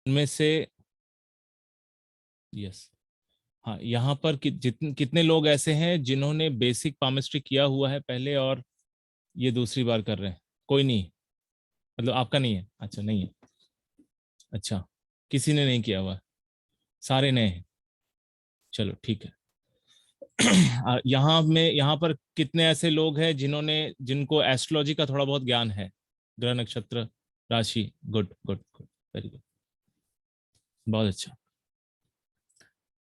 उनमें से यस, हाँ, यहाँ पर कितने लोग ऐसे हैं जिन्होंने बेसिक पामिस्ट्री किया हुआ है पहले और ये दूसरी बार कर रहे हैं? कोई नहीं, मतलब आपका नहीं है? अच्छा, नहीं है। अच्छा, किसी ने नहीं किया हुआ, सारे नए हैं। चलो ठीक है। यहाँ पर कितने ऐसे लोग हैं जिनको एस्ट्रोलॉजी का थोड़ा बहुत ज्ञान है? ग्रह नक्षत्र राशि, good good good, very good, बहुत अच्छा।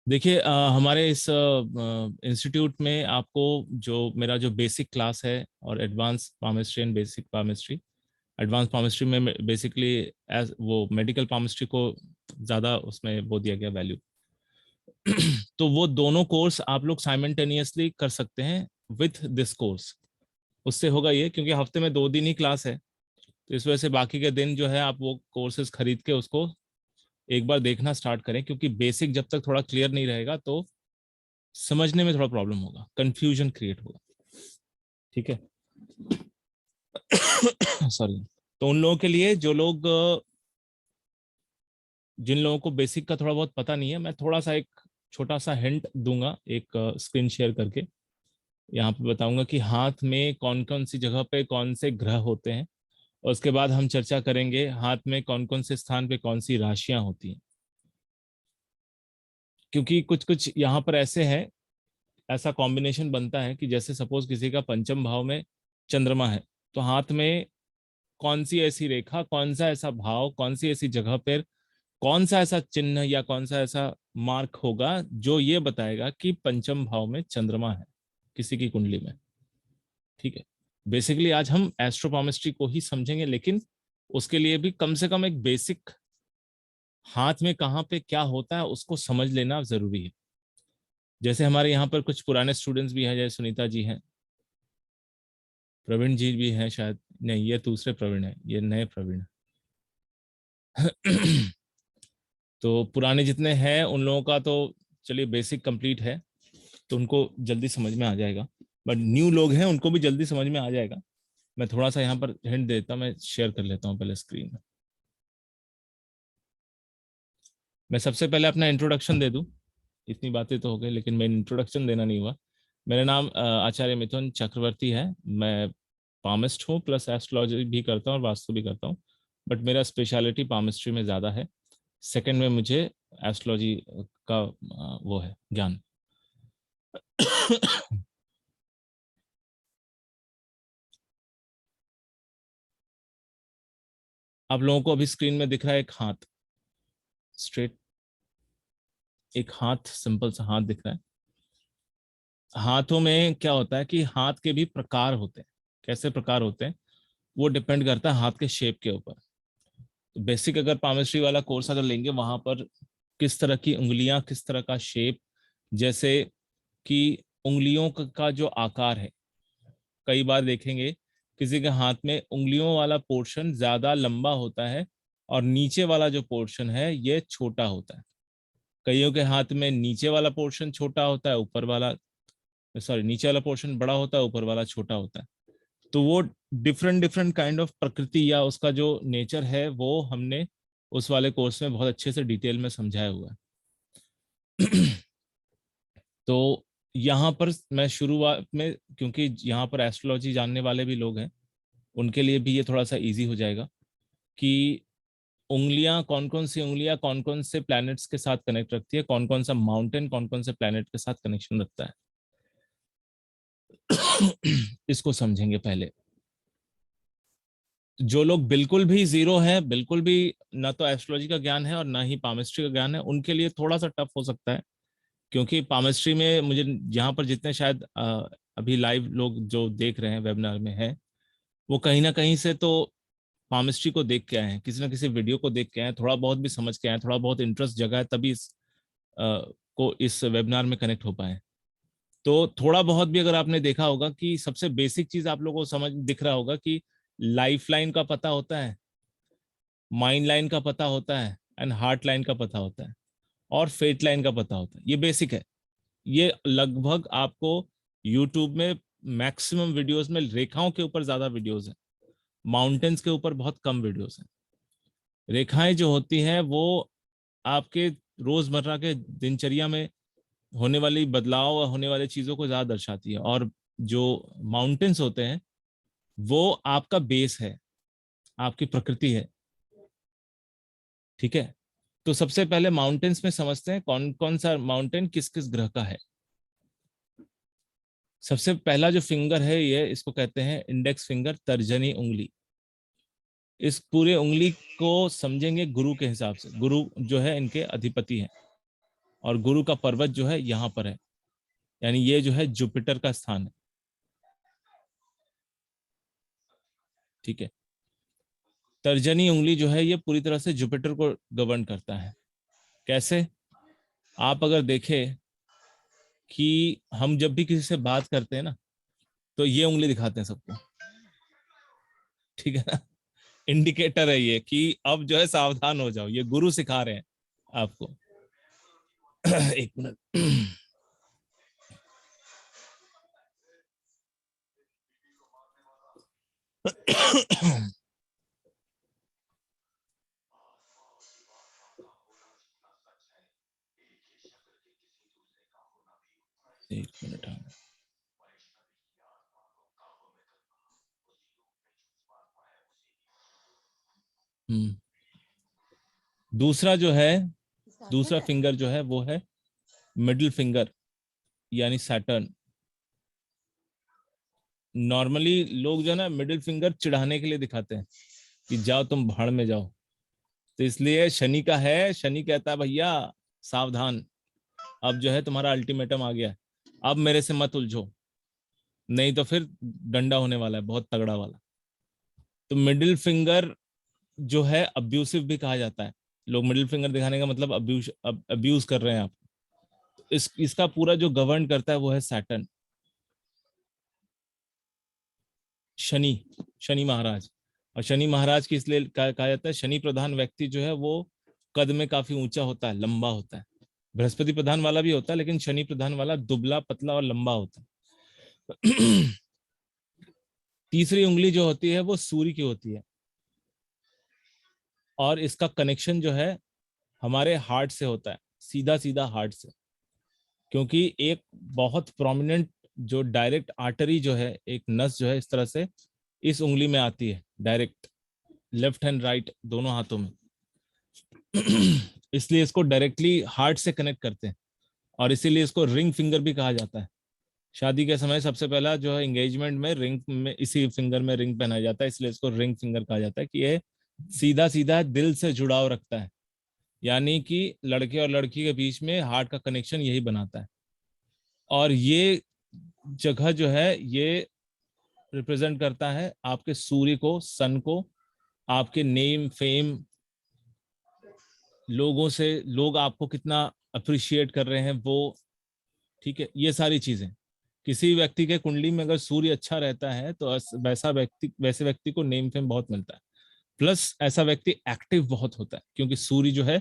देखिए, हमारे इस इंस्टीट्यूट में आपको जो मेरा जो बेसिक क्लास है और advance palmistry and basic palmistry, advance palmistry में बेसिकली एज वो मेडिकल पामिस्ट्री को ज़्यादा उसमें वो दिया गया वैल्यू। तो वो दोनों कोर्स आप लोग साइमल्टेनियसली कर सकते हैं विथ दिस कोर्स। उससे होगा ये, क्योंकि हफ्ते में 2 दिन ही क्लास है, तो इस वजह से बाकी के दिन जो है आप वो कोर्सेज खरीद के उसको एक बार देखना स्टार्ट करें, क्योंकि बेसिक जब तक थोड़ा क्लियर नहीं रहेगा तो समझने में थोड़ा प्रॉब्लम होगा, कंफ्यूजन क्रिएट होगा। ठीक है। सॉरी। तो उन लोगों के लिए जो लोग जिन लोगों को बेसिक का थोड़ा बहुत पता नहीं है, मैं थोड़ा सा एक छोटा सा हिंट दूंगा, एक स्क्रीन शेयर करके यहाँ पे बताऊंगा कि हाथ में कौन कौन सी जगह पे कौन से ग्रह होते हैं, और उसके बाद हम चर्चा करेंगे हाथ में कौन कौन से स्थान पे कौन सी राशियां होती हैं। क्योंकि कुछ कुछ यहाँ पर ऐसे हैं, ऐसा कॉम्बिनेशन बनता है कि जैसे सपोज किसी का पंचम भाव में चंद्रमा है, तो हाथ में कौन सी ऐसी रेखा, कौन सा ऐसा भाव, कौन सी ऐसी जगह पर कौन सा ऐसा चिन्ह या कौन सा ऐसा मार्क होगा जो ये बताएगा कि पंचम भाव में चंद्रमा है किसी की कुंडली में। ठीक है। बेसिकली आज हम एस्ट्रोपॉमेस्ट्री को ही समझेंगे, लेकिन उसके लिए भी कम से कम एक बेसिक हाथ में कहाँ पे क्या होता है उसको समझ लेना जरूरी है। जैसे हमारे यहाँ पर कुछ पुराने स्टूडेंट्स भी हैं, जैसे सुनीता जी हैं, प्रवीण जी भी हैं शायद, नहीं ये दूसरे प्रवीण है, ये नए प्रवीण है। तो पुराने जितने हैं उन लोगों का तो चलिए बेसिक कंप्लीट है, तो उनको जल्दी समझ में आ जाएगा, बट न्यू लोग हैं उनको भी जल्दी समझ में आ जाएगा। मैं थोड़ा सा यहाँ पर हिंट देता हूँ, मैं शेयर कर लेता हूँ पहले स्क्रीन में। मैं सबसे पहले अपना इंट्रोडक्शन दे दूं, इतनी बातें तो हो गई लेकिन मैं इंट्रोडक्शन देना नहीं हुआ। मेरा नाम आचार्य मिथुन चक्रवर्ती है। मैं पामिस्ट हूँ, प्लस एस्ट्रोलॉजी भी करता हूँ और वास्तु भी करता हूँ, बट मेरा स्पेशलिटी पामिस्ट्री में ज़्यादा है। सेकंड में मुझे एस्ट्रोलॉजी का वो है ज्ञान। आप लोगों को अभी स्क्रीन में दिख रहा है एक हाथ, स्ट्रेट एक हाथ, सिंपल सा हाथ दिख रहा है। हाथों में क्या होता है कि हाथ के भी प्रकार होते हैं। कैसे प्रकार होते हैं वो डिपेंड करता है हाथ के शेप के ऊपर। तो बेसिक अगर पामिस्ट्री वाला कोर्स अगर लेंगे, वहां पर किस तरह की उंगलियां, किस तरह का शेप, जैसे कि उंगलियों का जो आकार है, कई बार देखेंगे किसी के हाथ में उंगलियों वाला पोर्शन ज्यादा लंबा होता है और नीचे वाला जो पोर्शन है ये छोटा होता है। कईयों के हाथ में नीचे वाला पोर्शन छोटा होता है, ऊपर वाला, सॉरी, नीचे वाला पोर्शन बड़ा होता है, ऊपर वाला छोटा होता है। तो वो डिफरेंट डिफरेंट काइंड ऑफ प्रकृति या उसका जो नेचर है वो हमने उस वाले कोर्स में बहुत अच्छे से डिटेल में समझाया हुआ है। तो यहाँ पर मैं शुरुआत में, क्योंकि यहाँ पर एस्ट्रोलॉजी जानने वाले भी लोग हैं, उनके लिए भी ये थोड़ा सा इजी हो जाएगा कि उंगलियां, कौन कौन कौन से प्लैनेट्स के साथ कनेक्ट रखती है, कौन कौन सा माउंटेन कौन कौन से प्लैनेट के साथ कनेक्शन रखता है। इसको समझेंगे पहले। जो लोग बिल्कुल भी जीरो है, बिल्कुल भी ना तो एस्ट्रोलॉजी का ज्ञान है और ना ही पामिस्ट्री का ज्ञान है, उनके लिए थोड़ा सा टफ हो सकता है। क्योंकि पामिस्ट्री में मुझे यहाँ पर जितने शायद अभी लाइव लोग जो देख रहे हैं वेबिनार में है, वो कहीं ना कहीं से तो पामिस्ट्री को देख के आए हैं, किसी ना किसी वीडियो को देख के आए हैं, थोड़ा बहुत भी समझ के आए हैं, थोड़ा बहुत इंटरेस्ट जगा है, तभी को इस वेबिनार में कनेक्ट हो पाए। तो थोड़ा बहुत भी अगर आपने देखा होगा कि सबसे बेसिक चीज आप लोगों को समझ दिख रहा होगा कि लाइफ लाइन का पता होता है, माइंड लाइन का पता होता है, एंड हार्ट लाइन का पता होता है, और फेट लाइन का पता होता है। ये बेसिक है। ये लगभग आपको यूट्यूब में मैक्सिमम वीडियोस में रेखाओं के ऊपर ज्यादा वीडियोस हैं, माउंटेन्स के ऊपर बहुत कम वीडियोस हैं। रेखाएं जो होती हैं वो आपके रोजमर्रा के दिनचर्या में होने वाली बदलाव और होने वाली चीजों को ज्यादा दर्शाती है। और जो माउंटेन्स होते हैं वो आपका बेस है, आपकी प्रकृति है। ठीक है, तो सबसे पहले माउंटेन्स में समझते हैं कौन कौन सा माउंटेन किस किस ग्रह का है। सबसे पहला जो फिंगर है ये, इसको कहते हैं इंडेक्स फिंगर, तर्जनी उंगली। इस पूरे उंगली को समझेंगे गुरु के हिसाब से। गुरु जो है इनके अधिपति हैं, और गुरु का पर्वत जो है यहाँ पर है, यानी ये जो है जुपिटर का स्थान है। ठीक है, तर्जनी उंगली जो है ये पूरी तरह से जुपिटर को गवर्न करता है। कैसे? आप अगर देखें कि हम जब भी किसी से बात करते हैं ना, तो ये उंगली दिखाते हैं सबको। ठीक है ना, इंडिकेटर है ये कि अब जो है सावधान हो जाओ, ये गुरु सिखा रहे हैं आपको। एक मिनट। एक मिनट। हम्म दूसरा जो है, दूसरा फिंगर जो है वो है मिडिल फिंगर, यानी सैटर्न। नॉर्मली लोग जो है ना मिडिल फिंगर चिढ़ाने के लिए दिखाते हैं कि जाओ तुम भाड़ में जाओ। तो इसलिए शनि का है, शनि कहता है भैया सावधान, अब जो है तुम्हारा अल्टीमेटम आ गया है, अब मेरे से मत उलझो, नहीं तो फिर डंडा होने वाला है बहुत तगड़ा वाला। तो मिडिल फिंगर जो है अब्यूसिव भी कहा जाता है। लोग मिडिल फिंगर दिखाने का मतलब अब्यूज कर रहे हैं आप। इसका पूरा जो गवर्न करता है वो है सैटर्न, शनि, शनि महाराज। और शनि महाराज की इसलिए कहा जाता है, शनि प्रधान व्यक्ति जो है वो कद में काफी ऊंचा होता है, लंबा होता है। बृहस्पति प्रधान वाला भी होता है, लेकिन शनि प्रधान वाला दुबला पतला और लंबा होता है। तीसरी उंगली जो होती है वो सूर्य की होती है, और इसका कनेक्शन जो है हमारे हार्ट से होता है, सीधा सीधा हार्ट से। क्योंकि एक बहुत प्रोमिनेंट जो डायरेक्ट आर्टरी जो है, एक नस जो है इस तरह से इस उंगली में आती है डायरेक्ट, लेफ्ट एंड राइट दोनों हाथों में। इसलिए इसको डायरेक्टली हार्ट से कनेक्ट करते हैं, और इसीलिए इसको रिंग फिंगर भी कहा जाता है। शादी के समय सबसे पहला जो है एंगेजमेंट में रिंग में, इसी फिंगर में रिंग पहनाया जाता है, इसलिए इसको रिंग फिंगर कहा जाता है कि ये सीधा सीधा दिल से जुड़ाव रखता है, यानी कि लड़के और लड़की के बीच में हार्ट का कनेक्शन यही बनाता है। और ये जगह जो है ये रिप्रेजेंट करता है आपके सूर्य को, सन को, आपके नेम फेम, लोगों से लोग आपको कितना अप्रिशिएट कर रहे हैं वो। ठीक है, ये सारी चीजें किसी व्यक्ति के कुंडली में अगर सूर्य अच्छा रहता है तो वैसे व्यक्ति को नेम फेम बहुत मिलता है। प्लस ऐसा व्यक्ति एक्टिव बहुत होता है, क्योंकि सूर्य जो है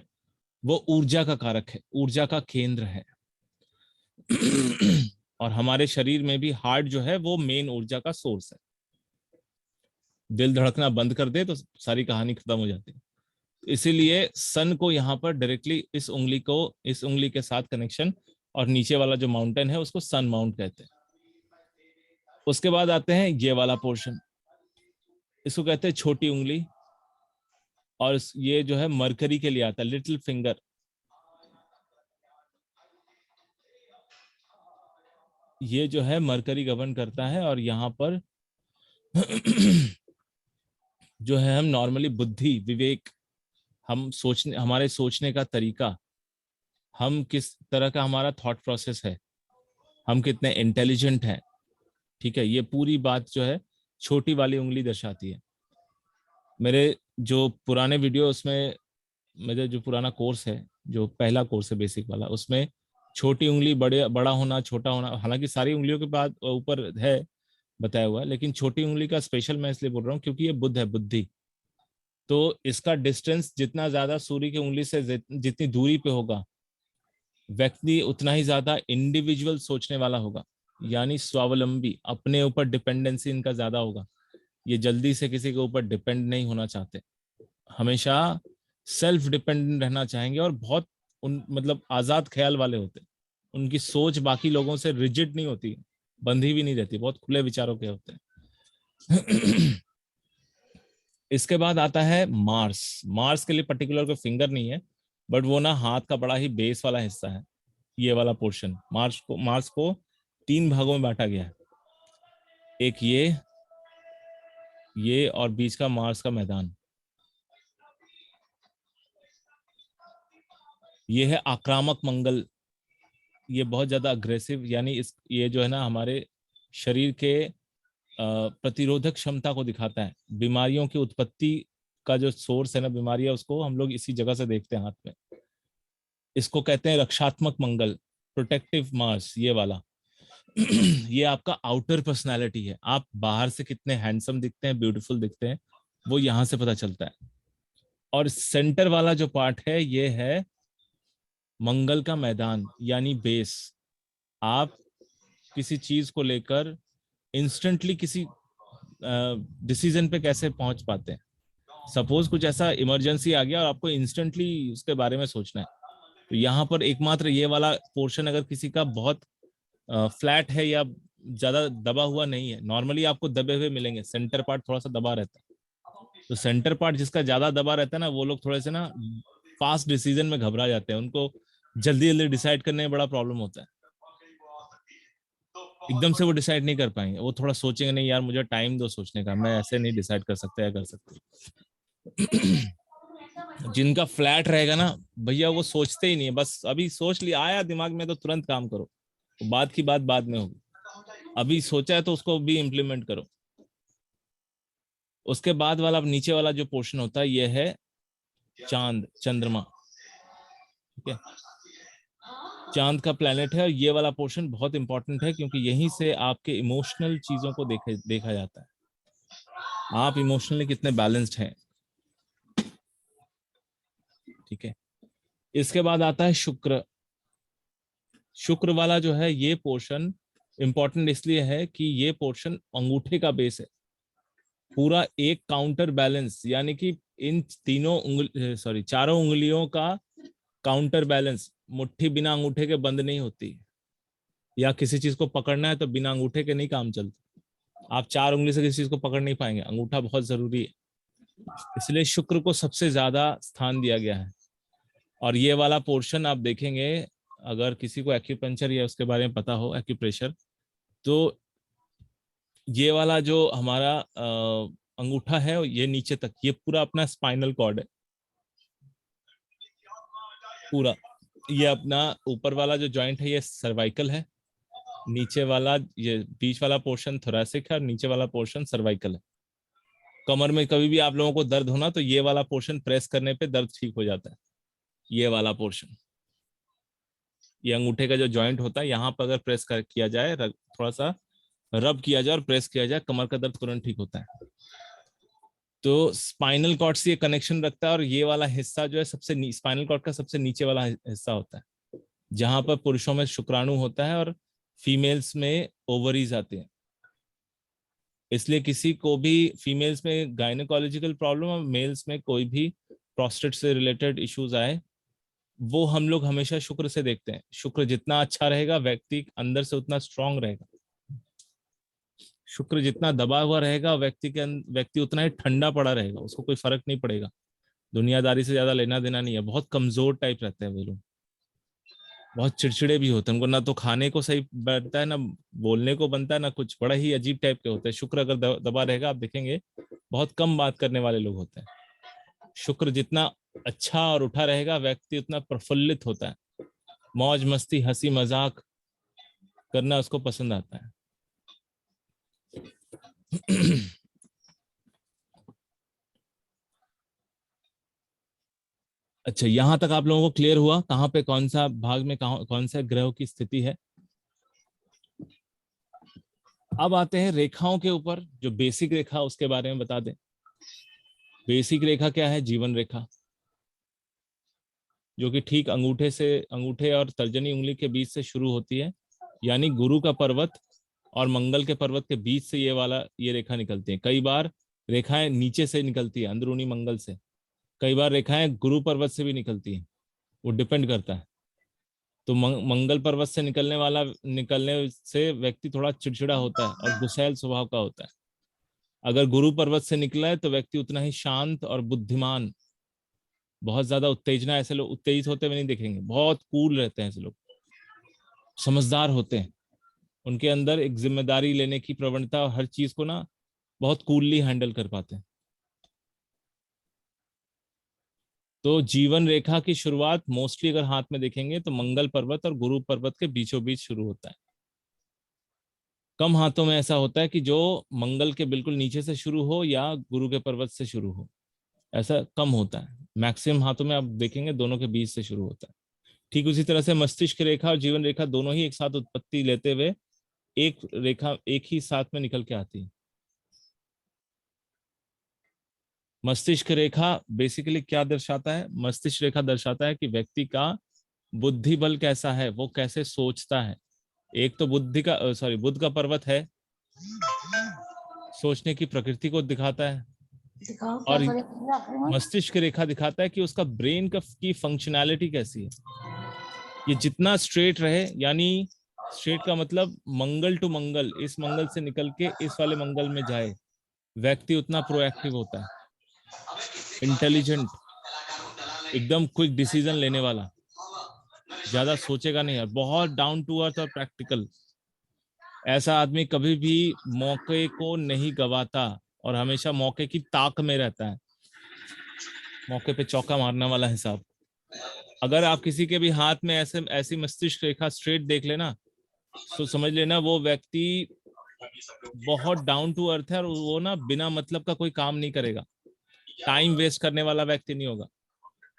वो ऊर्जा का कारक है, ऊर्जा का केंद्र है। और हमारे शरीर में भी हार्ट जो है वो मेन ऊर्जा का सोर्स है। दिल धड़कना बंद कर दे तो सारी कहानी खत्म हो जाती है। इसीलिए सन को यहाँ पर डायरेक्टली इस उंगली को, इस उंगली के साथ कनेक्शन, और नीचे वाला जो माउंटेन है उसको सन माउंट कहते हैं। उसके बाद आते हैं ये वाला पोर्शन, इसको कहते हैं छोटी उंगली, और ये जो है मरकरी के लिए आता है, लिटिल फिंगर। ये जो है मरकरी गवर्न करता है, और यहाँ पर जो है हम नॉर्मली बुद्धि, विवेक, हम सोचने, हमारे सोचने का तरीका, हम किस तरह का हमारा थॉट प्रोसेस है, हम कितने इंटेलिजेंट हैं। ठीक है, ये पूरी बात जो है छोटी वाली उंगली दर्शाती है। मेरे जो पुराने वीडियो, उसमें मेरा जो पुराना कोर्स है, जो पहला कोर्स है बेसिक वाला, उसमें छोटी उंगली बड़े बड़ा होना, छोटा होना, हालांकि सारी उंगलियों के बाद ऊपर है बताया हुआ, लेकिन छोटी उंगली का स्पेशल मैं इसलिए बोल रहा हूँ क्योंकि ये बुद्ध है, बुद्धि। तो इसका डिस्टेंस जितना ज्यादा सूर्य की उंगली से जितनी दूरी पे होगा, व्यक्ति उतना ही ज्यादा इंडिविजुअल सोचने वाला होगा, यानी स्वावलंबी, अपने ऊपर डिपेंडेंसी इनका ज्यादा होगा। ये जल्दी से किसी के ऊपर डिपेंड नहीं होना चाहते, हमेशा सेल्फ डिपेंडेंट रहना चाहेंगे और बहुत उन मतलब आजाद ख्याल वाले होते हैं। उनकी सोच बाकी लोगों से रिजिड नहीं होती, बंधी भी नहीं रहती, बहुत खुले विचारों के होते हैं। इसके बाद आता है मार्स। मार्स के लिए पर्टिकुलर कोई फिंगर नहीं है, बट वो ना हाथ का बड़ा ही बेस वाला हिस्सा है, ये वाला पोर्शन। मार्स को 3 भागों में बांटा गया है। एक ये और बीच का मार्स का मैदान। ये है आक्रामक मंगल। ये बहुत ज्यादा अग्रेसिव, यानी इस ये जो है ना हमारे शरीर के प्रतिरोधक क्षमता को दिखाता है। बीमारियों की उत्पत्ति का जो सोर्स है ना बीमारियां, उसको हम लोग इसी जगह से देखते हैं, हाथ में। इसको कहते हैं रक्षात्मक मंगल, प्रोटेक्टिव मार्स, ये वाला। ये आपका आउटर पर्सनालिटी है। आप बाहर से कितने हैंडसम दिखते हैं, ब्यूटीफुल दिखते हैं, वो यहां से पता चलता है। और सेंटर वाला जो पार्ट है, ये है मंगल का मैदान, यानी बेस। आप किसी चीज को लेकर इंस्टेंटली किसी डिसीजन पे कैसे पहुंच पाते हैं। सपोज कुछ ऐसा इमरजेंसी आ गया और आपको इंस्टेंटली उसके बारे में सोचना है, तो यहाँ पर एकमात्र ये वाला पोर्शन अगर किसी का बहुत फ्लैट है या ज्यादा दबा हुआ नहीं है, नॉर्मली आपको दबे हुए मिलेंगे, सेंटर पार्ट थोड़ा सा दबा रहता है। तो सेंटर पार्ट जिसका ज्यादा दबा रहता है ना, वो लोग थोड़े से ना फास्ट डिसीजन में घबरा जाते हैं, उनको जल्दी जल्दी डिसाइड करने में बड़ा प्रॉब्लम होता है। एकदम से वो डिसाइड नहीं कर पाएंगे, वो थोड़ा सोचेंगे, नहीं यार मुझे टाइम दो सोचने का, मैं ऐसे नहीं डिसाइड कर सकता या कर सकती। जिनका फ्लैट रहेगा ना भैया, वो सोचते ही नहीं है, बस अभी सोच लिया, आया दिमाग में तो तुरंत काम करो, तो बात की बात बाद में होगी, अभी सोचा है तो उसको भी इम्प्लीमेंट करो। उसके बाद वाला नीचे वाला जो पोर्शन होता है, ये है चांद, चंद्रमा। ठीक है, चांद का प्लेनेट है, और ये वाला पोर्शन बहुत इंपॉर्टेंट है, क्योंकि यहीं से आपके इमोशनल चीजों को देखा जाता है, आप इमोशनली कितने बैलेंस्ड हैं। ठीक है, इसके बाद आता है शुक्र। शुक्र वाला जो है ये पोर्शन इंपॉर्टेंट इसलिए है कि ये पोर्शन अंगूठे का बेस है। पूरा एक काउंटर बैलेंस, यानी कि इन चारों उंगलियों का काउंटर बैलेंस। मुट्ठी बिना अंगूठे के बंद नहीं होती, या किसी चीज को पकड़ना है तो बिना अंगूठे के नहीं काम चलता। आप 4 उंगली से किसी चीज को पकड़ नहीं पाएंगे, अंगूठा बहुत जरूरी है। इसलिए शुक्र को सबसे ज्यादा स्थान दिया गया है। और ये वाला पोर्शन आप देखेंगे, अगर किसी को एक्यूपंक्चर या उसके बारे में पता हो, एक्यूप्रेशर, तो ये वाला जो हमारा अंगूठा है, ये नीचे तक, ये पूरा अपना स्पाइनल कॉर्ड है पूरा। ये अपना ऊपर वाला जो जॉइंट है ये सर्वाइकल है, नीचे वाला ये बीच वाला पोर्शन थोरैसिक है, और नीचे वाला पोर्शन सर्वाइकल है। कमर में कभी भी आप लोगों को दर्द होना, तो ये वाला पोर्शन प्रेस करने पे दर्द ठीक हो जाता है। ये वाला पोर्शन, ये अंगूठे का जो जॉइंट होता है, यहाँ पर अगर प्रेस कर किया जाए, थोड़ा सा रब किया जाए और प्रेस किया जाए, कमर का दर्द तुरंत ठीक होता है। तो स्पाइनल कॉर्ड से ये कनेक्शन रखता है, और ये वाला हिस्सा जो है सबसे स्पाइनल कॉर्ड का सबसे नीचे वाला हिस्सा होता है, जहां पर पुरुषों में शुक्राणु होता है और फीमेल्स में ओवरीज आते हैं। इसलिए किसी को भी फीमेल्स में गायनेकोलॉजिकल प्रॉब्लम और मेल्स में कोई भी प्रोस्टेट से रिलेटेड इश्यूज आए, वो हम लोग हमेशा शुक्र से देखते हैं। शुक्र जितना अच्छा रहेगा, व्यक्ति अंदर से उतना स्ट्रांग रहेगा। शुक्र जितना दबा हुआ रहेगा, व्यक्ति उतना ही ठंडा पड़ा रहेगा, उसको कोई फर्क नहीं पड़ेगा, दुनियादारी से ज्यादा लेना देना नहीं है। बहुत कमजोर टाइप रहते हैं वो लोग, बहुत चिड़चिड़े भी होते हैं, उनको ना तो खाने को सही बनता है, ना बोलने को बनता है, ना कुछ, बड़ा ही अजीब टाइप के होते हैं। शुक्र अगर दबा रहेगा, आप देखेंगे बहुत कम बात करने वाले लोग होते हैं। शुक्र जितना अच्छा और उठा रहेगा, व्यक्ति उतना प्रफुल्लित होता है, मौज मस्ती हंसी मजाक करना उसको पसंद आता है। अच्छा, यहां तक आप लोगों को क्लियर हुआ कहाँ पे कौन सा भाग में कौन सा ग्रह की स्थिति है। अब आते हैं रेखाओं के ऊपर, जो बेसिक रेखा उसके बारे में बता दें। बेसिक रेखा क्या है? जीवन रेखा, जो कि ठीक अंगूठे और तर्जनी उंगली के बीच से शुरू होती है, यानी गुरु का पर्वत और मंगल के पर्वत के बीच से ये रेखा निकलती है। कई बार रेखाएं नीचे से निकलती है, अंदरूनी मंगल से, कई बार रेखाएं गुरु पर्वत से भी निकलती हैं, वो डिपेंड करता है। तो मंगल पर्वत से निकलने से व्यक्ति थोड़ा चिड़चिड़ा होता है और गुस्सैल स्वभाव का होता है। अगर गुरु पर्वत से निकला है तो व्यक्ति उतना ही शांत और बुद्धिमान, बहुत ज्यादा उत्तेजना, ऐसे लोग उत्तेजित होते हुए नहीं दिखेंगे, बहुत कूल रहते हैं ऐसे लोग, समझदार होते हैं, उनके अंदर एक जिम्मेदारी लेने की प्रवणता, हर चीज को ना बहुत कूलली हैंडल कर पाते हैं। तो जीवन रेखा की शुरुआत मोस्टली अगर हाथ में देखेंगे तो मंगल पर्वत और गुरु पर्वत के बीचों बीच शुरू होता है। कम हाथों में ऐसा होता है कि जो मंगल के बिल्कुल नीचे से शुरू हो या गुरु के पर्वत से शुरू हो, ऐसा कम होता है। मैक्सिमम हाथों में आप देखेंगे दोनों के बीच से शुरू होता है। ठीक उसी तरह से मस्तिष्क रेखा और जीवन रेखा दोनों ही एक साथ उत्पत्ति लेते हुए एक रेखा एक ही साथ में निकल के आती है। मस्तिष्क रेखा बेसिकली क्या दर्शाता है? मस्तिष्क रेखा दर्शाता है कि व्यक्ति का बुद्धि बल कैसा है, वो कैसे सोचता है। एक तो बुद्ध का पर्वत है, सोचने की प्रकृति को दिखाता है, और मस्तिष्क रेखा दिखाता है कि उसका ब्रेन की फंक्शनैलिटी कैसी है। ये जितना स्ट्रेट रहे, यानी स्ट्रेट का मतलब मंगल टू मंगल, इस मंगल से निकल के इस वाले मंगल में जाए, व्यक्ति उतना प्रोएक्टिव होता है, इंटेलिजेंट, एकदम क्विक डिसीजन लेने वाला, ज्यादा सोचेगा नहीं, और बहुत डाउन टू अर्थ और प्रैक्टिकल। ऐसा आदमी कभी भी मौके को नहीं गवाता और हमेशा मौके की ताक में रहता है, मौके पे चौका मारने वाला हिसाब। अगर आप किसी के भी हाथ में ऐसी मस्तिष्क रेखा स्ट्रेट देख लेना, तो समझ लेना वो व्यक्ति बहुत डाउन टू अर्थ है, और वो ना बिना मतलब का कोई काम नहीं करेगा, टाइम वेस्ट करने वाला व्यक्ति नहीं होगा।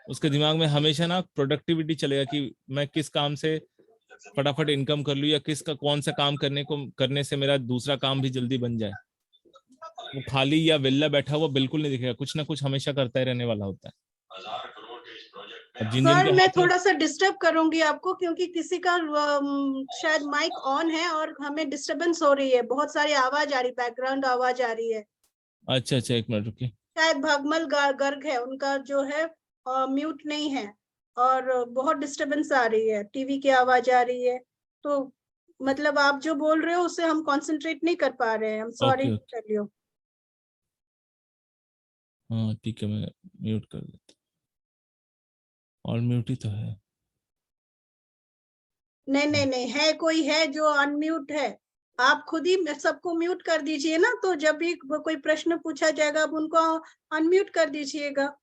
उसके दिमाग में हमेशा ना प्रोडक्टिविटी चलेगा कि मैं किस काम से फटाफट इनकम कर लूं, या किसका कौन सा काम करने से मेरा दूसरा काम भी जल्दी बन जाए। वो खाली या वेल्ला बैठा हुआ बिल्कुल नहीं दिखेगा, कुछ ना कुछ हमेशा करता ही रहने वाला होता है। अब जिन जिन सर के मैं हाथ में थोड़ा सा डिस्टर्ब करूंगी आपको, क्योंकि किसी का शायद माइक ऑन है और हमें डिस्टरबेंस हो रही है, बहुत सारी आवाज आ रही, बैकग्राउंड आवाज आ रही है। अच्छा अच्छा, एक मिनट रुकिए। शायद भगमल गर्ग है, उनका जो है म्यूट नहीं है, और बहुत डिस्टरबेंस आ रही है, टीवी की आवाज आ रही है, तो मतलब आप जो बोल रहे हो उससे हम कंसंट्रेट नहीं कर पा रहे हैं। हम सॉरी ओके कर लियो। हाँ ठीक है, मैं म्यूट कर देता, और म्यूट ही तो है। नहीं नहीं नहीं है, कोई है जो अनम्यूट है, आप खुद ही सबको म्यूट कर दीजिए ना, तो जब भी कोई प्रश्न पूछा जाएगा आप उनको अनम्यूट कर दीजिएगा।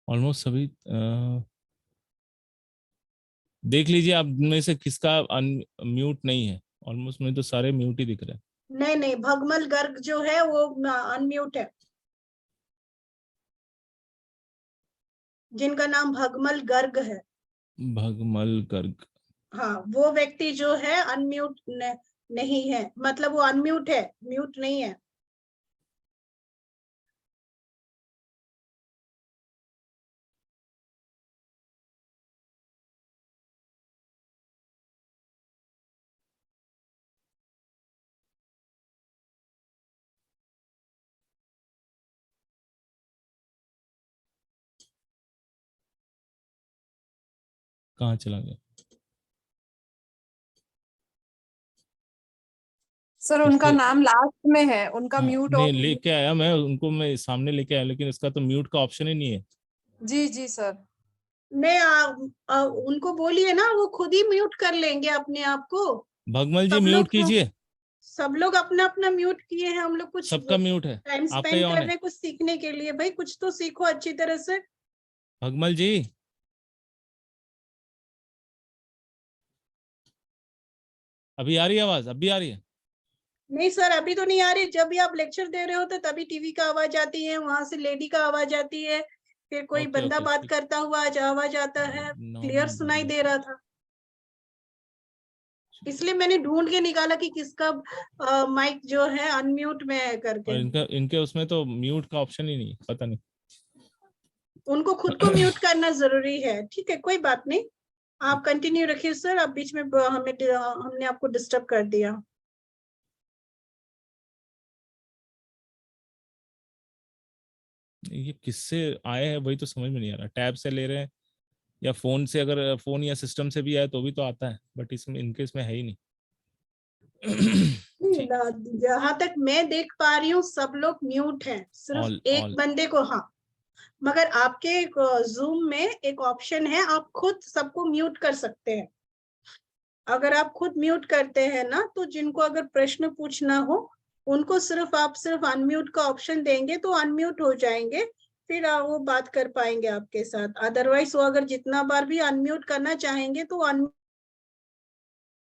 ऑलमोस्ट सभी देख लीजिए आप में से किसका म्यूट नहीं है। ऑलमोस्ट में तो सारे म्यूट ही दिख रहे हैं। नहीं नहीं, भगमल गर्ग जो है वो अनम्यूट है, जिनका नाम भगमल गर्ग है। भगमल गर्ग, हाँ, वो व्यक्ति जो है अनम्यूट नहीं है, मतलब वो अनम्यूट है, म्यूट नहीं है। कहाँ चला गया? सर उनका नाम लास्ट में है, उनका हाँ, म्यूट नहीं ऑफ। लेके आया मैं उनको, मैं सामने लेके आया, लेकिन इसका तो म्यूट का ऑप्शन ही नहीं है। जी जी सर। नहीं, उनको बोलिए ना, वो खुद ही म्यूट कर लेंगे अपने आप को। भगमल जी सब म्यूट लोग कीजिए। सब लोग अपना अपना म्यूट किए हैं, हम लोग कुछ सबका म्यूट है, टाइम आपका ही स्पेंड ऑन कर है। रहे हैं कुछ सीखने के लिए। भाई कुछ तो सीखो अच्छी तरह से। भगमल जी, अभी आ रही है आवाज? अभी आ रही है? नहीं सर, अभी तो नहीं आ रही। जब भी आप लेक्चर दे रहे होते तभी टीवी का आवाज आती है, वहां से लेडी का आवाज आती है, फिर कोई ओके बंदा ओके बात ठीक। करता हुआ आवाज आता है, क्लियर नॉर्मल सुनाई दे रहा था। इसलिए मैंने ढूंढ के निकाला कि किसका माइक जो है अनम्यूट में है करके। और इनके उसमें तो म्यूट का ऑप्शन ही नहीं, पता नहीं। उनको खुद को म्यूट करना जरूरी है। ठीक है, कोई बात नहीं, आप कंटिन्यू रखिए सर, आप बीच में हमने आपको डिस्टर्ब कर दिया। ये किससे आए हैं वही तो समझ में नहीं आ रहा। टैब से ले रहे हैं या फोन से, अगर फोन या सिस्टम से भी आए तो भी तो आता है, बट इसमें इनके इसमें है ही नहीं। ठीक, जहां तक मैं देख पा रही हूँ सब लोग म्यूट हैं, सिर्फ ऑल एक ऑल बंदे को। हाँ, मगर आपके जूम में एक ऑप्शन है, आप खुद सबको म्यूट कर सकते हैं। अगर आप खुद म्यूट करते हैं ना, तो जिनको अगर प्रश्न पूछना हो उनको आप सिर्फ अनम्यूट का ऑप्शन देंगे तो अनम्यूट हो जाएंगे, फिर वो बात कर पाएंगे आपके साथ। अदरवाइज वो अगर जितना बार भी अनम्यूट करना चाहेंगे तो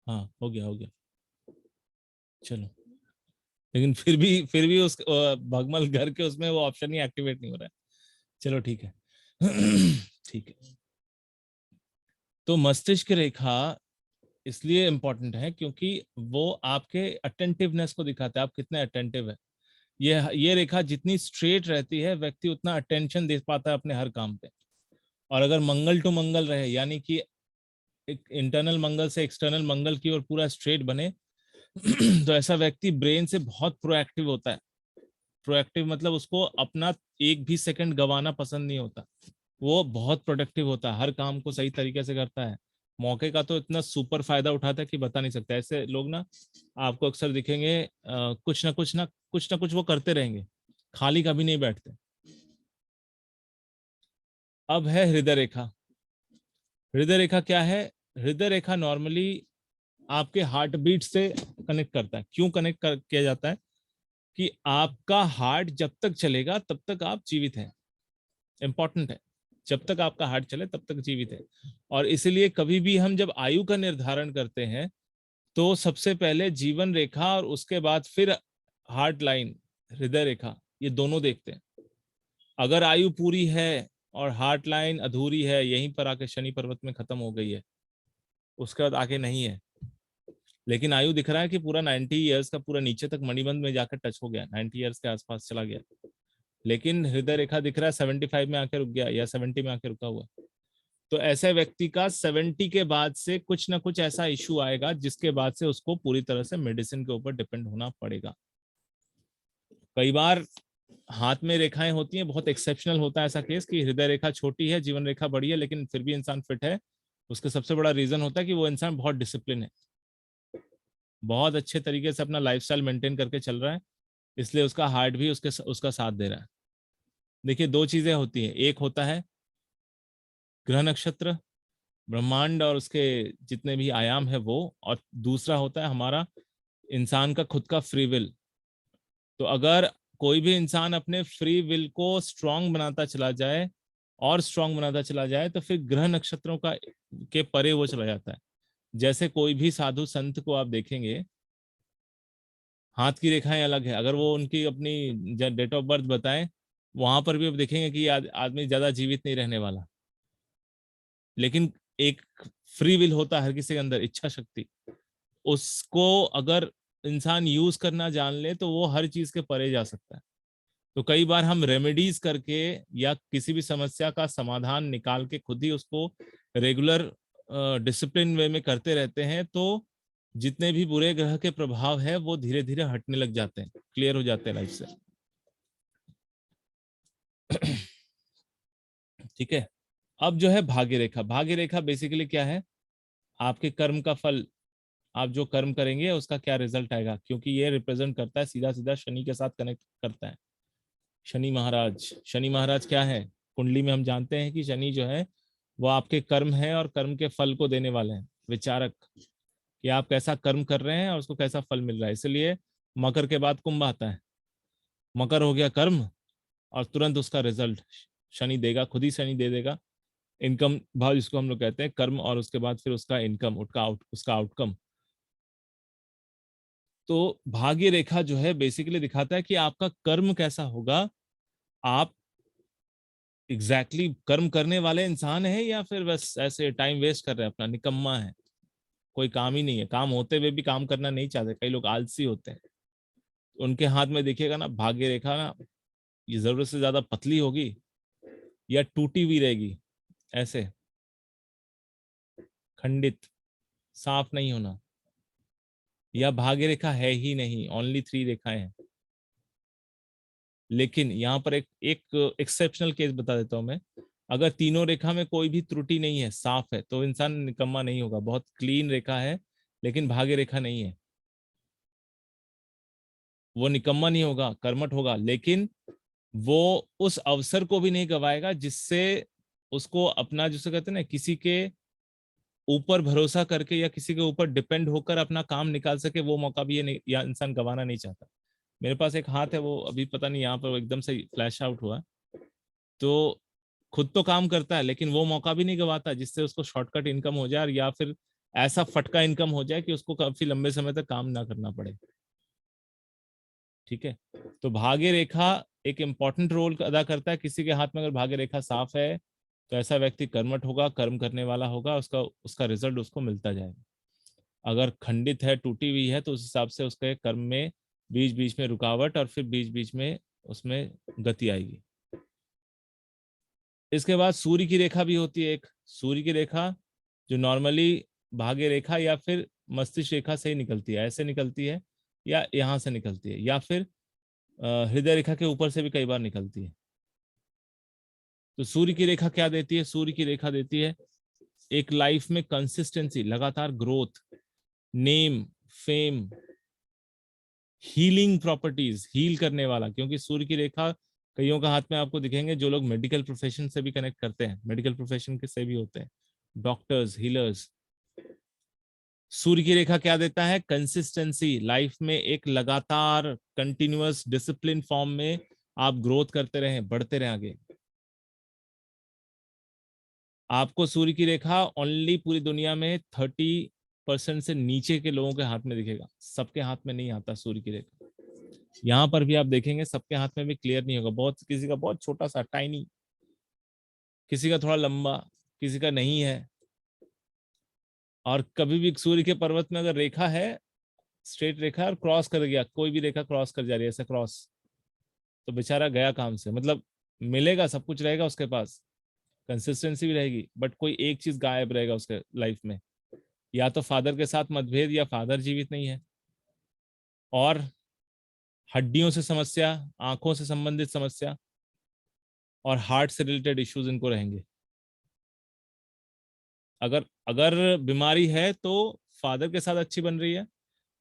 हाँ, हो गया हो गया, चलो। लेकिन फिर भी उस भगमल घर के उसमें वो ऑप्शन ही एक्टिवेट नहीं हो रहा है। चलो ठीक है। ठीक है, तो मस्तिष्क रेखा इसलिए इम्पोर्टेंट है क्योंकि वो आपके अटेंटिवनेस को दिखाता है, आप कितने अटेंटिव है। ये रेखा जितनी स्ट्रेट रहती है व्यक्ति उतना अटेंशन दे पाता है अपने हर काम पे। और अगर मंगल टू मंगल रहे, यानी कि एक इंटरनल मंगल से एक्सटर्नल मंगल की ओर पूरा स्ट्रेट बने, तो ऐसा व्यक्ति ब्रेन से बहुत प्रोएक्टिव होता है। प्रोएक्टिव मतलब उसको अपना एक भी सेकंड गंवाना पसंद नहीं होता। वो बहुत प्रोडक्टिव होता है, हर काम को सही तरीके से करता है। मौके का तो इतना सुपर फायदा उठाता है कि बता नहीं सकता। ऐसे लोग ना आपको अक्सर दिखेंगे, कुछ ना कुछ वो करते रहेंगे, खाली कभी नहीं बैठते। अब है हृदय रेखा। हृदय रेखा क्या है? हृदय रेखा नॉर्मली आपके हार्ट बीट से कनेक्ट करता है। क्यों किया जाता है? कि आपका हार्ट जब तक चलेगा तब तक आप जीवित हैं। इंपॉर्टेंट है, जब तक आपका हार्ट चले तब तक जीवित है। और इसलिए कभी भी हम जब आयु का निर्धारण करते हैं तो सबसे पहले जीवन रेखा और उसके बाद फिर हार्ट लाइन, हृदय रेखा, ये दोनों देखते हैं। अगर आयु पूरी है और हार्ट लाइन अधूरी है, यहीं पर आके शनि पर्वत में खत्म हो गई है, उसके बाद आगे नहीं है। लेकिन आयु दिख रहा है कि पूरा 90 ईयर्स का पूरा नीचे तक मणिबंध में जाकर टच हो गया, 90 ईयर्स के आसपास चला गया। लेकिन हृदय रेखा दिख रहा है 75 में आके रुक गया या 70 में आके रुका हुआ। तो ऐसे व्यक्ति का 70 के बाद से कुछ ना कुछ ऐसा इशू आएगा जिसके बाद से उसको पूरी तरह से मेडिसिन के ऊपर डिपेंड होना पड़ेगा। कई बार हाथ में रेखाएं होती हैं, बहुत एक्सेप्शनल होता है ऐसा केस कि हृदय रेखा छोटी है, जीवन रेखा बड़ी है, लेकिन फिर भी इंसान फिट है। उसका सबसे बड़ा रीजन होता है कि वो इंसान बहुत डिसिप्लिन है, बहुत अच्छे तरीके से अपना लाइफस्टाइल मेंटेन करके चल रहा है, इसलिए उसका हार्ट भी उसका साथ दे रहा है। देखिए, दो चीजें होती हैं, एक होता है ग्रह नक्षत्र, ब्रह्मांड और उसके जितने भी आयाम है वो, और दूसरा होता है हमारा इंसान का खुद का फ्री विल। तो अगर कोई भी इंसान अपने फ्री विल को स्ट्रांग बनाता चला जाए और स्ट्रांग बनाता चला जाए तो फिर ग्रह नक्षत्रों का के परे वो चला जाता है। जैसे कोई भी साधु संत को आप देखेंगे, हाथ की रेखाएं अलग है, अगर वो उनकी अपनी डेट ऑफ बर्थ बताएं, वहां पर भी आप देखेंगे कि आदमी ज्यादा जीवित नहीं रहने वाला। लेकिन एक फ्री विल होता है हर किसी के अंदर, इच्छा शक्ति, उसको अगर इंसान यूज करना जान ले तो वो हर चीज के परे जा सकता है। तो कई बार हम रेमेडीज करके या किसी भी समस्या का समाधान निकाल के खुद ही उसको रेगुलर डिसिप्लिन वे में करते रहते हैं, तो जितने भी बुरे ग्रह के प्रभाव है वो धीरे धीरे हटने लग जाते हैं, क्लियर हो जाते हैं लाइफ से। ठीक है, अब जो है भाग्य रेखा। भाग्य रेखा बेसिकली क्या है? आपके कर्म का फल, आप जो कर्म करेंगे उसका क्या रिजल्ट आएगा, क्योंकि ये रिप्रेजेंट करता है सीधा सीधा शनि के साथ कनेक्ट करता है। शनि महाराज, शनि महाराज क्या है? कुंडली में हम जानते हैं कि शनि जो है वो आपके कर्म है और कर्म के फल को देने वाले हैं, विचारक, कि आप कैसा कर्म कर रहे हैं और उसको कैसा फल मिल रहा है। इसलिए मकर के बाद कुंभ आता है। मकर हो गया कर्म और तुरंत उसका रिजल्ट शनि देगा, खुद ही शनि दे देगा। इनकम भाव जिसको हम लोग कहते हैं, कर्म और उसके बाद फिर उसका इनकम, उसका आउटकम। तो भाग्य रेखा जो है बेसिकली दिखाता है कि आपका कर्म कैसा होगा। आप कर्म करने वाले इंसान है या फिर बस ऐसे टाइम वेस्ट कर रहे हैं अपना, निकम्मा है, कोई काम ही नहीं है, काम होते हुए भी काम करना नहीं चाहते, कई लोग आलसी होते हैं। उनके हाथ में देखिएगा ना भाग्य रेखा ना, ये जरूरत से ज्यादा पतली होगी या टूटी हुई रहेगी ऐसे। खंडित, साफ नहीं होना, या भाग्य रेखा है ही नहीं, ओनली 3 रेखाएं हैं। लेकिन यहाँ पर एक एक्सेप्शनल केस बता देता हूं मैं, अगर तीनों रेखा में कोई भी त्रुटि नहीं है, साफ है, तो इंसान निकम्मा नहीं होगा। बहुत क्लीन रेखा है लेकिन भाग्य रेखा नहीं है, वो निकम्मा नहीं होगा, कर्मठ होगा, लेकिन वो उस अवसर को भी नहीं गवाएगा जिससे उसको अपना, जिसे कहते हैं ना, किसी के ऊपर भरोसा करके या किसी के ऊपर डिपेंड होकर अपना काम निकाल सके, वो मौका भी ये या इंसान गंवाना नहीं चाहता। मेरे पास एक हाथ है, वो अभी पता नहीं यहाँ पर एकदम से फ्लैश आउट हुआ, तो खुद तो काम करता है लेकिन वो मौका भी नहीं गवाता जिससे उसको शॉर्टकट इनकम हो जाए, या फिर ऐसा फटका इनकम हो जाए कि उसको काफी लंबे समय तक काम ना करना पड़े। ठीक है, तो भाग्य रेखा एक इंपॉर्टेंट रोल अदा करता है। किसी के हाथ में अगर भाग्य रेखा साफ है तो ऐसा व्यक्ति कर्मठ होगा, कर्म करने वाला होगा, उसका रिजल्ट उसको मिलता जाएगा। अगर खंडित है, टूटी हुई है, तो उस हिसाब से उसके कर्म में बीच बीच में रुकावट और फिर बीच बीच में उसमें गति आएगी। इसके बाद सूर्य की रेखा भी होती है एक। सूर्य की रेखा जो नॉर्मली भाग्य रेखा या फिर मस्तिष्क रेखा से ही निकलती है, ऐसे निकलती है या यहाँ से निकलती है, या फिर हृदय रेखा के ऊपर से भी कई बार निकलती है। तो सूर्य की रेखा क्या देती है? सूर्य की रेखा देती है एक लाइफ में कंसिस्टेंसी, लगातार growth, name, fame, healing properties, heal करने वाला। क्योंकि सूर्य की रेखा कईयों का हाथ में आपको दिखेंगे जो लोग मेडिकल प्रोफेशन से भी कनेक्ट करते हैं, मेडिकल प्रोफेशन के से भी होते हैं, डॉक्टर्स, हीलर्स। सूर्य की रेखा क्या देता है? कंसिस्टेंसी, लाइफ में एक लगातार कंटिन्यूअस डिसिप्लिन फॉर्म में आप ग्रोथ करते रहें, बढ़ते रहें आगे। आपको सूर्य की रेखा ओनली पूरी दुनिया में 30% से नीचे के लोगों के हाथ में दिखेगा, सबके हाथ में नहीं आता सूर्य की रेखा। यहाँ पर भी आप देखेंगे सबके हाथ में भी क्लियर नहीं होगा, बहुत किसी का बहुत छोटा सा टाइनी, किसी का थोड़ा लंबा, किसी का नहीं है। और कभी भी सूर्य के पर्वत में अगर रेखा है, स्ट्रेट रेखा और क्रॉस कर गया, कोई भी रेखा क्रॉस कर जा रही है ऐसा क्रॉस, तो बेचारा गया काम से। मतलब मिलेगा, सब कुछ रहेगा उसके पास, कंसिस्टेंसी भी रहेगी, बट कोई एक चीज गायब रहेगा उसके लाइफ में, या तो फादर के साथ मतभेद, या फादर जीवित नहीं है, और हड्डियों से समस्या, आंखों से संबंधित समस्या और हार्ट से रिलेटेड इश्यूज इनको रहेंगे। अगर बीमारी है तो फादर के साथ अच्छी बन रही है,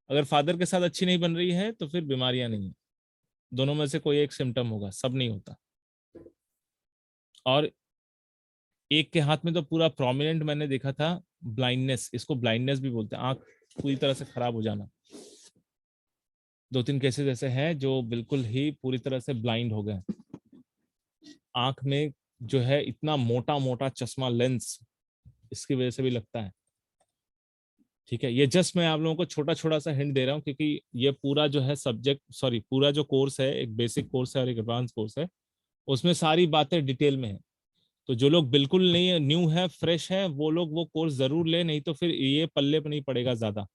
अगर फादर के साथ अच्छी नहीं बन रही है तो फिर बीमारियां नहीं है, दोनों में से कोई एक सिम्टम होगा, सब नहीं होता। और एक के हाथ में तो पूरा प्रोमिनेंट मैंने देखा था ब्लाइंडनेस, इसको ब्लाइंडनेस भी बोलते हैं, आंख पूरी तरह से खराब हो जाना। 2-3 केसेस ऐसे हैं जो बिल्कुल ही पूरी तरह से ब्लाइंड हो गए, आंख में जो है इतना मोटा मोटा चश्मा, लेंस, इसकी वजह से भी लगता है। ठीक है, ये जस्ट मैं आप लोगों को छोटा छोटा सा हिंट दे रहा हूँ, क्योंकि ये पूरा जो है पूरा जो कोर्स है, एक बेसिक कोर्स है और एक एडवांस कोर्स है, उसमें सारी बातें डिटेल में है। तो जो लोग बिल्कुल नहीं, न्यू है, फ्रेश है, वो लोग वो कोर्स जरूर ले, नहीं तो फिर ये पल्ले पर नहीं पड़ेगा ज्यादा,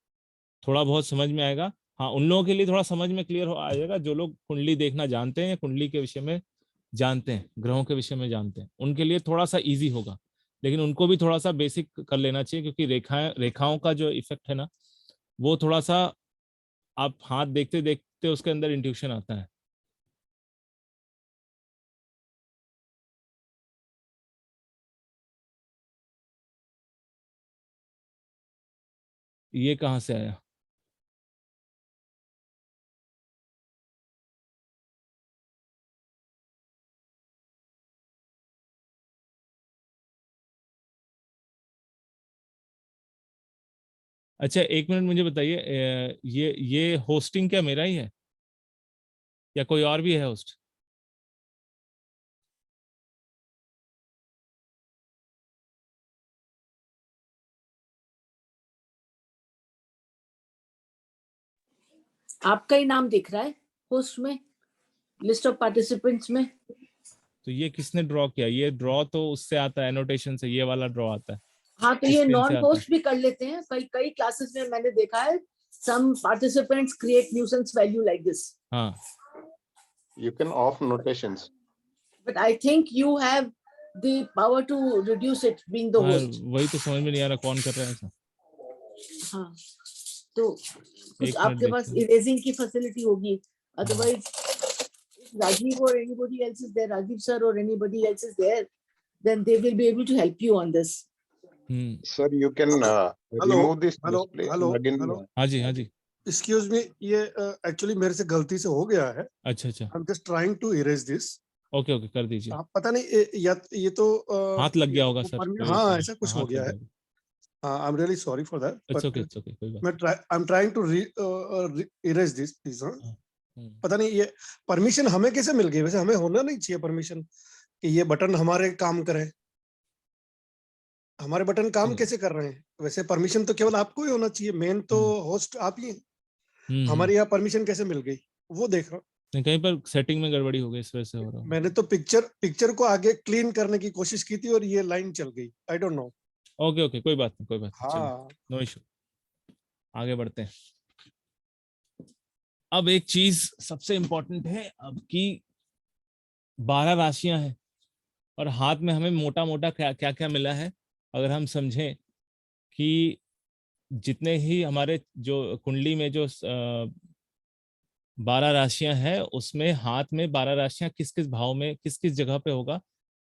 थोड़ा बहुत समझ में आएगा। हाँ, उन लोगों के लिए थोड़ा समझ में क्लियर हो आएगा जो लोग कुंडली देखना जानते हैं या कुंडली के विषय में जानते हैं, ग्रहों के विषय में जानते हैं, उनके लिए थोड़ा सा इजी होगा। लेकिन उनको भी थोड़ा सा बेसिक कर लेना चाहिए, क्योंकि रेखाओं का जो इफेक्ट है ना, वो थोड़ा सा, आप हाथ देखते देखते उसके अंदर इंट्यूशन आता है। ये कहाँ से आया? अच्छा, एक मिनट मुझे बताइए, ये होस्टिंग क्या मेरा ही है या कोई और भी है होस्ट? आपका ही नाम दिख रहा है होस्ट में, लिस्ट ऑफ पार्टिसिपेंट्स में। तो ये किसने ड्रॉ किया? ये ड्रॉ तो उससे आता है, एनोटेशन से, ये वाला ड्रॉ आता है। हाँ, तो ये नॉन होस्ट भी कर लेते हैं, कई क्लासेस में मैंने देखा है, some participants create nuisance value like this. हाँ, You can off notations. But I think you have the power to reduce it, being the हाँ, host. वही तो समझ में नहीं आ रहा कौन कर रहा है ऐसा। हाँ, तो कुछ एक मिनट आपके पास देखते हैं। इरेजिंग की फैसिलिटी होगी, otherwise Rajiv or anybody else is there, Rajiv sir or anybody else is there, then they will be able to help you on this. Sir, you can remove this display and again. हाँ जी, हाँ जी। Excuse me, ये actually मेरे से गलती से हो गया है। अच्छा अच्छा, I'm just trying to erase this. Okay okay, कर दीजिए। पता नहीं या ये तो हाथ लग गया होगा सर। हाँ, ऐसा कुछ हो गया है। I'm really sorry for that. It's okay, it's okay, कोई बात मैं I'm trying to erase this, please. पता नहीं ये परमिशन हमें कैसे मिल गई? वैसे हमें होना नहीं चाहिए परमिशन कि ये बटन हमारे काम करे। हमारे बटन काम कैसे कर रहे हैं? वैसे परमिशन तो केवल आपको ही होना चाहिए, मेन तो होस्ट आप ही हैं। हमारे यहाँ परमिशन कैसे मिल गई वो देख रहा हूँ। कहीं पर सेटिंग में गड़बड़ी हो गई, इस वजह से हो रहा है। मैंने तो पिक्चर को आगे क्लीन करने की कोशिश की थी और ये लाइन चल गई। I don't know. Okay okay, कोई बात नहीं, कोई बात नहीं। हाँ, नो इशू, आगे बढ़ते हैं। अब एक चीज सबसे इंपॉर्टेंट है, अब की 12 राशियां हैं और हाथ में हमें मोटा मोटा क्या क्या मिला है। अगर हम समझें कि जितने ही हमारे जो कुंडली में जो 12 राशियां हैं, उसमें हाथ में 12 राशियां किस किस भाव में, किस किस जगह पे होगा,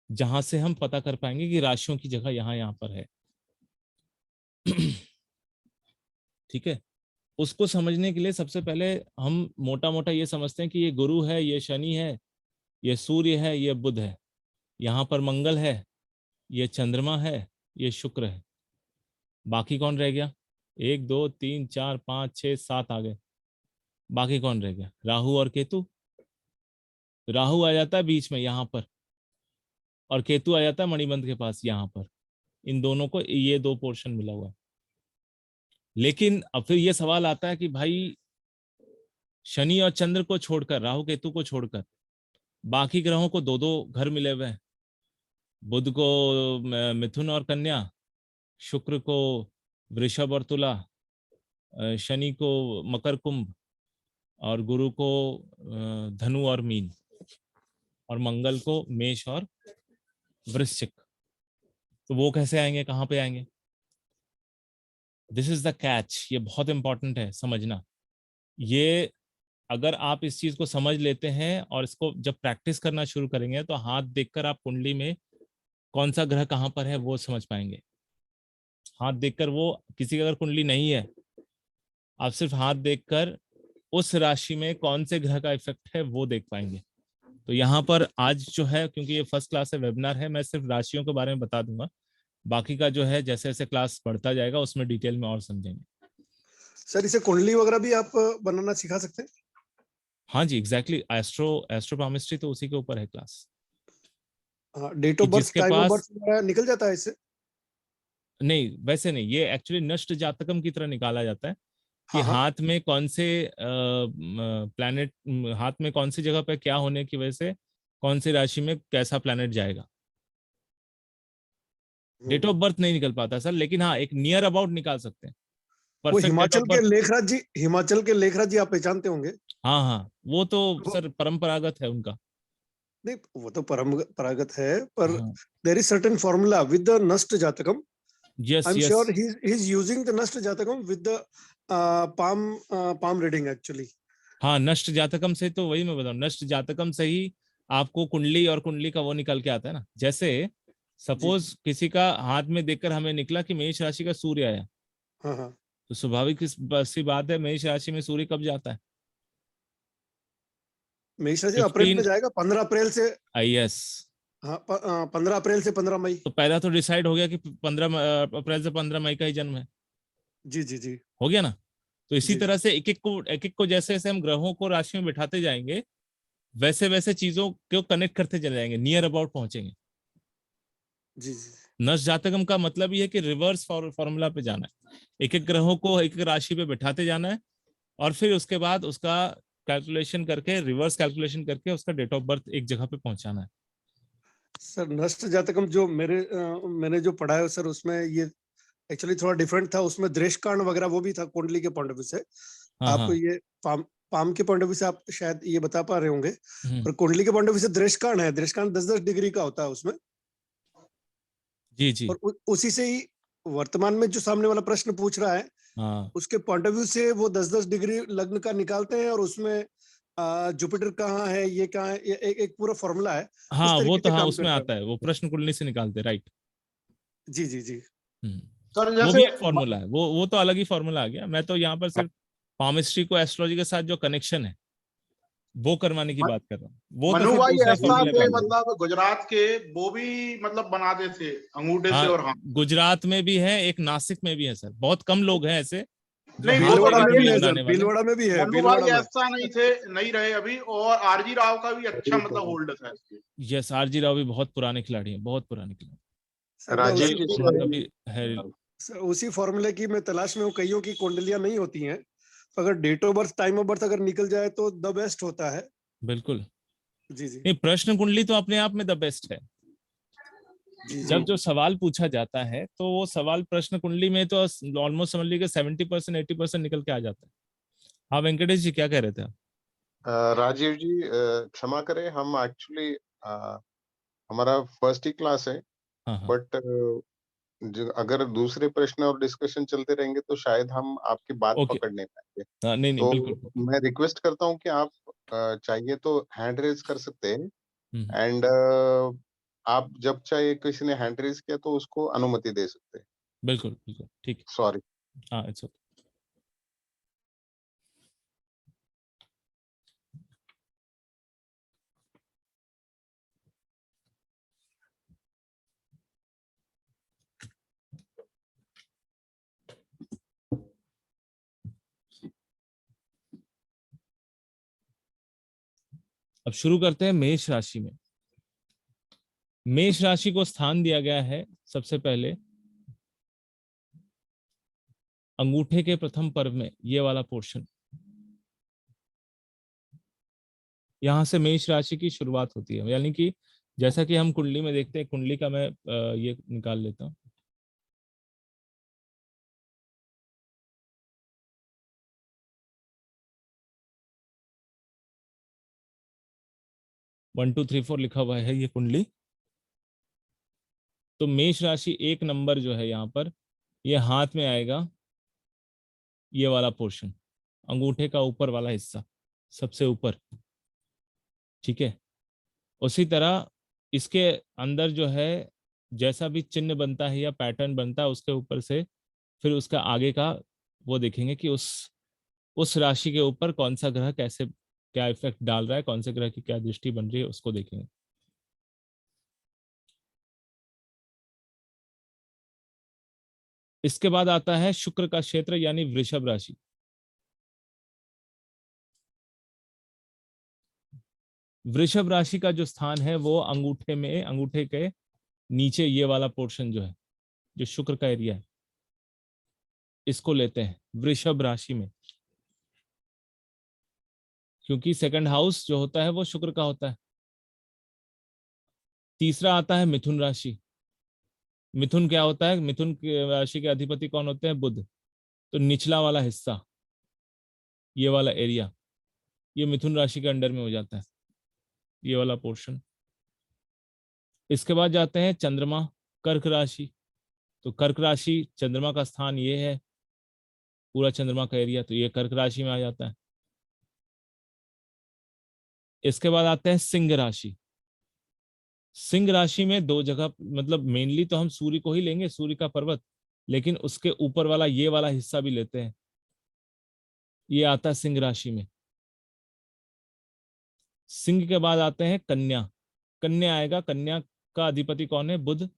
जहां से हम पता कर पाएंगे कि राशियों की जगह यहाँ पर है। ठीक है, उसको समझने के लिए सबसे पहले हम मोटा मोटा ये समझते हैं कि ये गुरु है, ये शनि है, ये सूर्य है, ये बुध है, यहाँ पर मंगल है, ये चंद्रमा है, ये शुक्र है। बाकी कौन रह गया? 1 2 3 4 5 6 7 आ गए। बाकी कौन रह गया? राहु और केतु। राहु आ जाता है बीच में यहाँ पर और केतु आ जाता है मणिबंध के पास यहाँ पर। इन दोनों को ये 2 पोर्शन मिला हुआ है। लेकिन अब फिर ये सवाल आता है कि भाई शनि और चंद्र को छोड़कर, राहु केतु को छोड़कर बाकी ग्रहों को 2-2 घर मिले हुए हैं। बुध को मिथुन और कन्या, शुक्र को वृषभ और तुला, शनि को मकर कुंभ और गुरु को धनु और मीन, और मंगल को मेष और वृश्चिक। तो वो कैसे आएंगे, कहाँ पे आएंगे? This is the catch. ये बहुत इंपॉर्टेंट है समझना। ये अगर आप इस चीज को समझ लेते हैं और इसको जब प्रैक्टिस करना शुरू करेंगे तो हाथ देखकर आप कुंडली में कौन सा ग्रह कहाँ पर है वो समझ पाएंगे। हाथ देखकर, वो किसी की अगर कुंडली नहीं है, आप सिर्फ हाथ देखकर उस राशि में कौन से ग्रह का इफेक्ट है वो देख पाएंगे। तो यहाँ पर आज जो है, क्योंकि ये फर्स्ट क्लास है, वेबिनार है, मैं सिर्फ राशियों के बारे में बता दूंगा। बाकी का जो है जैसे जैसे क्लास बढ़ता जाएगा उसमें डिटेल में और समझेंगे। सर इसे कुंडली वगैरह भी आप बनाना सिखा सकते हैं? हाँ जी, एग्जैक्टली। एस्ट्रोपामिस्ट्री तो उसी के ऊपर है class. Date of birth, time of birth निकल जाता है इससे? नहीं, वैसे नहीं, ये एक्चुअली नष्ट जातकम की तरह निकाला जाता है कि हाथ में कौन से प्लैनेट, हाथ में कौन सी जगह पे क्या होने की वजह से कौन सी राशि में कैसा प्लैनेट जाएगा। डेट ऑफ बर्थ नहीं निकल पाता सर, लेकिन हाँ एक नियर अबाउट निकाल सकते हैं। वो हिमाचल के लेखराज जी आप पहचानते होंगे? हाँ हाँ, वो तो सर परंपरागत है उनका। नहीं, वो तो परंपरागत है, पर there is certain formula with the नष्ट जातकम। Yes, I'm yes. sure he's using the नष्ट जातकम with the palm reading actually. हाँ, नष्ट जातकम से, तो वही मैं बताऊं, नष्ट जातकम से ही आपको कुंडली और कुंडली का वो निकल के आता है ना। जैसे सपोज किसी का हाथ में देखकर हमें निकला कि मेष राशि का सूर्य आया, हाँ, तो स्वाभाविक सी बात है, मेष राशि में सूर्य कब जाता है? मेष राशि अप्रैल में जाएगा, 15 अप्रैल से। यस, हाँ, 15 अप्रैल से 15 मई। तो पहला तो डिसाइड हो गया कि 15 अप्रैल से 15 मई का ही जन्म है। जी जी जी, हो गया ना। तो इसी तरह से एक एक को जैसे जैसे हम ग्रहों को राशि में बिठाते जाएंगे, वैसे वैसे चीजों को कनेक्ट करते चले जाएंगे, नियर अबाउट पहुंचेंगे। जी जी। नष्ट जातकम का मतलब ये है कि रिवर्स फॉर्मूला पे जाना है, एक एक ग्रहों को एक एक राशि पे बिठाते जाना है और फिर उसके बाद उसका कैलकुलेशन करके, रिवर्स कैलकुलेशन करके उसका डेट ऑफ बर्थ एक जगह पे पहुंचाना है। सर नष्ट जातकम जो मैंने जो पढ़ा है सर, उसमें ये एक्चुअली थोड़ा डिफरेंट था। उसमें दृष्टिकांड वगैरह वो भी था कुंडली के पॉइंट ऑफ व्यू से। आप ये पाम के पॉइंट ऑफ व्यू से आप शायद ये बता पा रहे होंगे, पर कुंडली के पॉइंट ऑफ व्यू से दृष्टिकांड है। दृष्टिकांड 10-10 डिग्री का होता है उसमें। जी जी। और उसी से ही वर्तमान में जो सामने वाला प्रश्न पूछ रहा है हाँ उसके पॉइंट ऑफ व्यू से वो 10-10 डिग्री लग्न का निकालते हैं और उसमें जुपिटर कहाँ है, ये कहाँ है, ये एक पूरा फॉर्मूला है, हाँ, उस वो तरीके तो से हाँ काम उसमें करता है आता वो। है, वो प्रश्न कुंडली से निकालते, राइट। जी जी जी। सर वो जैसे भी एक फॉर्मूला है, वो तो अलग ही फॉर्मूला आ गया। मैं तो यहाँ पर सिर्फ पामिस्ट्री को एस्ट्रोलॉजी के साथ जो कनेक्शन है वो करवाने की बात कर रहा हूँ। वो तो मनु फिर भाई दूसरे ऐसा फॉर्मूले पे थे, आ गया। मतलब गुजरात के वो भी मतलब बनाते थे अंगूठे से हाँ, और हाथ। गुजरात में भी है, एक नासिक में भी है सर। बहुत कम लोग हैं ऐसे जो नहीं वो हाथ तो पे भीलवाड़ा में कुंडली भी है लगे, सर, बनाने वाले। भीलवाड़ा में भी है, मनु भाई भीलवाड़ा में। ऐसा नहीं थे, नहीं रहे अभी। और आरजी राव का भी अच्छा मतलब होल्ड था इसके। यस, आरजी राव भी बहुत पुराने खिलाड़ी हैं, बहुत पुराने खिलाड़ी। सर मैं राजीव उसी जी उनका भी है। सर, उसी फॉर्मूले की मैं तलाश में हूँ। कईयों की कुंडलियां नहीं होती हैं, अगर date of birth, time of birth अगर निकल जाए तो द बेस्ट होता है। बिल्कुल। जी जी नहीं, प्रश्न कुंडली तो अपने आप में द बेस्ट है। जी जी। जब जो सवाल पूछा जाता है तो वो सवाल प्रश्न कुंडली में तो ऑलमोस्ट समझ लीजिए 70% 80% निकल के आ जाता है। हाँ वेंकटेश जी, क्या कह रहे थे आप? राजीव जी, क्षमा करें, हम एक्चुअली हमारा फर्स्ट ही क्लास है, हाँ हाँ, बट अगर दूसरे प्रश्न और डिस्कशन चलते रहेंगे तो शायद हम आपकी बात ओके। पकड़ नहीं पाएंगे। हाँ, नहीं नहीं, तो बिल्कुल बिल्कुल। मैं रिक्वेस्ट करता हूं कि आप चाहिए तो हैंड रेज कर सकते हैं, हम्म, एंड आप जब चाहे किसी ने हैंड रेज किया तो उसको अनुमति दे सकते हैं। बिल्कुल बिल्कुल, ठीक है। सॉरी। हाँ, इट्स ओके। अब शुरू करते हैं मेष राशि में। मेष राशि को स्थान दिया गया है सबसे पहले अंगूठे के प्रथम पर्व में, ये वाला पोर्शन। यहां से मेष राशि की शुरुआत होती है, यानी कि जैसा कि हम कुंडली में देखते हैं। कुंडली का मैं ये निकाल लेता हूं। वन टू थ्री फोर लिखा हुआ है ये कुंडली। तो मेष राशि 1 नंबर जो है यहाँ पर, ये हाथ में आएगा, ये वाला पोर्शन, अंगूठे का ऊपर वाला हिस्सा, सबसे ऊपर। ठीक है। उसी तरह इसके अंदर जो है जैसा भी चिन्ह बनता है या पैटर्न बनता है, उसके ऊपर से फिर उसका आगे का वो देखेंगे कि उस राशि के ऊपर कौन सा ग्रह कैसे क्या इफेक्ट डाल रहा है, कौन से ग्रह की क्या दृष्टि बन रही है, उसको देखेंगे। इसके बाद आता है शुक्र का क्षेत्र यानी वृषभ राशि। वृषभ राशि का जो स्थान है वो अंगूठे में, अंगूठे के नीचे ये वाला पोर्शन जो है, जो शुक्र का एरिया है, इसको लेते हैं वृषभ राशि में। क्योंकि सेकंड हाउस जो होता है वो शुक्र का होता है। तीसरा आता है मिथुन राशि। मिथुन क्या होता है? मिथुन राशि के अधिपति कौन होते हैं? बुध। तो निचला वाला हिस्सा, ये वाला एरिया, ये मिथुन राशि के अंडर में हो जाता है, ये वाला पोर्शन। इसके बाद जाते हैं चंद्रमा, कर्क राशि। तो कर्क राशि चंद्रमा का स्थान ये है, पूरा चंद्रमा का एरिया, तो ये कर्क राशि में आ जाता है। इसके बाद आते हैं सिंह राशि। सिंह राशि में दो जगह, मतलब मेनली तो हम सूर्य को ही लेंगे, सूर्य का पर्वत, लेकिन उसके ऊपर वाला ये वाला हिस्सा भी लेते हैं, ये आता है सिंह राशि में। सिंह के बाद आते हैं कन्या। कन्या आएगा, कन्या का अधिपति कौन है? बुध।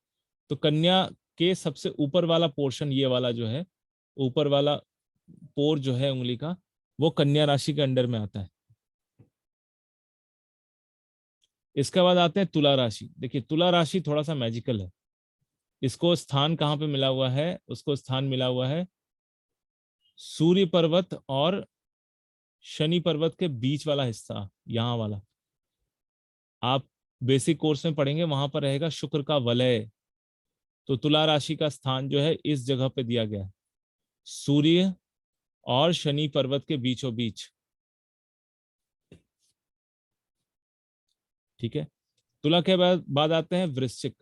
तो कन्या के सबसे ऊपर वाला पोर्शन, ये वाला जो है, ऊपर वाला पोर जो है उंगली का, वो कन्या राशि के अंडर में आता है। इसके बाद आते हैं तुला राशि। देखिए तुला राशि थोड़ा सा मैजिकल है। इसको स्थान कहाँ पे मिला हुआ है? उसको स्थान मिला हुआ है सूर्य पर्वत और शनि पर्वत के बीच वाला हिस्सा, यहाँ वाला। आप बेसिक कोर्स में पढ़ेंगे, वहां पर रहेगा शुक्र का वलय। तो तुला राशि का स्थान जो है इस जगह पे दिया गया है, सूर्य और शनि पर्वत के बीचों बीच। ठीक है। तुला के बाद आते हैं वृश्चिक।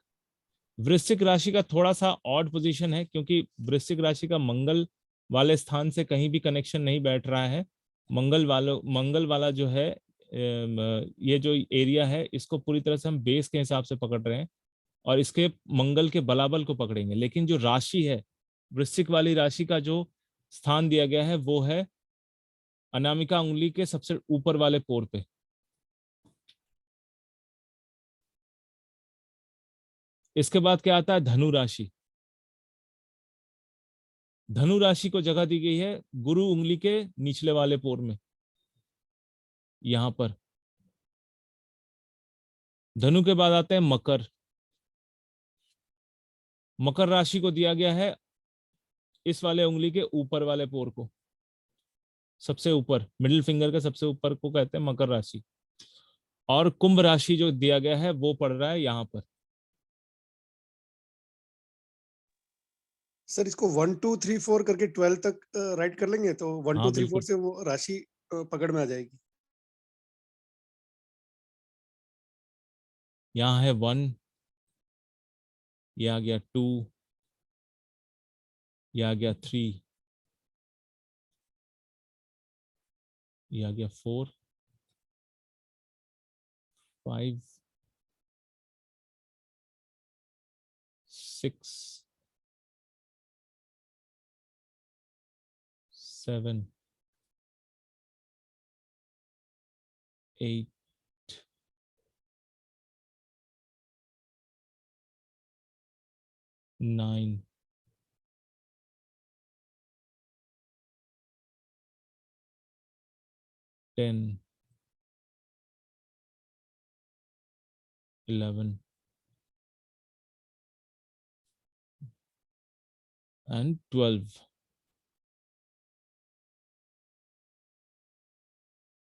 वृश्चिक राशि का थोड़ा सा ऑड पोजीशन है, क्योंकि वृश्चिक राशि का मंगल वाले स्थान से कहीं भी कनेक्शन नहीं बैठ रहा है। मंगल वाला जो है ये जो एरिया है इसको पूरी तरह से हम बेस के हिसाब से पकड़ रहे हैं और इसके मंगल के बलाबल को पकड़ेंगे। लेकिन जो राशि है, वृश्चिक वाली राशि का जो स्थान दिया गया है वो है अनामिका उंगली के सबसे ऊपर वाले पोर पे। इसके बाद क्या आता है? धनु राशि। धनु राशि को जगह दी गई है गुरु उंगली के निचले वाले पोर में, यहां पर। धनु के बाद आते हैं मकर। मकर राशि को दिया गया है इस वाले उंगली के ऊपर वाले पोर को, सबसे ऊपर, मिडिल फिंगर के सबसे ऊपर को कहते हैं मकर राशि। और कुंभ राशि जो दिया गया है वो पड़ रहा है यहां पर। सर इसको 1 2 3 4 करके 12 तक राइट कर लेंगे तो 1 हाँ, 2 3 बिल्कुल। 4 से वो राशि पकड़ में आ जाएगी। यहाँ है 1, ये आ गया 2, ये आ गया 3, ये आ गया 4, 5, 6, 7, 8, 9, 10, 11 and 12।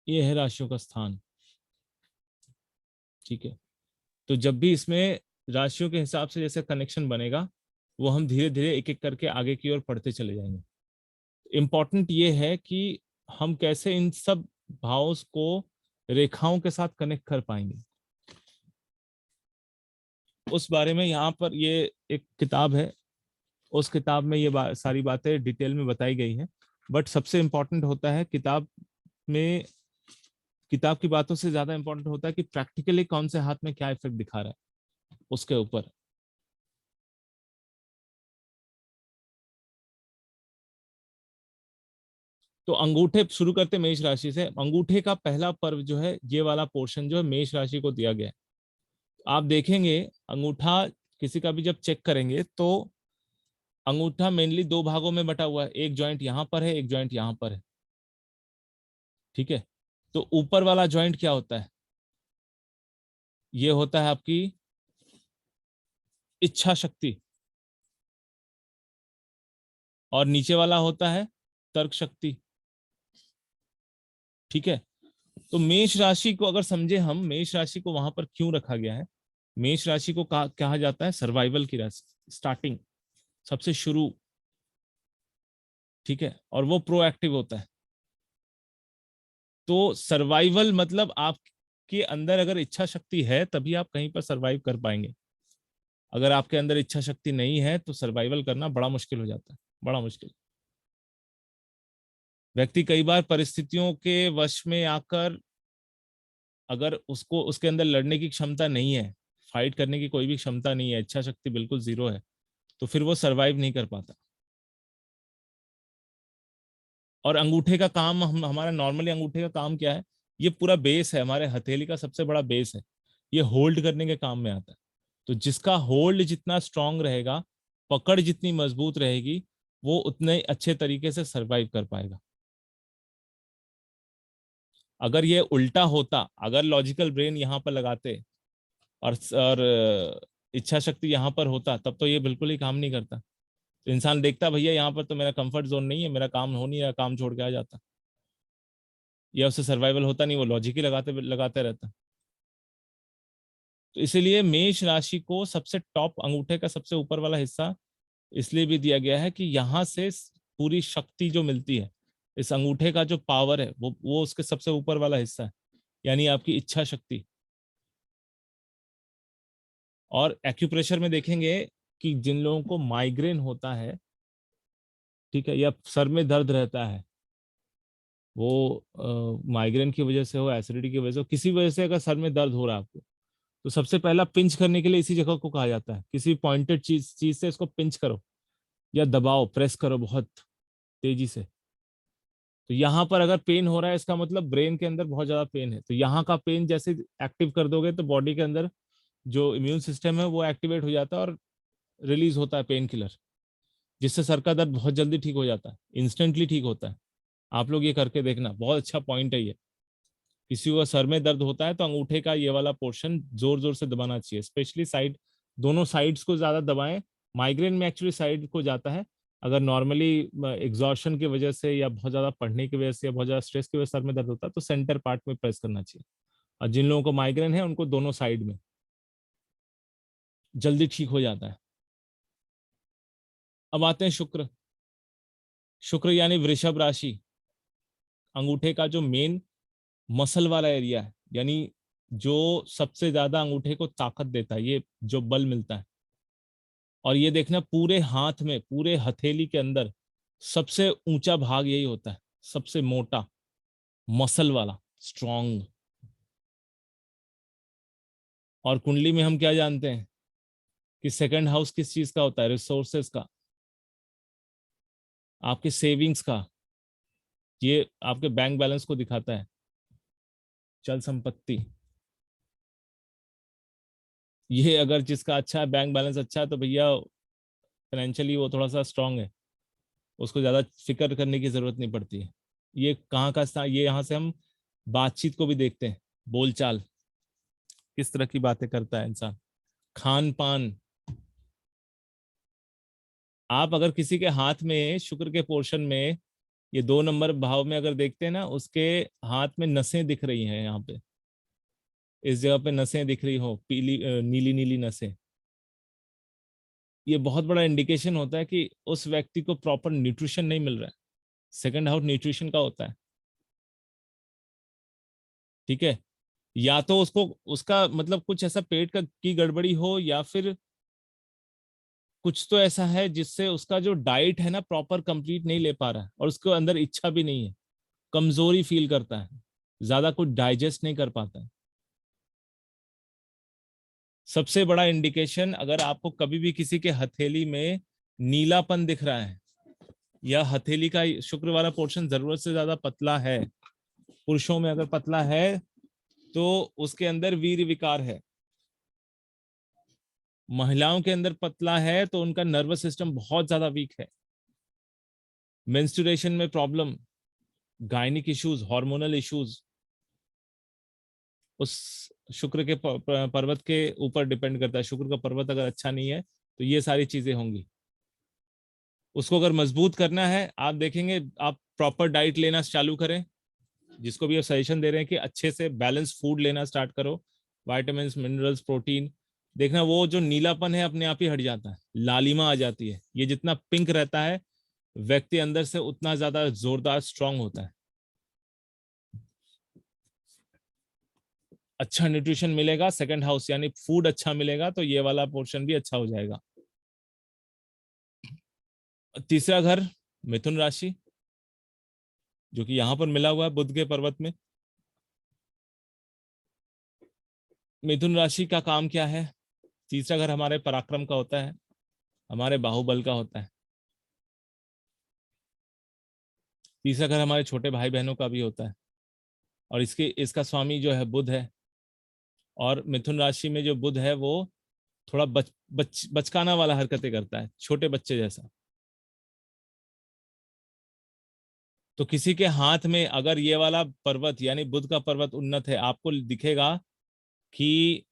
ये है राशियों का स्थान। ठीक है, तो जब भी इसमें राशियों के हिसाब से जैसे कनेक्शन बनेगा वो हम धीरे धीरे एक एक करके आगे की ओर पढ़ते चले जाएंगे। इम्पॉर्टेंट ये है कि हम कैसे इन सब भावों को रेखाओं के साथ कनेक्ट कर पाएंगे, उस बारे में यहाँ पर ये एक किताब है, उस किताब में ये सारी बातें डिटेल में बताई गई हैं। बट सबसे इम्पोर्टेंट होता है किताब की बातों से ज्यादा इम्पोर्टेंट होता है कि प्रैक्टिकली कौन से हाथ में क्या इफेक्ट दिखा रहा है उसके ऊपर। तो अंगूठे शुरू करते मेष राशि से। अंगूठे का पहला पर्व जो है, ये वाला पोर्शन जो है मेष राशि को दिया गया है। आप देखेंगे अंगूठा किसी का भी जब चेक करेंगे तो अंगूठा मेनली 2 भागों में बटा हुआ है, एक जॉइंट यहां पर है, एक जॉइंट यहां पर है। ठीक है, तो ऊपर वाला जॉइंट क्या होता है? ये होता है आपकी इच्छा शक्ति, और नीचे वाला होता है तर्क शक्ति। ठीक है, तो मेष राशि को अगर समझे हम, मेष राशि को वहां पर क्यों रखा गया है? मेष राशि को कहा जाता है सर्वाइवल की राशि, स्टार्टिंग, सबसे शुरू। ठीक है, और वो प्रोएक्टिव होता है। तो सर्वाइवल मतलब आपके अंदर अगर इच्छा शक्ति है तभी आप कहीं पर सर्वाइव कर पाएंगे। अगर आपके अंदर इच्छा शक्ति नहीं है तो सर्वाइवल करना बड़ा मुश्किल हो जाता है, बड़ा मुश्किल। व्यक्ति कई बार परिस्थितियों के वश में आकर, अगर उसको उसके अंदर लड़ने की क्षमता नहीं है, फाइट करने की कोई भी क्षमता नहीं है, इच्छा शक्ति बिल्कुल जीरो है, तो फिर वो सरवाइव नहीं कर पाता। और अंगूठे का काम, हमारा नॉर्मली अंगूठे का काम क्या है? ये पूरा बेस है, हमारे हथेली का सबसे बड़ा बेस है, ये होल्ड करने के काम में आता है। तो जिसका होल्ड जितना स्ट्रांग रहेगा, पकड़ जितनी मजबूत रहेगी, वो उतने अच्छे तरीके से सरवाइव कर पाएगा। अगर ये उल्टा होता, अगर लॉजिकल ब्रेन यहाँ पर लगाते और इच्छा शक्ति यहाँ पर होता, तब तो ये बिल्कुल ही काम नहीं करता। तो इंसान देखता भैया यहाँ पर तो मेरा कंफर्ट जोन नहीं है, मेरा काम हो नहीं रहा, काम छोड़ के आ जाता, या उससे सर्वाइवल होता नहीं, वो लॉजिक ही लगाते रहता। तो इसीलिए मेष राशि को सबसे टॉप, अंगूठे का सबसे ऊपर वाला हिस्सा इसलिए भी दिया गया है कि यहाँ से पूरी शक्ति जो मिलती है, इस अंगूठे का जो पावर है वो उसके सबसे ऊपर वाला हिस्सा है, यानी आपकी इच्छा शक्ति। और एक्यूप्रेशर में देखेंगे कि जिन लोगों को माइग्रेन होता है, ठीक है, या सर में दर्द रहता है, वो माइग्रेन की वजह से हो, एसिडिटी की वजह से हो, किसी वजह से अगर सर में दर्द हो रहा है आपको, तो सबसे पहला पिंच करने के लिए इसी जगह को कहा जाता है। किसी पॉइंटेड चीज से इसको पिंच करो या दबाओ, प्रेस करो बहुत तेजी से। तो यहाँ पर अगर पेन हो रहा है, इसका मतलब ब्रेन के अंदर बहुत ज्यादा पेन है। तो यहाँ का पेन जैसे एक्टिव कर दोगे तो बॉडी के अंदर जो इम्यून सिस्टम है वो एक्टिवेट हो जाता है और रिलीज होता है पेन किलर, जिससे सर का दर्द बहुत जल्दी ठीक हो जाता है, इंस्टेंटली ठीक होता है। आप लोग ये करके देखना, बहुत अच्छा पॉइंट है ये। किसी को सर में दर्द होता है तो अंगूठे का ये वाला पोर्शन जोर जोर से दबाना चाहिए, स्पेशली साइड, दोनों साइड्स को ज्यादा दबाएं। माइग्रेन में एक्चुअली साइड को जाता है। अगर नॉर्मली एग्जॉर्शन की वजह से या बहुत ज्यादा पढ़ने की वजह से या बहुत ज्यादा स्ट्रेस की वजह से सर में दर्द होता है तो सेंटर पार्ट में प्रेस करना चाहिए। और जिन लोगों को माइग्रेन है उनको दोनों साइड में, जल्दी ठीक हो जाता है। अब आते हैं शुक्र। शुक्र यानी वृषभ राशि, अंगूठे का जो मेन मसल वाला एरिया है, यानी जो सबसे ज्यादा अंगूठे को ताकत देता है, ये जो बल मिलता है। और ये देखना पूरे हाथ में, पूरे हथेली के अंदर सबसे ऊंचा भाग यही होता है, सबसे मोटा मसल वाला, स्ट्रॉन्ग। और कुंडली में हम क्या जानते हैं कि सेकंड हाउस किस चीज का होता है? रिसोर्सेस का, आपके सेविंग्स का। ये आपके बैंक बैलेंस को दिखाता है, चल संपत्ति। ये अगर जिसका अच्छा है, बैंक बैलेंस अच्छा है, तो भैया फाइनेंशियली वो थोड़ा सा स्ट्रांग है, उसको ज्यादा फिक्र करने की जरूरत नहीं पड़ती है। ये कहाँ का स्थान, ये यहाँ से हम बातचीत को भी देखते हैं, बोलचाल, किस तरह की बातें करता है इंसान, खान पान। आप अगर किसी के हाथ में शुक्र के पोर्शन में ये 2 नंबर भाव में अगर देखते हैं ना, उसके हाथ में नसें दिख रही हैं, यहाँ पे इस जगह पे नसें दिख रही हो, पीली नीली नीली नसें, ये बहुत बड़ा इंडिकेशन होता है कि उस व्यक्ति को प्रॉपर न्यूट्रिशन नहीं मिल रहा है। सेकंड हाउस न्यूट्रिशन का होता है, ठीक है। या तो उसको, उसका मतलब कुछ ऐसा पेट का की गड़बड़ी हो, या फिर कुछ तो ऐसा है जिससे उसका जो डाइट है ना प्रॉपर कंप्लीट नहीं ले पा रहा है, और उसके अंदर इच्छा भी नहीं है, कमजोरी फील करता है, ज्यादा कुछ डाइजेस्ट नहीं कर पाता है। सबसे बड़ा इंडिकेशन, अगर आपको कभी भी किसी के हथेली में नीलापन दिख रहा है, या हथेली का शुक्र वाला पोर्शन जरूरत से ज्यादा पतला है, पुरुषों में अगर पतला है तो उसके अंदर वीर विकार है। महिलाओं के अंदर पतला है तो उनका नर्वस सिस्टम बहुत ज्यादा वीक है। मेंस्ट्रुएशन में problem, gynaec issues, hormonal issues, उस शुक्र के पर्वत के ऊपर डिपेंड करता है। शुक्र का पर्वत अगर अच्छा नहीं है तो ये सारी चीजें होंगी। उसको अगर मजबूत करना है, आप देखेंगे, आप प्रॉपर डाइट लेना चालू करें, जिसको भी आप सजेशन दे रहे हैं कि अच्छे से बैलेंस फूड लेना स्टार्ट करो, विटामिन, मिनरल्स, प्रोटीन। देखना वो जो नीलापन है अपने आप ही हट जाता है, लालिमा आ जाती है। ये जितना पिंक रहता है व्यक्ति अंदर से, उतना ज्यादा जोरदार स्ट्रांग होता है। अच्छा न्यूट्रिशन मिलेगा, सेकंड हाउस यानी फूड अच्छा मिलेगा, तो ये वाला पोर्शन भी अच्छा हो जाएगा। तीसरा घर मिथुन राशि, जो कि यहां पर मिला हुआ है बुध के पर्वत में। मिथुन राशि का काम क्या है? तीसरा घर हमारे पराक्रम का होता है, हमारे बाहुबल का होता है। तीसरा घर हमारे छोटे भाई बहनों का भी होता है, और इसका स्वामी जो है बुध है। और मिथुन राशि में जो बुध है वो थोड़ा बचकाना वाला हरकतें करता है, छोटे बच्चे जैसा। तो किसी के हाथ में अगर ये वाला पर्वत यानी बुध का पर्वत उन्नत है, आपको दिखेगा कि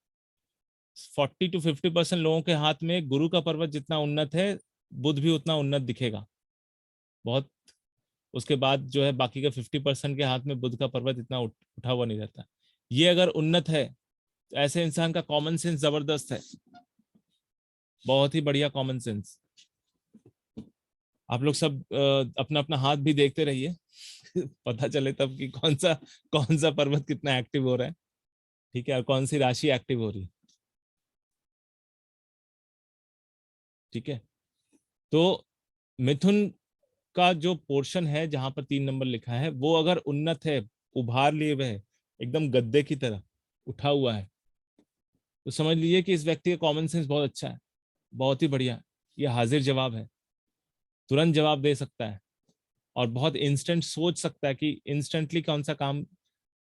40 to 50% लोगों के हाथ में गुरु का पर्वत जितना उन्नत है, बुध भी उतना उन्नत दिखेगा बहुत। उसके बाद जो है बाकी के 50% के हाथ में बुध का पर्वत इतना उठा हुआ नहीं रहता। ये अगर उन्नत है तो ऐसे इंसान का कॉमन सेंस जबरदस्त है, बहुत ही बढ़िया कॉमन सेंस। आप लोग सब अपना अपना हाथ भी देखते रहिए पता चले तब कि कौन सा पर्वत कितना एक्टिव हो रहा है, ठीक है, और कौन सी राशि एक्टिव हो रही है। ठीक है, तो मिथुन का जो पोर्शन है जहां पर 3 नंबर लिखा है वो अगर उन्नत है, उभार लिए हुए है, एकदम गद्दे की तरह उठा हुआ है, तो समझ लीजिए कि इस व्यक्ति का कॉमन सेंस बहुत अच्छा है, बहुत ही बढ़िया। ये हाजिर जवाब है, तुरंत जवाब दे सकता है और बहुत इंस्टेंट सोच सकता है कि इंस्टेंटली कौन सा काम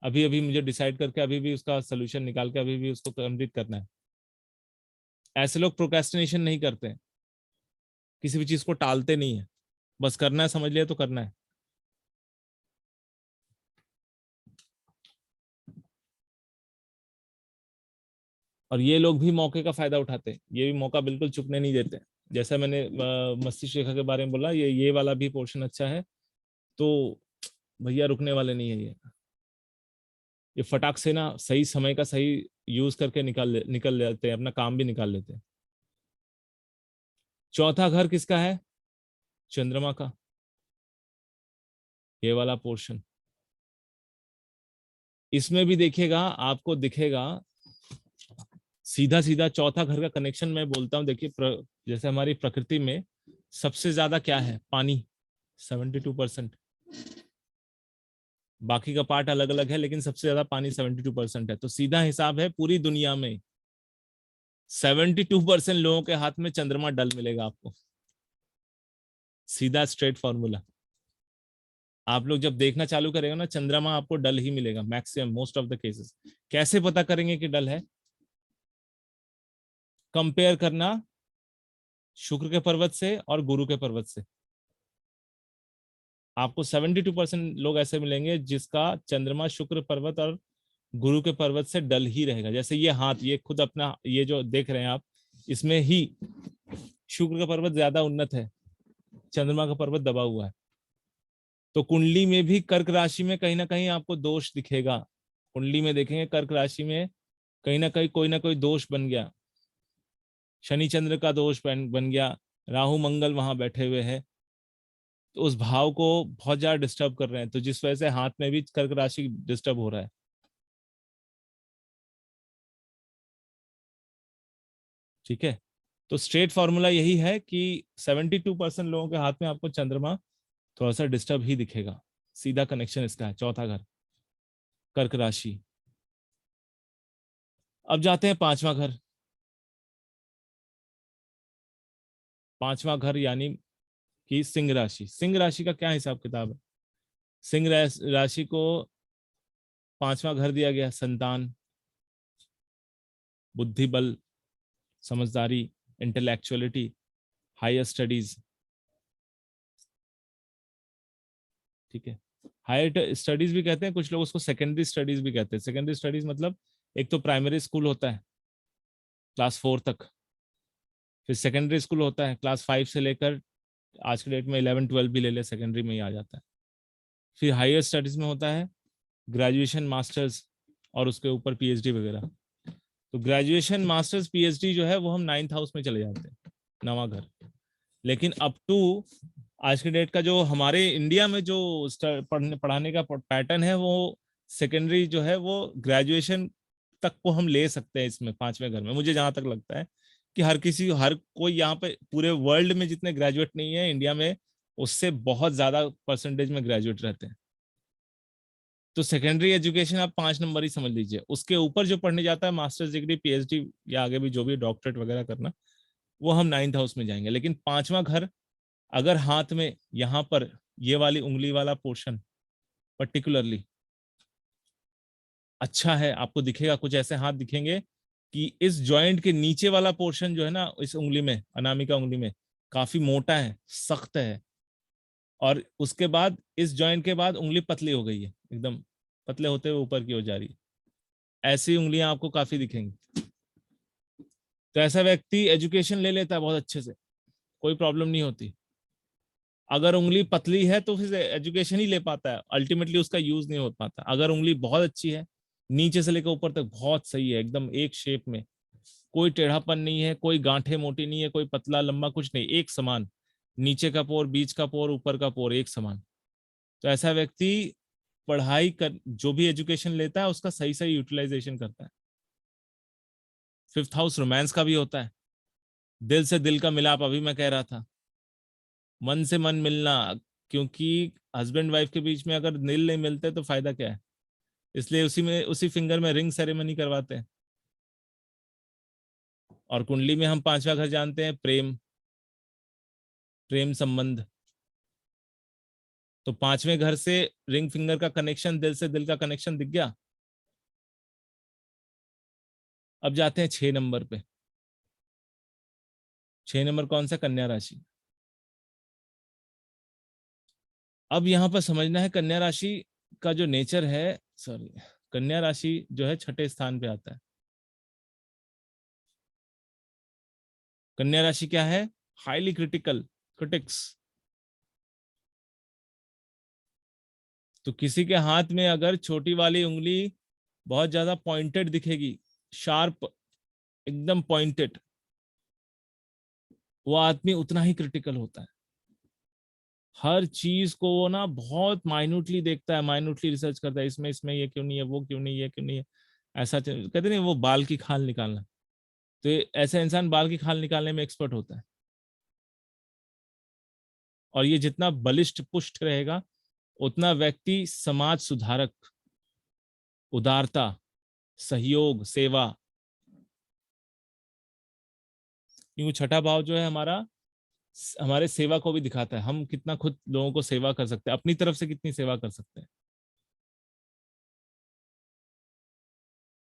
अभी अभी मुझे डिसाइड करके अभी भी उसका सोल्यूशन निकाल के अभी भी उसको कंप्लीट करना है। ऐसे लोग प्रोक्रेस्टिनेशन नहीं करते हैं, किसी भी चीज को टालते नहीं है, बस करना है, समझ लिया तो करना है। और ये लोग भी मौके का फायदा उठाते हैं, ये भी मौका बिल्कुल चुकने नहीं देते। जैसा मैंने मस्तिष्क रेखा के बारे में बोला, ये वाला भी पोर्शन अच्छा है, तो भैया रुकने वाले नहीं है। ये फटाक से ना सही समय का सही यूज करके निकल जाते हैं, अपना काम भी निकाल लेते हैं। चौथा घर किसका है? चंद्रमा का, ये वाला पोर्शन। इसमें भी देखिएगा, आपको दिखेगा सीधा सीधा चौथा घर का कनेक्शन। मैं बोलता हूं, देखिए जैसे हमारी प्रकृति में सबसे ज्यादा क्या है? पानी, 72%। बाकी का पार्ट अलग अलग है, लेकिन सबसे ज्यादा पानी 72% है। तो सीधा हिसाब है, पूरी दुनिया में 72% लोगों के हाथ में चंद्रमा डल मिलेगा आपको। सीधा स्ट्रेट फॉर्मूला। आप लोग जब देखना चालू करेगा ना, चंद्रमा आपको डल ही मिलेगा maximum, most of the cases. कैसे पता करेंगे कि डल है? कंपेयर करना शुक्र के पर्वत से और गुरु के पर्वत से। आपको 72% लोग ऐसे मिलेंगे जिसका चंद्रमा शुक्र पर्वत और गुरु के पर्वत से डल ही रहेगा। जैसे ये हाथ, ये खुद अपना, ये जो देख रहे हैं आप, इसमें ही शुक्र का पर्वत ज्यादा उन्नत है, चंद्रमा का पर्वत दबा हुआ है। तो कुंडली में भी कर्क राशि में कहीं ना कहीं आपको दोष दिखेगा। कुंडली में देखेंगे कर्क राशि में कहीं ना कहीं कोई ना कोई दोष बन गया, शनि चंद्र का दोष बन गया, राहु मंगल वहां बैठे हुए हैं, तो उस भाव को बहुत ज्यादा डिस्टर्ब कर रहे हैं, तो जिस वजह से हाथ में भी कर्क राशि डिस्टर्ब हो रहा है। ठीक है, तो स्ट्रेट फॉर्मूला यही है कि 72% लोगों के हाथ में आपको चंद्रमा थोड़ा सा डिस्टर्ब ही दिखेगा। सीधा कनेक्शन इसका है, चौथा घर कर्क राशि। अब जाते हैं पांचवा घर। पांचवा घर यानी कि सिंह राशि। सिंह राशि का क्या हिसाब किताब है? सिंह राशि को पांचवा घर दिया गया, संतान, बुद्धि बल, समझदारी, इंटेलेक्चुअलिटी, हायर स्टडीज। ठीक है, हायर स्टडीज भी कहते हैं, कुछ लोग उसको सेकेंडरी स्टडीज भी कहते हैं। सेकेंडरी स्टडीज मतलब एक तो प्राइमरी स्कूल होता है क्लास 4 तक, फिर सेकेंडरी स्कूल होता है क्लास 5 से लेकर आज के डेट में 11 12 भी ले ले, सेकेंडरी में ही आ जाता है। फिर हायर स्टडीज में होता है ग्रेजुएशन, मास्टर्स और उसके ऊपर पीएचडी वगैरह। तो ग्रेजुएशन, मास्टर्स, पीएचडी जो है वो हम 9th हाउस में चले जाते हैं, नवा घर। लेकिन अप टू आज के डेट का जो हमारे इंडिया में जो पढ़ाने का पैटर्न है, वो सेकेंडरी जो है वो ग्रेजुएशन तक को हम ले सकते हैं इसमें, पांचवें घर में। मुझे जहां तक लगता है कि हर कोई यहाँ पे पूरे वर्ल्ड में जितने ग्रेजुएट नहीं है, इंडिया में उससे बहुत ज्यादा परसेंटेज में ग्रेजुएट रहते हैं। तो सेकेंडरी एजुकेशन आप 5 नंबर ही समझ लीजिए। उसके ऊपर जो पढ़ने जाता है मास्टर्स डिग्री, पीएचडी या आगे भी जो भी डॉक्टरेट वगैरह करना, वो हम 9th हाउस में जाएंगे। लेकिन पांचवा घर अगर हाथ में यहाँ पर ये वाली उंगली वाला पोर्शन पर्टिकुलरली अच्छा है, आपको दिखेगा कुछ ऐसे हाथ दिखेंगे कि इस जॉइंट के नीचे वाला पोर्शन जो है ना, इस उंगली में, अनामिका उंगली में, काफी मोटा है, सख्त है, और उसके बाद इस जॉइंट के बाद उंगली पतली हो गई है, एकदम पतले होते हुए ऊपर की ओर जा रही है। ऐसी उंगलियां आपको काफी दिखेंगी। तो ऐसा व्यक्ति एजुकेशन ले लेता है बहुत अच्छे से, कोई प्रॉब्लम नहीं होती। अगर उंगली पतली है तो फिर एजुकेशन ही ले पाता है, अल्टीमेटली उसका यूज नहीं हो पाता। अगर उंगली बहुत अच्छी है, नीचे से लेकर ऊपर तक बहुत सही है, एकदम एक शेप में, कोई टेढ़ापन नहीं है, कोई गांठें मोटी नहीं है, कोई पतला लंबा कुछ नहीं, एक समान, नीचे का पोर, बीच का पोर, ऊपर का पोर एक समान। तो ऐसा व्यक्ति पढ़ाई कर, जो भी एजुकेशन लेता है उसका सही सही यूटिलाइजेशन करता है। 5th हाउस रोमांस का भी होता है, दिल से दिल का मिलाप, अभी मैं कह रहा था, मन से मन मिलना, क्योंकि हस्बैंड वाइफ के बीच में अगर दिल नहीं मिलते तो फायदा क्या है, इसलिए उसी फिंगर में रिंग सेरेमनी करवाते हैं। और कुंडली में हम 5वां घर जानते हैं, प्रेम, प्रेम संबंध। तो 5वें घर से रिंग फिंगर का कनेक्शन, दिल से दिल का कनेक्शन दिख गया। अब जाते हैं 6 नंबर पे। 6 नंबर कौन सा? कन्या राशि। अब यहां पर समझना है कन्या राशि का जो नेचर है, सॉरी, कन्या राशि जो है 6ठे स्थान पे आता है। कन्या राशि क्या है? Highly critical, critics. तो किसी के हाथ में अगर छोटी वाली उंगली बहुत ज्यादा पॉइंटेड दिखेगी, शार्प, एकदम पॉइंटेड, वो आदमी उतना ही क्रिटिकल होता है। हर चीज को वो ना बहुत माइन्यूटली देखता है, माइन्यूटली रिसर्च करता है, इसमें इसमें ये क्यों नहीं है, वो क्यों नहीं, ये क्यों नहीं है, ऐसा कहते नहीं, वो बाल की खाल निकालना। तो ऐसा इंसान बाल की खाल निकालने में एक्सपर्ट होता है। और ये जितना बलिष्ठ पुष्ट रहेगा उतना व्यक्ति समाज सुधारक, उदारता, सहयोग, सेवा। क्योंकि 6ठा भाव जो है हमारा, हमारे सेवा को भी दिखाता है, हम कितना खुद लोगों को सेवा कर सकते हैं, अपनी तरफ से कितनी सेवा कर सकते हैं।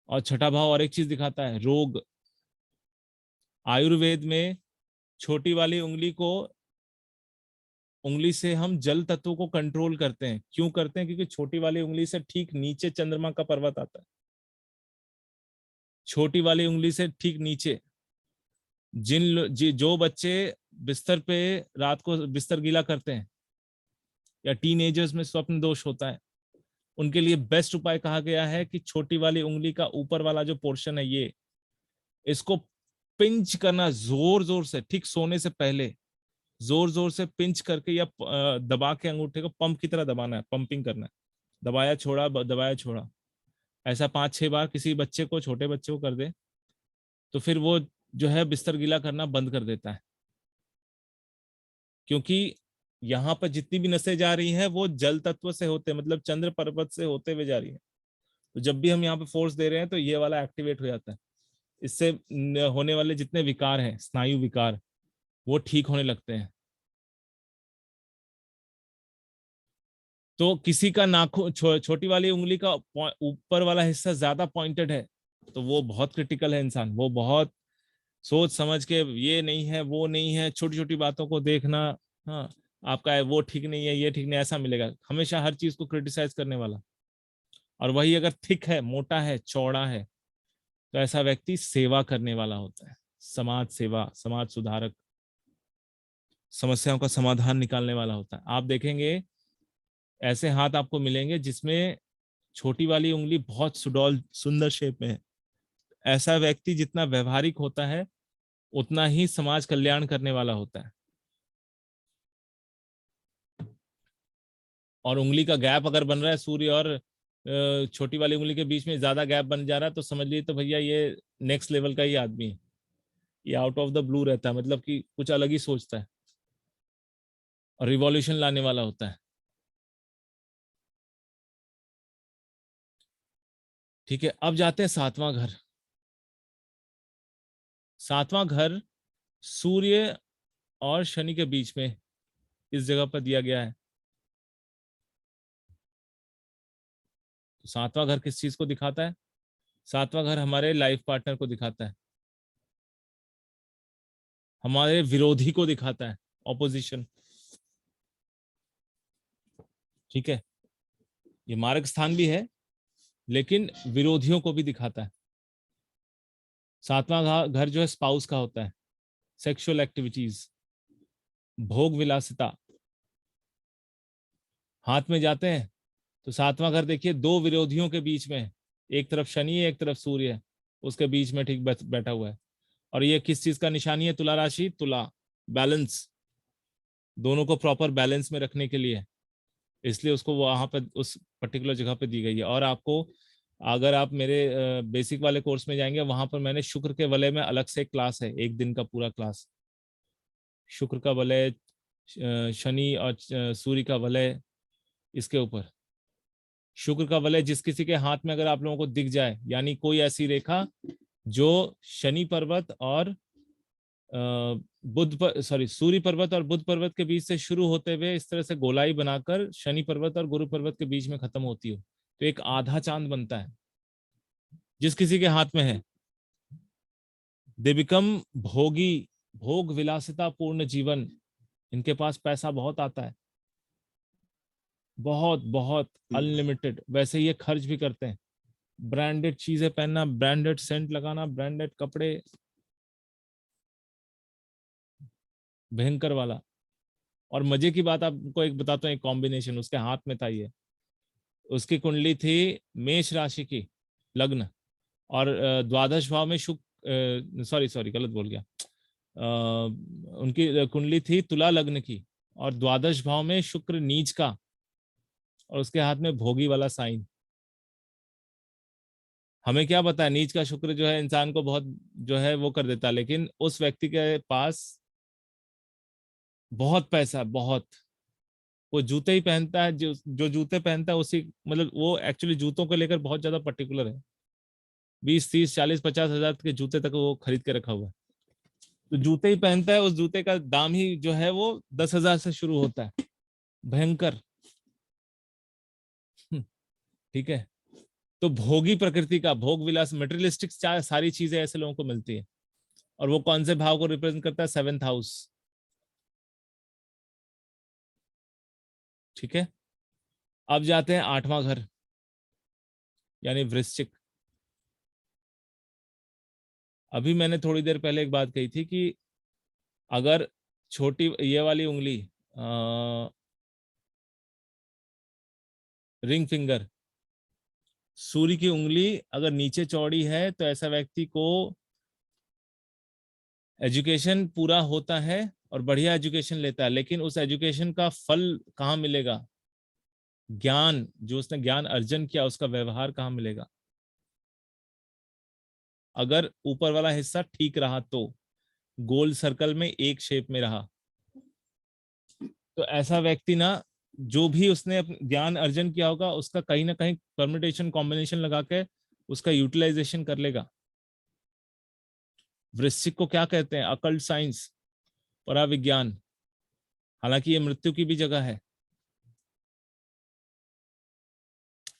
और 6ठा भाव और एक चीज दिखाता है, रोग। आयुर्वेद में छोटी वाली उंगली से हम जल तत्व को कंट्रोल करते हैं। क्यों करते हैं? क्योंकि छोटी वाली उंगली से ठीक नीचे चंद्रमा का पर्वत आता है। छोटी वाली उंगली से ठीक नीचे जो बच्चे बिस्तर पे रात को बिस्तर गीला करते हैं, या टीनेजर्स में स्वप्न दोष होता है, उनके लिए बेस्ट उपाय कहा गया है कि छोटी वाली उंगली का ऊपर वाला जो पोर्शन है, ये इसको पिंच करना जोर जोर से, ठीक सोने से पहले जोर जोर से पिंच करके या दबा के अंगूठे को पंप की तरह दबाना है, पंपिंग करना है, दबाया छोड़ा, दबाया छोड़ा, ऐसा 5-6 बार किसी बच्चे को, छोटे बच्चे को कर दे, तो फिर वो जो है बिस्तर गीला करना बंद कर देता है। क्योंकि यहाँ पर जितनी भी नसें जा रही हैं वो जल तत्व से होते, मतलब चंद्र पर्वत से होते हुए जा रही है। तो जब भी हम यहाँ पे फोर्स दे रहे हैं तो ये वाला एक्टिवेट हो जाता है। इससे होने वाले जितने विकार हैं, स्नायु विकार, वो ठीक होने लगते हैं। तो किसी का नाखून, छोटी वाली उंगली का ऊपर वाला हिस्सा ज्यादा पॉइंटेड है, तो वो बहुत क्रिटिकल है इंसान। वो बहुत सोच समझ के, ये नहीं है, वो नहीं है, छोटी छोटी बातों को देखना, हाँ आपका है वो ठीक नहीं है, ये ठीक नहीं, ऐसा मिलेगा हमेशा, हर चीज को क्रिटिसाइज करने वाला। और वही अगर थिक है, मोटा है, चौड़ा है, तो ऐसा व्यक्ति सेवा करने वाला होता है, समाज सेवा, समाज सुधारक, समस्याओं का समाधान निकालने वाला होता है। आप देखेंगे ऐसे हाथ आपको मिलेंगे जिसमें छोटी वाली उंगली बहुत सुडौल, सुंदर शेप में है। ऐसा व्यक्ति जितना व्यवहारिक होता है उतना ही समाज कल्याण करने वाला होता है। और उंगली का गैप अगर बन रहा है सूर्य और छोटी वाली उंगली के बीच में ज्यादा गैप बन जा रहा है, तो समझ लीजिए तो भैया ये नेक्स्ट लेवल का ही आदमी है, ये आउट ऑफ द ब्लू रहता है, मतलब कि कुछ अलग ही सोचता है और रिवॉल्यूशन लाने वाला होता है। ठीक है, अब जाते हैं 7वां घर। 7वां घर सूर्य और शनि के बीच में इस जगह पर दिया गया है। तो 7वां घर किस चीज को दिखाता है? 7वां घर हमारे लाइफ पार्टनर को दिखाता है, हमारे विरोधी को दिखाता है, ऑपोजिशन। ठीक है, ये मार्ग स्थान भी है लेकिन विरोधियों को भी दिखाता है। 7वां घर जो है स्पाउस का होता है, सेक्सुअल एक्टिविटीज, भोग विलासिता। हाथ में जाते हैं तो 7वां घर देखिए, दो विरोधियों के बीच में, एक तरफ शनि है, एक तरफ सूर्य है, उसके बीच में ठीक बैठा हुआ है। और ये किस चीज का निशानी है? तुला राशि, तुला, बैलेंस, दोनों को प्रॉपर बैलेंस में रखने के लिए, इसलिए उसको वहां पर उस पर्टिकुलर जगह पे दी गई है। और आपको अगर आप मेरे बेसिक वाले कोर्स में जाएंगे, वहां पर मैंने शुक्र के वलय में अलग से क्लास है, 1 दिन का पूरा क्लास, शुक्र का वलय, शनि और सूर्य का वलय, इसके ऊपर। शुक्र का वलय जिस किसी के हाथ में अगर आप लोगों को दिख जाए, यानी कोई ऐसी रेखा जो शनि पर्वत और सूर्य पर्वत और बुध पर्वत के बीच से शुरू होते हुए इस तरह से गोलाई बनाकर शनि पर्वत और गुरु पर्वत के बीच में खत्म होती हो, तो एक आधा चांद बनता है जिस किसी के हाथ में है। दे बिकम भोगी, भोग विलासिता पूर्ण जीवन, इनके पास पैसा बहुत आता है, बहुत बहुत अनलिमिटेड। वैसे ये खर्च भी करते हैं, ब्रांडेड चीजें पहनना, ब्रांडेड सेंट लगाना, ब्रांडेड कपड़े, भयंकर वाला। और मजे की बात आपको एक बताता हूँ, एक कॉम्बिनेशन उसके हाथ में था। ये उसकी कुंडली थी मेष राशि की लग्न, और द्वादश भाव में शुक्र, सॉरी गलत बोल गया, उनकी कुंडली थी तुला लग्न की, और द्वादश भाव में शुक्र नीच का, और उसके हाथ में भोगी वाला साइन। हमें क्या पता है, नीच का शुक्र जो है इंसान को बहुत जो है वो कर देता है, लेकिन उस व्यक्ति के पास बहुत पैसा, बहुत। वो जूते ही पहनता है, जो जूते पहनता है उसी, मतलब वो एक्चुअली जूतों को लेकर बहुत ज्यादा पर्टिकुलर है। 20, 30, 40, 50 हजार के जूते तक वो खरीद के रखा हुआ है। तो जूते ही पहनता है, उस जूते का दाम ही जो है वो 10,000 से शुरू होता है। भयंकर। ठीक है। तो भोगी प्रकृति का, भोग विलास, मटेरियलिस्टिक सारी चीजें ऐसे लोगों को मिलती है। और वो कौन से भाव को रिप्रेजेंट करता है? 7th house. ठीक है। अब जाते हैं 8वां घर, यानी वृश्चिक। अभी मैंने थोड़ी देर पहले एक बात कही थी कि अगर छोटी ये वाली उंगली, रिंग फिंगर, सूर्य की उंगली अगर नीचे चौड़ी है, तो ऐसा व्यक्ति को एजुकेशन पूरा होता है और बढ़िया एजुकेशन लेता है, लेकिन उस एजुकेशन का फल कहाँ मिलेगा? ज्ञान, जो उसने ज्ञान अर्जन किया उसका व्यवहार कहाँ मिलेगा? अगर ऊपर वाला हिस्सा ठीक रहा तो, गोल सर्कल में एक शेप में रहा, तो ऐसा व्यक्ति ना, जो भी उसने ज्ञान अर्जन किया होगा उसका कहीं ना कहीं परम्यूटेशन कॉम्बिनेशन लगा के उसका यूटिलाइजेशन कर लेगा। वृश्चिक को क्या कहते हैं? अकल्ट साइंस, पराविज्ञान। हालांकि ये मृत्यु की भी जगह है।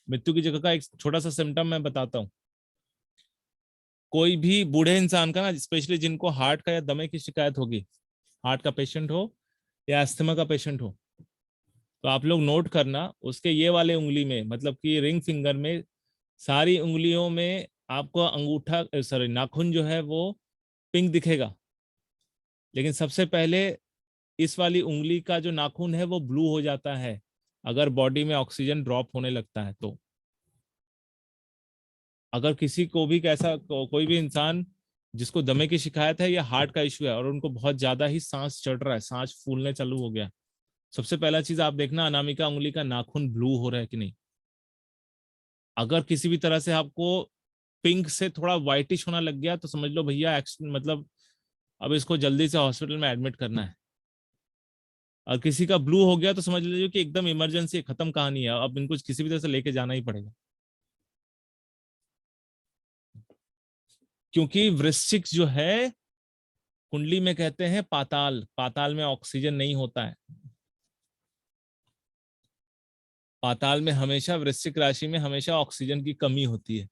मृत्यु की जगह का एक छोटा सा सिम्टम मैं बताता हूं। कोई भी बूढ़े इंसान का ना, स्पेशली जिनको हार्ट का या दमे की शिकायत होगी, हार्ट का पेशेंट हो या अस्थमा का पेशेंट हो, तो आप लोग नोट करना, उसके ये वाले उंगली में, मतलब कि रिंग फिंगर में, सारी उंगलियों में आपको अंगूठा, सॉरी नाखून जो है वो पिंक दिखेगा, लेकिन सबसे पहले इस वाली उंगली का जो नाखून है वो ब्लू हो जाता है अगर बॉडी में ऑक्सीजन ड्रॉप होने लगता है। तो अगर किसी को भी कैसा कोई भी इंसान जिसको दमे की शिकायत है या हार्ट का इश्यू है और उनको बहुत ज्यादा ही सांस चढ़ रहा है, सांस फूलने चालू हो गया, सबसे पहला चीज आप देखना अनामिका उंगली का नाखून ब्लू हो रहा है कि नहीं। अगर किसी भी तरह से आपको पिंक से थोड़ा व्हाइटिश होना लग गया तो समझ लो भैया मतलब अब इसको जल्दी से हॉस्पिटल में एडमिट करना है। और किसी का ब्लू हो गया तो समझ लीजिए कि एकदम इमरजेंसी, खत्म कहानी है, अब इनको किसी भी तरह से लेके जाना ही पड़ेगा। क्योंकि वृश्चिक जो है कुंडली में कहते हैं पाताल, पाताल में ऑक्सीजन नहीं होता है। पाताल में हमेशा, वृश्चिक राशि में हमेशा ऑक्सीजन की कमी होती है।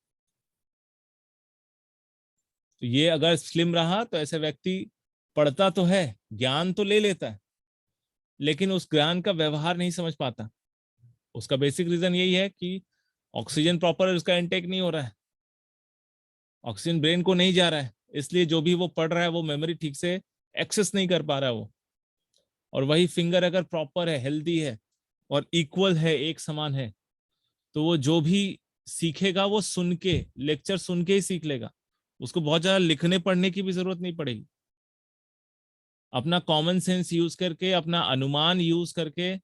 तो ये अगर स्लिम रहा तो ऐसे व्यक्ति पढ़ता तो है, ज्ञान तो ले लेता है, लेकिन उस ज्ञान का व्यवहार नहीं समझ पाता। उसका बेसिक रीजन यही है कि ऑक्सीजन प्रॉपर उसका इनटेक नहीं हो रहा है, ऑक्सीजन ब्रेन को नहीं जा रहा है, इसलिए जो भी वो पढ़ रहा है वो मेमोरी ठीक से एक्सेस नहीं कर पा रहा है वो। और वही फिंगर अगर प्रॉपर है, हेल्दी है और इक्वल है, एक समान है, तो वो जो भी सीखेगा वो सुन के, लेक्चर सुन के ही सीख लेगा। उसको बहुत ज्यादा लिखने पढ़ने की भी जरूरत नहीं पड़ेगी। अपना कॉमन सेंस यूज करके, अपना अनुमान यूज करके,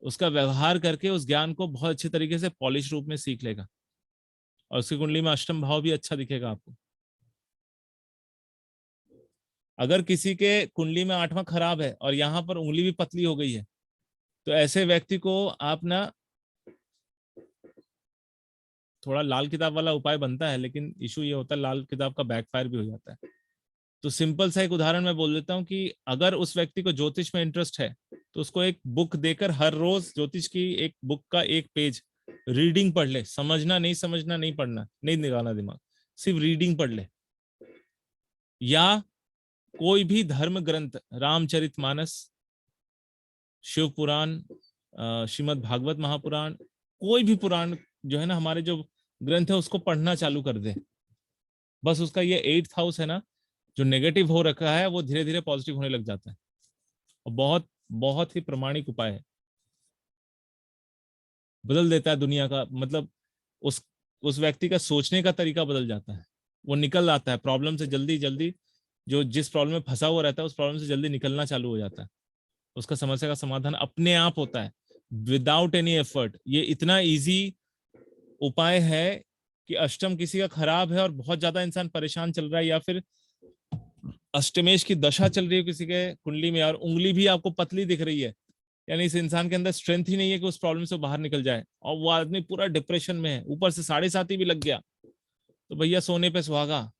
उसका व्यवहार करके उस ज्ञान को बहुत अच्छे तरीके से पॉलिश रूप में सीख लेगा। और उसकी कुंडली में अष्टम भाव भी अच्छा दिखेगा आपको। अगर किसी के कुंडली में 8वां खराब है और यहाँ पर उंगली भी पतली हो गई है, तो ऐसे व्यक्ति को आप ना थोड़ा लाल किताब वाला उपाय बनता है, लेकिन इशू ये होता है लाल किताब का बैकफायर भी हो जाता है। तो सिंपल सा एक उदाहरण मैं बोल देता हूँ कि अगर उस व्यक्ति को ज्योतिष में इंटरेस्ट है तो उसको एक बुक देकर हर रोज ज्योतिष की एक बुक का एक पेज रीडिंग पढ़ ले। समझना नहीं पढ़ना, नहीं निकालना दिमाग, सिर्फ रीडिंग पढ़ ले। या कोई भी धर्म ग्रंथ, रामचरितमानस, शिव पुराण, श्रीमद् भागवत महापुराण, कोई भी पुराण जो है ना, हमारे जो ग्रंथ है उसको पढ़ना चालू कर दे। बस उसका ये 8th हाउस है ना जो नेगेटिव हो रखा है, वो धीरे धीरे पॉजिटिव होने लग जाता है। और बहुत बहुत ही प्रामाणिक उपाय है, बदल देता है दुनिया का, मतलब उस व्यक्ति का सोचने का तरीका बदल जाता है। वो निकल आता है प्रॉब्लम से जल्दी जल्दी, जो जिस प्रॉब्लम में फंसा हुआ रहता है उस प्रॉब्लम से जल्दी निकलना चालू हो जाता है। उसका समस्या का समाधान अपने आप होता है, विदाउट एनी एफर्ट। ये इतना इजी उपाय है कि अष्टम किसी का खराब है और बहुत ज्यादा इंसान परेशान चल रहा है, या फिर अष्टमेश की दशा चल रही है किसी के कुंडली में और उंगली भी आपको पतली दिख रही है, यानी इस इंसान के अंदर स्ट्रेंथ ही नहीं है कि उस प्रॉब्लम से बाहर निकल जाए, और वो आदमी पूरा डिप्रेशन में है, ऊपर से 7.5 भी लग गया, तो भैया सोने पे सुहागा।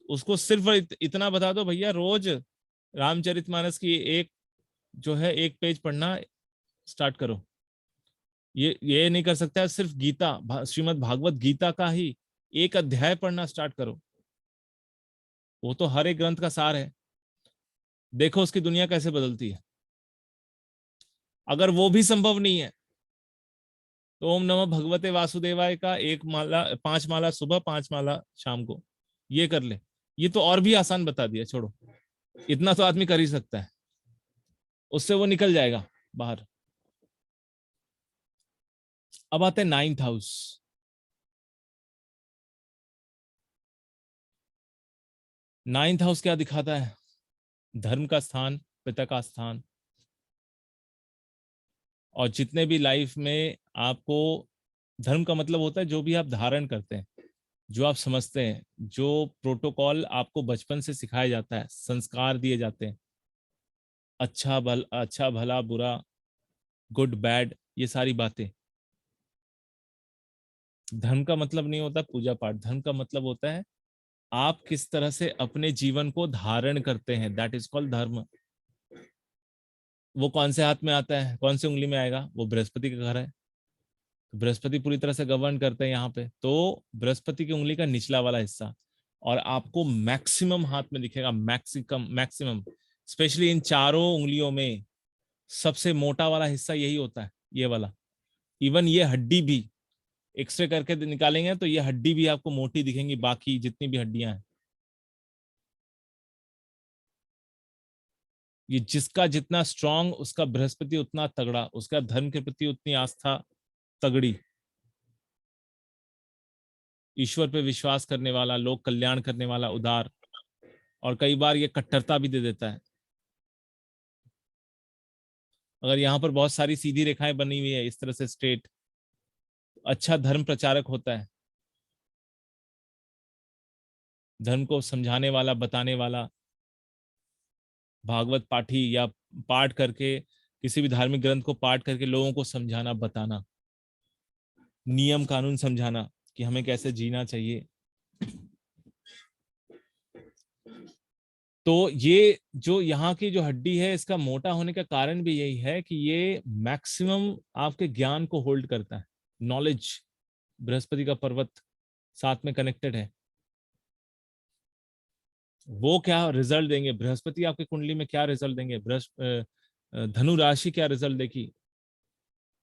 उसको सिर्फ इतना बता दो, भैया रोज रामचरितमानस की एक पेज पढ़ना स्टार्ट करो। ये नहीं कर सकता है, सिर्फ गीता, श्रीमद् भागवत गीता का ही एक अध्याय पढ़ना स्टार्ट करो। वो तो हर एक ग्रंथ का सार है। देखो उसकी दुनिया कैसे बदलती है। अगर वो भी संभव नहीं है तो ओम नमः भगवते वासुदेवाय का 5 माला सुबह, 5 माला शाम को, ये कर ले। ये तो और भी आसान बता दिया, छोड़ो, इतना तो आदमी कर ही सकता है, उससे वो निकल जाएगा बाहर। अब आते हैं 9th हाउस। 9th हाउस क्या दिखाता है? धर्म का स्थान, पिता का स्थान। और जितने भी लाइफ में आपको, धर्म का मतलब होता है जो भी आप धारण करते हैं, जो आप समझते हैं, जो प्रोटोकॉल आपको बचपन से सिखाया जाता है, संस्कार दिए जाते हैं, अच्छा भला बुरा, गुड बैड, ये सारी बातें। धर्म का मतलब नहीं होता पूजा पाठ, धर्म का मतलब होता है आप किस तरह से अपने जीवन को धारण करते हैं, दैट इज कॉल्ड धर्म। वो कौन से हाथ में आता है, कौन सी उंगली में आएगा? वो बृहस्पति का घर है, तो बृहस्पति पूरी तरह से गवर्न करते हैं यहाँ पे। तो बृहस्पति की उंगली का निचला वाला हिस्सा, और आपको मैक्सिमम हाथ में दिखेगा, मैक्सिमम स्पेशली इन चारों उंगलियों में सबसे मोटा वाला हिस्सा यही होता है, ये वाला। इवन ये हड्डी भी एक्सरे करके निकालेंगे तो ये हड्डी भी आपको मोटी दिखेंगी, बाकी जितनी भी हड्डियां हैं। ये जिसका जितना स्ट्रांग, उसका बृहस्पति उतना तगड़ा, उसका धर्म के प्रति उतनी आस्था तगड़ी, ईश्वर पे विश्वास करने वाला, लोक कल्याण करने वाला, उदार। और कई बार ये कट्टरता भी दे देता है। अगर यहाँ पर बहुत सारी सीधी रेखाएं बनी हुई है इस तरह से स्ट्रेट, अच्छा धर्म प्रचारक होता है, धर्म को समझाने वाला, बताने वाला, भागवत पाठी, या पाठ करके किसी भी धार्मिक ग्रंथ को पाठ करके लोगों को समझाना, बताना, नियम कानून समझाना कि हमें कैसे जीना चाहिए। तो ये जो यहाँ की जो हड्डी है, इसका मोटा होने का कारण भी यही है कि ये मैक्सिमम आपके ज्ञान को होल्ड करता है, नॉलेज। बृहस्पति का पर्वत साथ में कनेक्टेड है। वो क्या रिजल्ट देंगे, बृहस्पति आपके कुंडली में क्या रिजल्ट देंगे, धनु राशि क्या रिजल्ट देगी।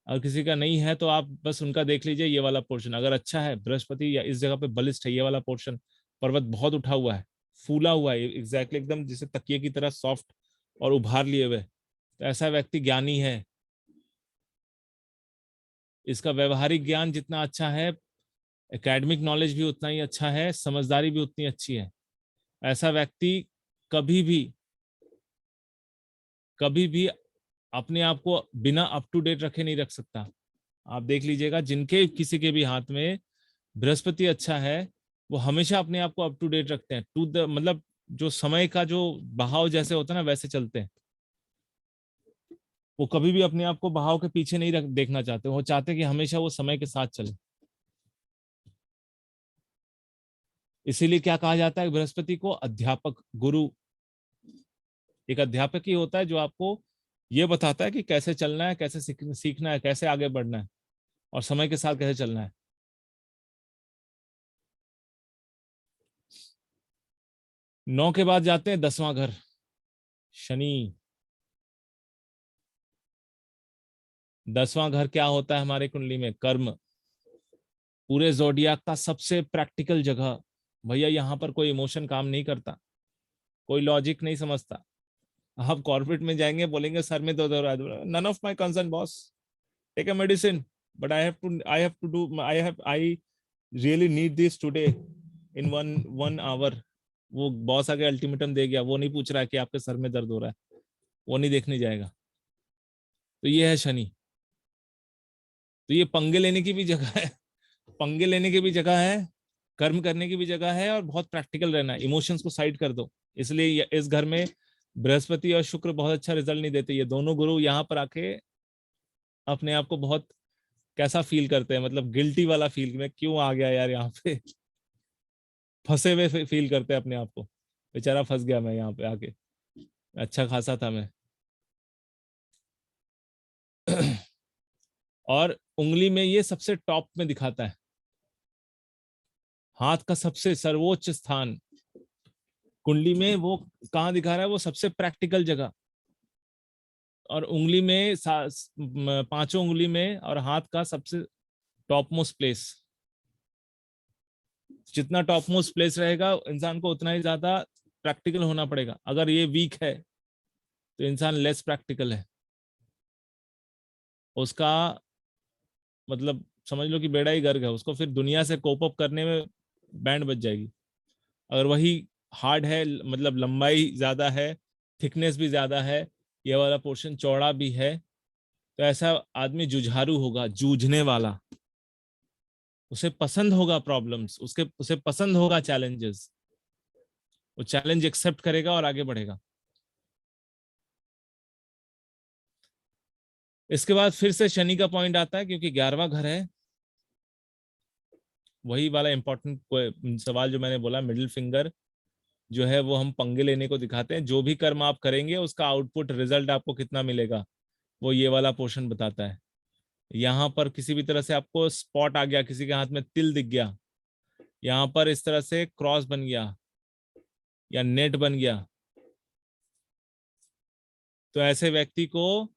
अगर किसी का नहीं है तो आप बस उनका देख लीजिए, ये वाला पोर्शन अगर अच्छा है, बृहस्पति या इस जगह पे बलिष्ठ है, ये वाला पोर्शन, पर्वत बहुत उठा हुआ है, फूला हुआ है, एग्जैक्टली एकदम जैसे तकिए की तरह सॉफ्ट और उभार लिए हुए, तो ऐसा व्यक्ति ज्ञानी है। इसका व्यवहारिक ज्ञान जितना अच्छा है, एकेडमिक नॉलेज भी उतना ही अच्छा है, समझदारी भी उतनी अच्छी है। ऐसा व्यक्ति कभी भी अपने आप को बिना अप टू डेट रखे नहीं रख सकता। आप देख लीजिएगा, जिनके किसी के भी हाथ में बृहस्पति अच्छा है, वो हमेशा अपने आप को अप टू डेट रखते हैं, टू द मतलब जो समय का जो बहाव जैसे होता है ना वैसे चलते हैं। वो कभी भी अपने आप को बहाव के पीछे नहीं देखना चाहते, वो चाहते हैं कि हमेशा वो समय के साथ चले। इसीलिए क्या कहा जाता है बृहस्पति को? अध्यापक, गुरु। एक अध्यापक ही होता है जो आपको ये बताता है कि कैसे चलना है, कैसे सीखना है, कैसे आगे बढ़ना है और समय के साथ कैसे चलना है। नौ के बाद जाते हैं 10वां घर, शनि। 10वां घर क्या होता है हमारे कुंडली में? कर्म। पूरे जोडियाक का सबसे प्रैक्टिकल जगह। भैया यहाँ पर कोई इमोशन काम नहीं करता, कोई लॉजिक नहीं समझता। आप कॉर्पोरेट में जाएंगे, बोलेंगे सर में दर्द हो रहा है, none of my concern boss, take a medicine, but I have to do I really need this today in one hour. वो बॉस आगे अल्टीमेटम दे गया, वो नहीं पूछ रहा है कि आपके सर में दर्द हो रहा है, वो नहीं देखने जाएगा। तो ये है शनि। तो ये पंगे लेने की भी जगह है, पंगे लेने की भी जगह है, कर्म करने की भी जगह है, और बहुत प्रैक्टिकल रहना है। इमोशंस को साइड कर दो। इसलिए इस घर में बृहस्पति और शुक्र बहुत अच्छा रिजल्ट नहीं देते। ये दोनों गुरु यहाँ पर आके अपने आप को बहुत कैसा फील करते हैं, मतलब गिल्टी वाला फील, मैं क्यों आ गया यार यहाँ पे, फंसे हुए फील करते हैं अपने आप को, बेचारा फंस गया मैं यहाँ पे आके, अच्छा खासा था मैं। और उंगली में ये सबसे टॉप में दिखाता है, हाथ का सबसे सर्वोच्च स्थान कुंडली में वो कहाँ दिखा रहा है? वो सबसे प्रैक्टिकल जगह। और उंगली में पांचों उंगली में और हाथ का सबसे टॉप मोस्ट प्लेस। जितना टॉप मोस्ट प्लेस रहेगा इंसान को उतना ही ज्यादा प्रैक्टिकल होना पड़ेगा। अगर ये वीक है तो इंसान लेस प्रैक्टिकल है, उसका मतलब समझ लो कि बेड़ा ही गर्क है, उसको फिर दुनिया से कोप अप करने में बैंड बज जाएगी। अगर वही हार्ड है, मतलब लंबाई ज्यादा है, थिकनेस भी ज्यादा है, ये वाला पोर्शन चौड़ा भी है, तो ऐसा आदमी जुझारू होगा, जूझने वाला। उसे पसंद होगा प्रॉब्लम्स, उसे पसंद होगा चैलेंजेस, वो चैलेंज एक्सेप्ट करेगा और आगे बढ़ेगा। इसके बाद फिर से शनि का पॉइंट आता है, क्योंकि 11वां घर है। वही वाला इंपॉर्टेंट सवाल जो मैंने बोला, मिडिल फिंगर जो है वो हम पंगे लेने को दिखाते हैं। जो भी कर्म आप करेंगे उसका आउटपुट रिजल्ट आपको कितना मिलेगा, वो ये वाला पोर्शन बताता है। यहाँ पर किसी भी तरह से आपको स्पॉट आ गया, किसी के हाथ में तिल दिख गया, यहाँ पर इस तरह से क्रॉस बन गया या नेट बन गया, तो ऐसे व्यक्ति को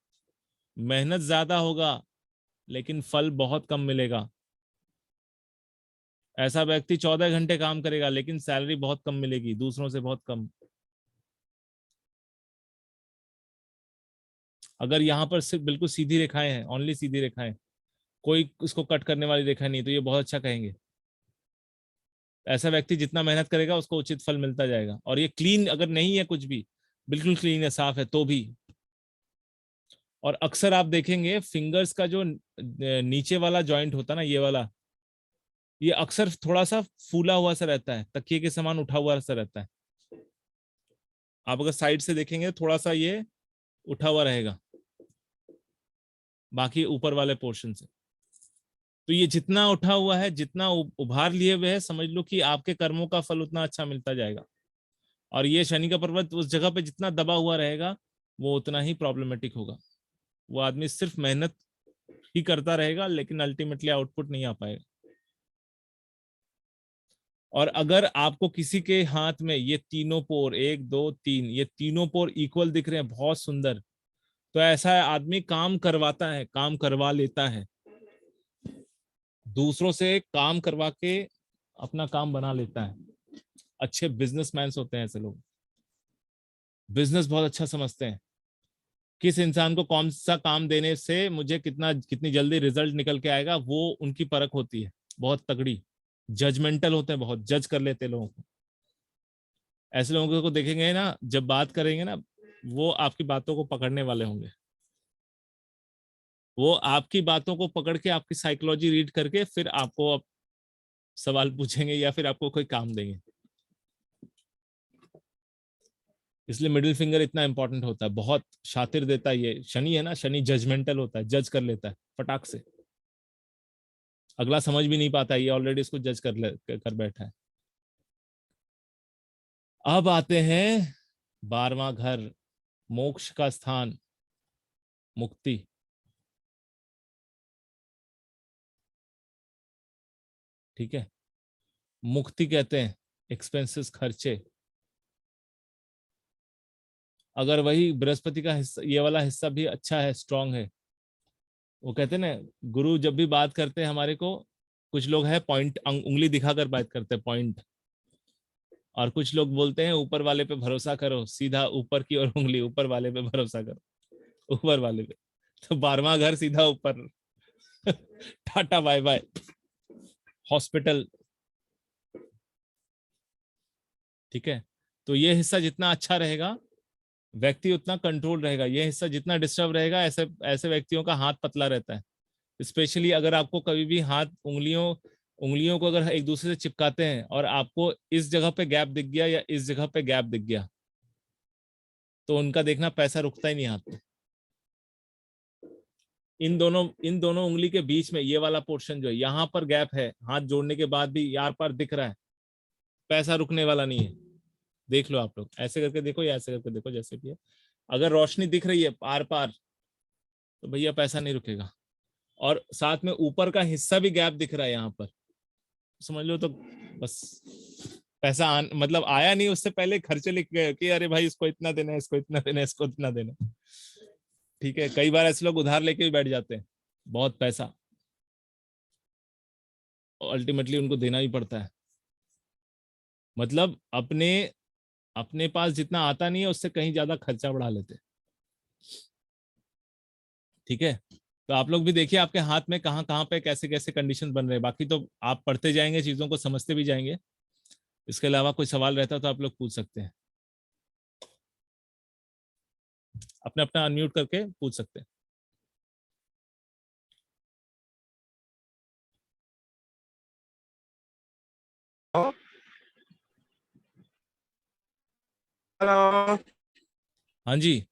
मेहनत ज्यादा होगा लेकिन फल बहुत कम मिलेगा। ऐसा व्यक्ति 14 घंटे काम करेगा लेकिन सैलरी बहुत कम मिलेगी, दूसरों से बहुत कम। अगर यहाँ पर सिर्फ बिल्कुल सीधी रेखाएं हैं, ओनली सीधी रेखाएं, कोई उसको कट करने वाली रेखा नहीं, तो ये बहुत अच्छा कहेंगे। ऐसा व्यक्ति जितना मेहनत करेगा उसको उचित फल मिलता जाएगा। और ये क्लीन अगर नहीं है, कुछ भी बिल्कुल क्लीन है, साफ है, तो भी। और अक्सर आप देखेंगे फिंगर्स का जो नीचे वाला जॉइंट होता है ना, ये वाला, ये अक्सर थोड़ा सा फूला हुआ सा रहता है, तकिए के समान उठा हुआ सा रहता है। आप अगर साइड से देखेंगे थोड़ा सा ये उठा हुआ रहेगा बाकी ऊपर वाले पोर्शन से। तो ये जितना उठा हुआ है, जितना उभार लिए हुए है, समझ लो कि आपके कर्मों का फल उतना अच्छा मिलता जाएगा। और ये शनि का पर्वत उस जगह पे जितना दबा हुआ रहेगा वो उतना ही प्रॉब्लमेटिक होगा। वो आदमी सिर्फ मेहनत ही करता रहेगा लेकिन अल्टीमेटली आउटपुट नहीं आ पाएगा। और अगर आपको किसी के हाथ में ये तीनों पोर, 1 2 3, ये तीनों पोर इक्वल दिख रहे हैं, बहुत सुंदर, तो ऐसा आदमी काम करवाता है, काम करवा लेता है, दूसरों से काम करवा के अपना काम बना लेता है। अच्छे बिजनेसमैन होते हैं ऐसे लोग, बिजनेस बहुत अच्छा समझते हैं। किस इंसान को कौन सा काम देने से मुझे कितनी जल्दी रिजल्ट निकल के आएगा, वो उनकी परख होती है बहुत तगड़ी। जजमेंटल होते हैं, बहुत जज कर लेते हैं लोगों को। ऐसे लोगों को देखेंगे ना, जब बात करेंगे ना, वो आपकी बातों को पकड़ने वाले होंगे। वो आपकी बातों को पकड़ के आपकी साइकोलॉजी रीड करके फिर आपको सवाल पूछेंगे या फिर आपको कोई काम देंगे। इसलिए मिडिल फिंगर इतना इंपॉर्टेंट होता है, बहुत शातिर देता है ये। शनि है ना, शनि जजमेंटल होता है, जज कर लेता है फटाक से, अगला समझ भी नहीं पाता, ये ऑलरेडी इसको जज कर बैठा है। अब आते हैं 12वां घर, मोक्ष का स्थान, मुक्ति। ठीक है, मुक्ति कहते हैं एक्सपेंसेस, खर्चे। अगर वही बृहस्पति का हिस्सा, ये वाला हिस्सा भी अच्छा है, स्ट्रांग है, वो कहते हैं ना, गुरु जब भी बात करते हैं हमारे को, कुछ लोग है पॉइंट उंगली दिखाकर बात करते हैं, पॉइंट, और कुछ लोग बोलते हैं ऊपर वाले पे भरोसा करो, सीधा ऊपर की ओर उंगली, ऊपर वाले पे भरोसा करो, ऊपर वाले पे। तो 12वां घर सीधा ऊपर टाटा बाय बाय, हॉस्पिटल। ठीक है, तो ये हिस्सा जितना अच्छा रहेगा व्यक्ति उतना कंट्रोल रहेगा, ये हिस्सा जितना डिस्टर्ब रहेगा ऐसे ऐसे व्यक्तियों का हाथ पतला रहता है। स्पेशली अगर आपको कभी भी हाथ उंगलियों को अगर एक दूसरे से चिपकाते हैं और आपको इस जगह पे गैप दिख गया या इस जगह पे गैप दिख गया, तो उनका देखना पैसा रुकता ही नहीं हाथ में। इन दोनों उंगली के बीच में ये वाला पोर्शन जो है, यहाँ पर गैप है, हाथ जोड़ने के बाद भी यार पर दिख रहा है, पैसा रुकने वाला नहीं है। देख लो आप लोग, ऐसे करके देखो या ऐसे करके देखो, जैसे भी है। अगर रोशनी दिख रही है पार पार, तो भैया पैसा नहीं रुकेगा। और साथ में ऊपर का हिस्सा भी गैप दिख रहा है यहाँ पर, समझ लो तो बस पैसा मतलब आया नहीं, उससे पहले खर्चे लिख गए कि अरे भाई इसको इतना देना है, इसको इतना देना है, इसको इतना देना है। ठीक है, कई बार ऐसे लोग उधार लेके भी बैठ जाते हैं, बहुत पैसा, अल्टीमेटली उनको देना ही पड़ता है। मतलब अपने पास जितना आता नहीं है उससे कहीं ज्यादा खर्चा बढ़ा लेते। ठीक है, तो आप लोग भी देखिए आपके हाथ में कहाँ कहाँ पे कैसे कैसे कंडीशन बन रहे हैं। बाकी तो आप पढ़ते जाएंगे, चीजों को समझते भी जाएंगे। इसके अलावा कोई सवाल रहता तो आप लोग पूछ सकते हैं, अपना अपना अनम्यूट करके पूछ सकते हैं। हेलो। हाँ जी,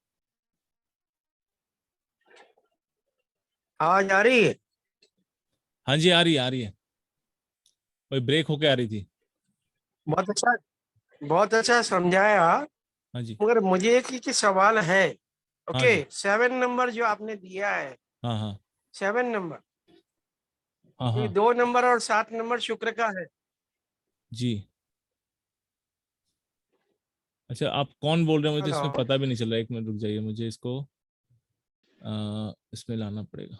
आवाज आ रही है? हाँ जी, आ रही है, कोई ब्रेक होके आ रही थी। बहुत अच्छा समझाया। हाँ जी, मगर मुझे एक ही सवाल है। हाँ ओके, जी, 7 नंबर जो आपने दिया है, हाँ हाँ 7 नंबर, हाँ ये हाँ 2 नंबर और 7 नंबर शुक्र का है। जी। अच्छा, आप कौन बोल रहे हो? मुझे तो इसमें हेलो। पता भी नहीं चल रहा, एक मिनट रुक जाइए, मुझे इसको इसमें लाना पड़ेगा।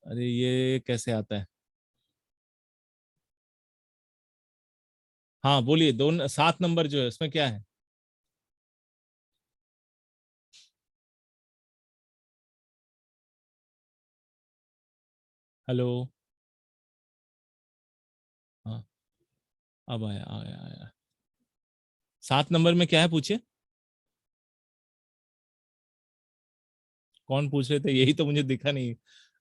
अरे ये कैसे आता है? हाँ बोलिए, 7 नंबर जो है उसमें क्या है? हेलो, हाँ अब आया आया आया। 7 नंबर में क्या है पूछिए, कौन पूछ रहे थे? यही तो मुझे दिखा नहीं।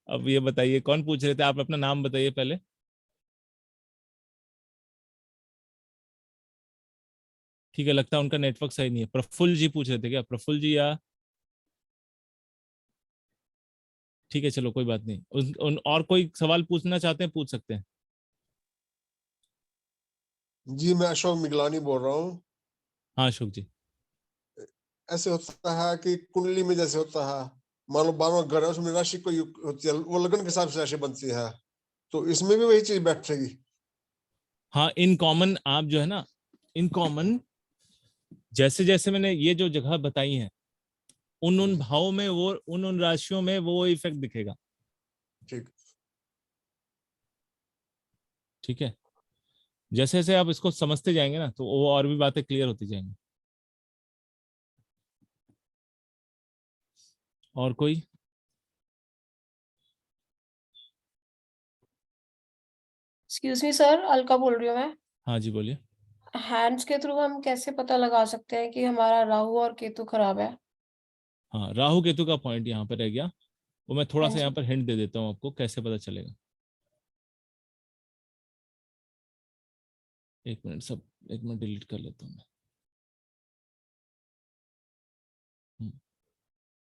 अब ये बताइए कौन पूछ रहे थे, आप अपना नाम बताइए पहले। ठीक है, लगता है उनका नेटवर्क सही नहीं है। प्रफुल्ल जी पूछ रहे थे क्या? प्रफुल्ल जी या ठीक है, चलो कोई बात नहीं। और कोई सवाल पूछना चाहते हैं पूछ सकते हैं। जी मैं अशोक मिगलानी बोल रहा हूँ। हाँ अशोक जी। ऐसे होता है कि कुंडली में जैसे होता है, मान लो 12वां घर है, उसमें राशि कोई होती है, वो लगन के हिसाब से राशि बनती है, तो इसमें भी वही चीज बैठेगी। हाँ, इन कॉमन आप जो है ना, इन कॉमन जैसे जैसे मैंने ये जो जगह बताई है, उन भावों में वो उन राशियों में वो इफेक्ट दिखेगा। ठीक। ठीक है, जैसे जैसे आप इसको समझते जाएंगे ना, तो वो और भी बातें क्लियर होती जाएंगी। और कोई? एक्सक्यूज मी सर, अलका बोल रही हूँ मैं। हाँ जी बोलिए। हैंड्स के थ्रू हम कैसे पता लगा सकते हैं कि हमारा राहु और केतु खराब है? हाँ, राहु केतु का पॉइंट यहाँ पे रह गया, वो मैं थोड़ा हाँ सा जी। यहाँ पर हिंट दे देता हूँ आपको, कैसे पता चलेगा। एक मिनट, सब एक मिनट डिलीट कर लेता हूँ मैं।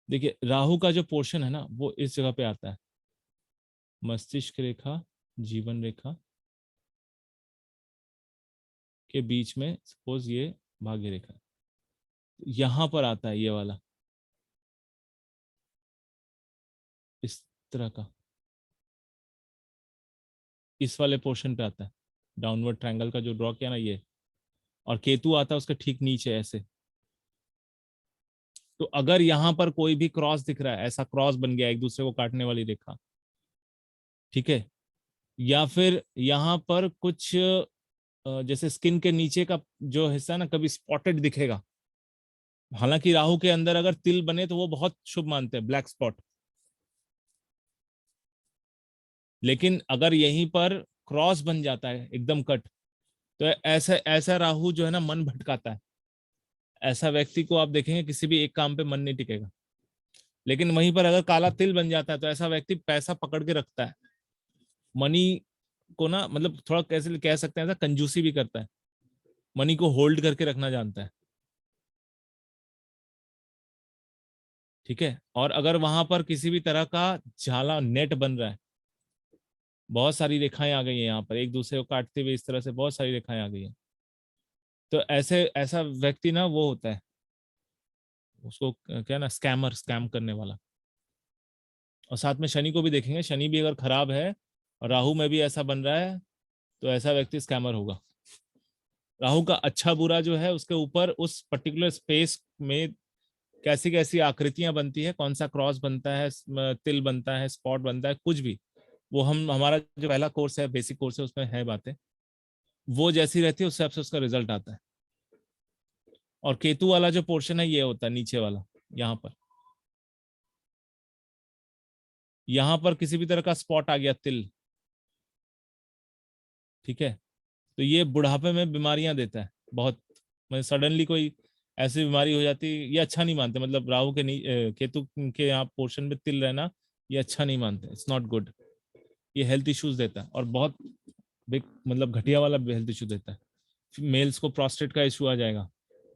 देखिए, राहु का जो पोर्शन है ना, वो इस जगह पे आता है, मस्तिष्क रेखा, जीवन रेखा के बीच में, सपोज ये भाग्य रेखा, यहां पर आता है ये वाला, इस तरह का, इस वाले पोर्शन पे आता है, डाउनवर्ड ट्रायंगल का जो ड्रॉ किया ना ये, और केतु आता है उसके ठीक नीचे ऐसे। तो अगर यहाँ पर कोई भी क्रॉस दिख रहा है, ऐसा क्रॉस बन गया एक दूसरे को काटने वाली रेखा, ठीक है, या फिर यहाँ पर कुछ जैसे स्किन के नीचे का जो हिस्सा है ना, कभी स्पॉटेड दिखेगा। हालांकि राहु के अंदर अगर तिल बने तो वो बहुत शुभ मानते हैं, ब्लैक स्पॉट, लेकिन अगर यहीं पर क्रॉस बन जाता है एकदम कट, तो ऐसा ऐसा राहु जो है ना मन भटकाता है। ऐसा व्यक्ति को आप देखेंगे किसी भी एक काम पे मन नहीं टिकेगा। लेकिन वहीं पर अगर काला तिल बन जाता है तो ऐसा व्यक्ति पैसा पकड़ के रखता है, मनी को ना, मतलब थोड़ा कैसे कह सकते हैं, ऐसा कंजूसी भी करता है, मनी को होल्ड करके रखना जानता है, ठीक है। और अगर वहां पर किसी भी तरह का झाला नेट बन रहा है, बहुत सारी रेखाएं आ गई हैं यहाँ पर एक दूसरे को काटते हुए, इस तरह से बहुत सारी रेखाएं आ गई हैं, तो ऐसा व्यक्ति ना वो होता है, उसको क्या ना, स्कैमर, स्कैम करने वाला। और साथ में शनि को भी देखेंगे, शनि भी अगर खराब है और राहु में भी ऐसा बन रहा है तो ऐसा व्यक्ति स्कैमर होगा। राहु का अच्छा बुरा जो है, उसके ऊपर उस पर्टिकुलर स्पेस में कैसी कैसी आकृतियां बनती है, कौन सा क्रॉस बनता है, तिल बनता है, स्पॉट बनता है, कुछ भी, वो हमारा जो पहला कोर्स है, बेसिक कोर्स है, उसमें है बातें, वो जैसी रहती है उससे आपसे उसका रिजल्ट आता है। और केतु वाला जो पोर्शन है ये होता है नीचे वाला, यहाँ पर किसी भी तरह का स्पॉट आ गया, तिल, ठीक है, तो ये बुढ़ापे में बीमारियां देता है बहुत। मतलब सडनली कोई ऐसी बीमारी हो जाती है, ये अच्छा नहीं मानते, मतलब राहु के केतु के यहाँ पोर्शन में तिल रहना ये अच्छा नहीं मानते, इट्स नॉट गुड। ये हेल्थ इश्यूज देता है, और बहुत बिग, मतलब घटिया वाला हेल्थ इशू देता है। मेल्स को प्रोस्टेट का इशू आ जाएगा,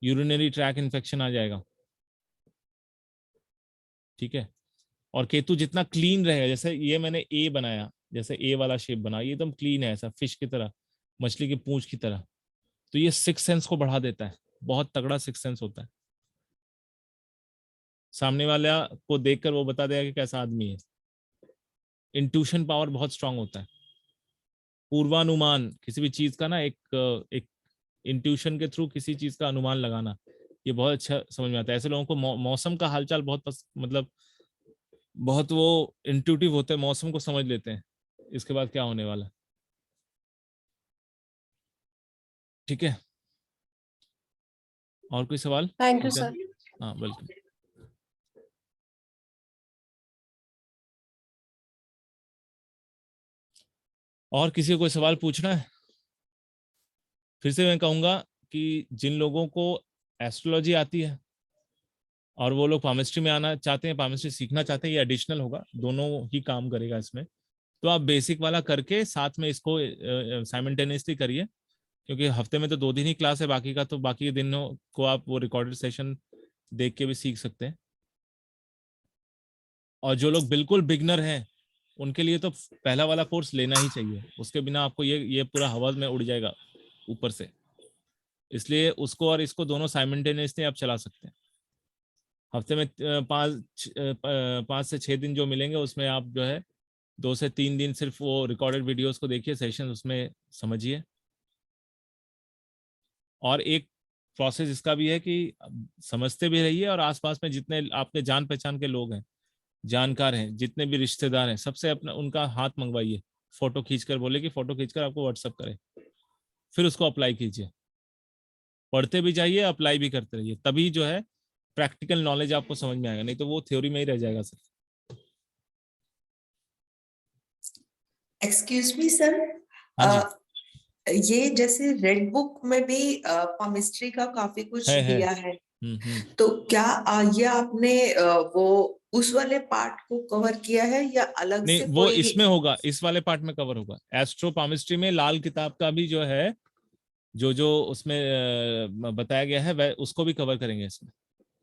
यूरिनरी ट्रैक इन्फेक्शन आ जाएगा, ठीक है। और केतु जितना क्लीन रहेगा, जैसे ये मैंने ए बनाया, जैसे ए वाला शेप बना, ये एकदम क्लीन है, ऐसा फिश की तरह, मछली की पूंछ की तरह, तो ये सिक्स सेंस को बढ़ा देता है, बहुत तगड़ा सिक्स सेंस होता है। सामने वाला को देखकर वो बता देगा कि कैसा आदमी है। इंट्यूशन पावर बहुत स्ट्रांग होता है, पूर्वानुमान किसी भी चीज का ना, एक इंट्यूशन के थ्रू किसी चीज का अनुमान लगाना, ये बहुत अच्छा समझ में आता है। ऐसे लोगों को मौसम का हालचाल बहुत मतलब बहुत वो इंट्यूटिव होते हैं, मौसम को समझ लेते हैं इसके बाद क्या होने वाला, ठीक है। और कोई सवाल? Thank you sir. हाँ, वेलकम। और किसी को कोई सवाल पूछना है? फिर से मैं कहूंगा कि जिन लोगों को एस्ट्रोलॉजी आती है और वो लोग पामिस्ट्री में आना चाहते हैं, पामिस्ट्री सीखना चाहते हैं, ये एडिशनल होगा, दोनों ही काम करेगा इसमें। तो आप बेसिक वाला करके साथ में इसको साइमल्टेनियसली करिए, क्योंकि हफ्ते में तो 2 दिन ही क्लास है, बाकी का तो बाकी के दिनों को आप वो रिकॉर्डेड सेशन देख के भी सीख सकते हैं। और जो लोग बिल्कुल बिगनर हैं उनके लिए तो पहला वाला कोर्स लेना ही चाहिए, उसके बिना आपको ये पूरा हवा में उड़ जाएगा ऊपर से। इसलिए उसको और इसको दोनों साइमल्टेनियसली आप चला सकते हैं। हफ्ते में 5 से 6 दिन जो मिलेंगे उसमें आप जो है 2 से 3 दिन सिर्फ वो रिकॉर्डेड वीडियोस को देखिए, सेशन उसमें समझिए। और एक प्रोसेस इसका भी है कि समझते भी रहिए, और आसपास में जितने आपके जान पहचान के लोग हैं, जानकार हैं, जितने भी रिश्तेदार हैं, सबसे अपना उनका हाथ मंगवाइए, फोटो खींचकर, बोले कि फोटो खींचकर आपको व्हाट्सएप करें, फिर उसको अप्लाई कीजिए। पढ़ते भी जाइए, अप्लाई भी करते रहिए, तभी जो है प्रैक्टिकल नॉलेज आपको समझ में आएगा, नहीं तो वो थ्योरी में ही रह जाएगा सर। एक्सक्यूज मी सर, ये जैसे रेड बुक में भी केमिस्ट्री का काफी कुछ है। दिया है, तो क्या ये आपने वो उस वाले पार्ट को कवर किया है या अलग नहीं, से वो कोई? इसमें होगा, इस वाले पार्ट में कवर होगा। एस्ट्रोपामिस्ट्री में लाल किताब का भी जो है, जो जो उसमें बताया गया है वह उसको भी कवर करेंगे इसमें।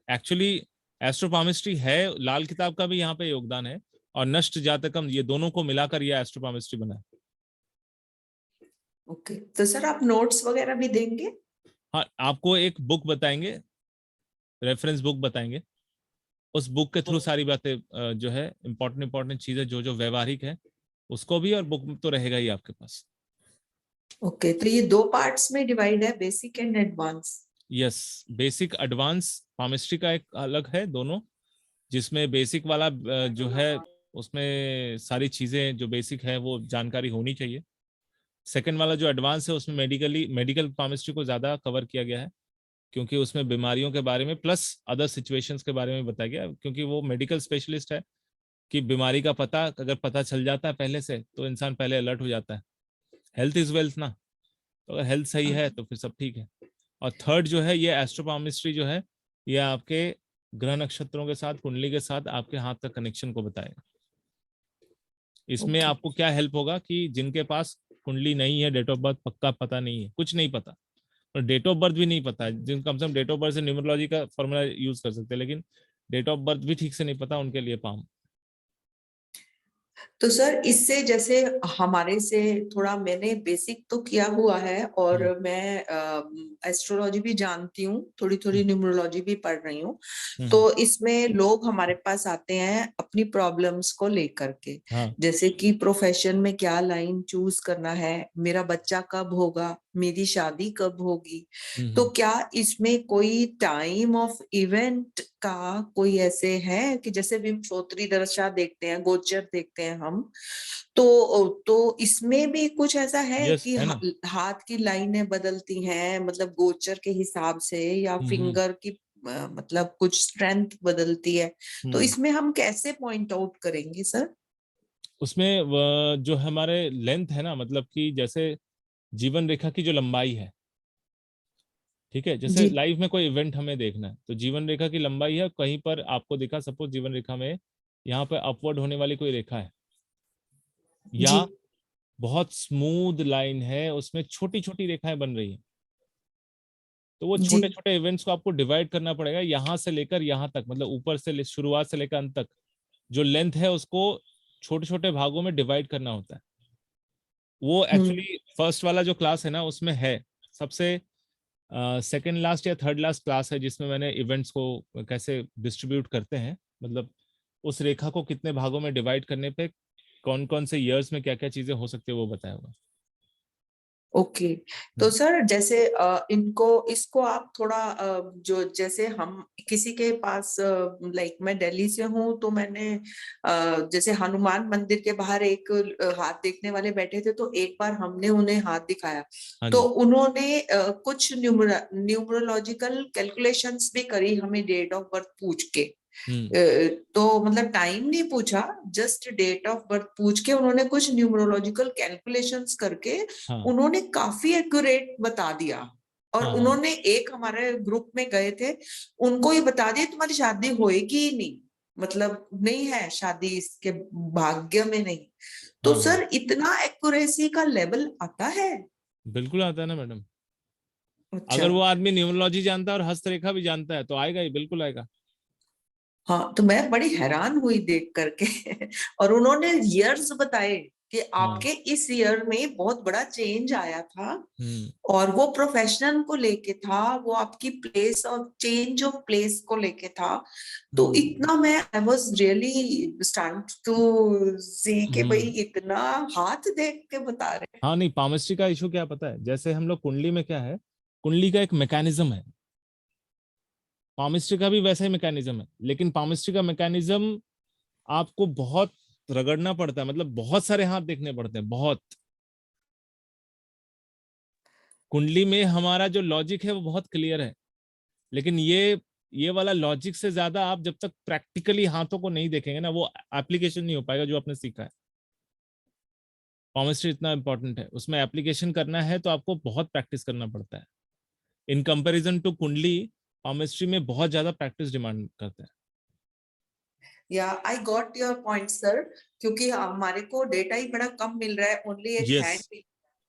एक्चुअली एस्ट्रोपामिस्ट्री है, लाल किताब का भी यहाँ पे योगदान है, और नष्ट जातकम, ये दोनों को मिलाकर ये एस्ट्रोपामिस्ट्री बना है। ओके, तो सर आप नोट्स वगैरह भी देंगे? हाँ, आपको एक बुक बताएंगे, रेफरेंस बुक बताएंगे, उस बुक के थ्रू सारी बातें जो है इंपॉर्टेंट चीजें जो जो व्यवहारिक है उसको भी, और बुक तो रहेगा ही आपके पास। ओके, तो ये 2 पार्ट्स में डिवाइड है, basic and advance? Yes, basic advance palmistry का एक अलग है दोनों, जिसमें बेसिक वाला जो है उसमें सारी चीजें जो बेसिक है वो जानकारी होनी चाहिए। सेकंड वाला जो एडवांस है उसमें मेडिकल पामिस्ट्री को ज्यादा कवर किया गया है, क्योंकि उसमें बीमारियों के बारे में प्लस अदर सिचुएशंस के बारे में बताया गया, क्योंकि वो मेडिकल स्पेशलिस्ट है कि बीमारी का पता अगर पता चल जाता है पहले से तो इंसान पहले अलर्ट हो जाता है। हेल्थ इज वेल्थ ना, तो अगर हेल्थ सही है तो फिर सब ठीक है। और थर्ड जो है ये एस्ट्रोपामिस्ट्री जो है, ये आपके ग्रह नक्षत्रों के साथ, कुंडली के साथ आपके हाथ का कनेक्शन को बताएगा। इसमें आपको क्या हेल्प होगा कि जिनके पास कुंडली नहीं है, डेट ऑफ बर्थ पक्का पता नहीं है, कुछ नहीं पता, और डेट ऑफ बर्थ भी नहीं पता है, जिन कम से कम डेट ऑफ बर्थ से न्यूमरोलॉजी का फॉर्मूला यूज कर सकते हैं, लेकिन डेट ऑफ बर्थ भी ठीक से नहीं पता, उनके लिए पाम। तो सर इससे जैसे हमारे से थोड़ा मैंने बेसिक तो किया हुआ है और मैं एस्ट्रोलॉजी भी जानती हूँ, थोड़ी थोड़ी न्यूमरोलॉजी भी पढ़ रही हूँ। तो इसमें लोग हमारे पास आते हैं अपनी प्रॉब्लम्स को लेकर के, जैसे कि प्रोफेशन में क्या लाइन चूज करना है, मेरा बच्चा कब होगा, मेरी शादी कब होगी। तो क्या इसमें कोई टाइम ऑफ इवेंट का कोई ऐसे है कि जैसे विमशोत्री दशा देखते हैं, गोचर देखते हैं हम, तो इसमें भी कुछ ऐसा है कि हाथ की लाइनें बदलती हैं, मतलब गोचर के हिसाब से, या फिंगर की मतलब कुछ स्ट्रेंथ बदलती है, तो इसमें हम कैसे पॉइंट आउट करेंगे सर? उसमें जो हमारे लेंथ है ना, मतलब कि जैसे जीवन रेखा की जो लंबाई है, ठीक है, जैसे लाइफ में कोई इवेंट हमें देखना है तो जीवन रेखा की लंबाई है, कहीं पर आपको दिखा सपोज जीवन रेखा में यहाँ पे अपवर्ड होने वाली कोई रेखा है, या बहुत स्मूथ लाइन है उसमें छोटी छोटी रेखाएं बन रही है, तो वो छोटे छोटे इवेंट्स को आपको डिवाइड करना पड़ेगा, यहाँ से लेकर यहाँ तक, मतलब ऊपर से शुरुआत से लेकर अंत तक जो लेंथ है उसको छोटे छोटे भागों में डिवाइड करना होता है। वो एक्चुअली फर्स्ट वाला जो क्लास है ना उसमें है, सबसे सेकंड लास्ट या थर्ड लास्ट क्लास है जिसमें मैंने इवेंट्स को कैसे डिस्ट्रीब्यूट करते हैं, मतलब उस रेखा को कितने भागों में डिवाइड करने पे कौन कौन से ईयर्स में क्या क्या चीजें हो सकती है वो बताया होगा। ओके, तो सर जैसे इसको आप थोड़ा जो जैसे हम किसी के पास लाइक मैं दिल्ली से हूँ, तो मैंने जैसे हनुमान मंदिर के बाहर एक हाथ देखने वाले बैठे थे, तो एक बार हमने उन्हें हाथ दिखाया, तो उन्होंने कुछ न्यूमरोलॉजिकल कैलकुलेशंस भी करी हमें डेट ऑफ बर्थ पूछ के। तो मतलब टाइम नहीं पूछा, जस्ट डेट ऑफ बर्थ पूछ के उन्होंने कुछ न्यूमरोलॉजिकल कैलकुलेशंस करके उन्होंने काफी एक्यूरेट बता दिया। और उन्होंने एक हमारे ग्रुप में गए थे, उनको ये बता दिया तुम्हारी शादी होएगी ही नहीं, मतलब नहीं है शादी, इसके भाग्य में नहीं। तो सर इतना एक्यूरेसी का लेवल आता है? बिल्कुल आता है ना मैडम। अगर वो आदमी न्यूमरोलॉजी जानता है और हस्तरेखा भी जानता है तो आएगा ही, बिल्कुल आएगा। हाँ, तो मैं बड़ी हैरान हुई देख करके और उन्होंने ईयर्स बताए कि आपके इस ईयर में बहुत बड़ा चेंज आया था, और वो प्रोफेशनल को लेके था, वो आपकी प्लेस और चेंज ऑफ प्लेस को लेके था। तो इतना मैं I was really stunned to see कि भाई इतना हाथ देख के बता रहे। हाँ नहीं, पामिस्ट्री का इशू क्या पता है, जैसे हम लोग कुंडली में क्या है, कुंडली का एक मैकेनिज्म है, पामिस्ट्री का भी वैसा ही मैकेनिज्म है, लेकिन पामिस्ट्री का मैकेनिज्म आपको बहुत रगड़ना पड़ता है, मतलब बहुत सारे हाथ देखने पड़ते हैं, बहुत। कुंडली में हमारा जो लॉजिक है वो बहुत क्लियर है, लेकिन ये वाला लॉजिक से ज्यादा आप जब तक प्रैक्टिकली हाथों को नहीं देखेंगे ना, वो एप्लीकेशन नहीं हो पाएगा जो आपने सीखा है। पामिस्ट्री इतना इंपॉर्टेंट है, उसमें एप्लीकेशन करना है तो आपको बहुत प्रैक्टिस करना पड़ता है। इन कंपैरिजन टू कुंडली, पामिस्ट्री में बहुत ज्यादा प्रैक्टिस डिमांड करता है। या I got your point sir, क्योंकि हमारे को डेटा ही बड़ा कम मिल रहा है, ओनली एक हैंड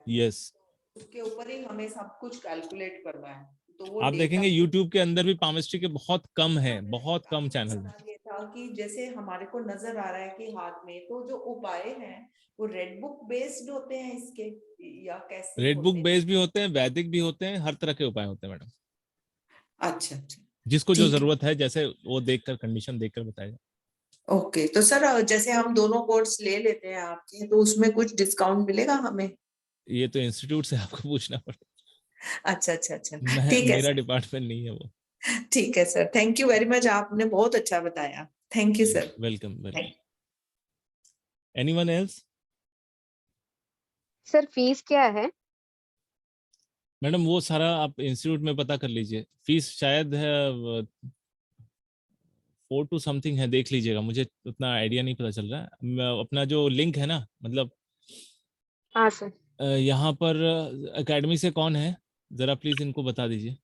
यस, उसके ऊपर ही हमें सब कुछ कैलकुलेट करना है। तो वो आप देखेंगे YouTube के अंदर भी पामिस्ट्री के बहुत कम है, बहुत कम चैनल है। ये था कि जैसे हमारे को नजर आ रहा है कि हाथ में तो जो उपाय हैं वो रेड बुक बेस्ड होते हैं इसके, या कैसे? रेड बुक बेस्ड भी होते हैं, वैदिक भी होते हैं, हर तरह के उपाय होते हैं मैडम। अच्छा अच्छा, जिसको जो ठीक है। जरूरत है, जैसे वो देखकर, कंडीशन देखकर बताएगा। ओके, तो सर जैसे हम दोनों कोर्स ले लेते हैं आपके, तो उसमें कुछ डिस्काउंट मिलेगा हमें? ये तो इंस्टीट्यूट से आपको पूछना पड़ेगा। अच्छा अच्छा अच्छा, मैं, ठीक है मेरा सर, डिपार्टमेंट नहीं है वो। ठीक है sir, thank you very much, आपने बहुत अच्छा बताया, thank you sir. Welcome welcome. Anyone else? Sir fees क्या है? मैडम वो सारा आप इंस्टीट्यूट में पता कर लीजिए। फीस शायद है 4 to समथिंग है, देख लीजिएगा, मुझे उतना आइडिया नहीं पता चल रहा है। अपना जो लिंक है ना, मतलब हाँ सर। यहाँ पर एकेडमी से कौन है, जरा प्लीज इनको बता दीजिए।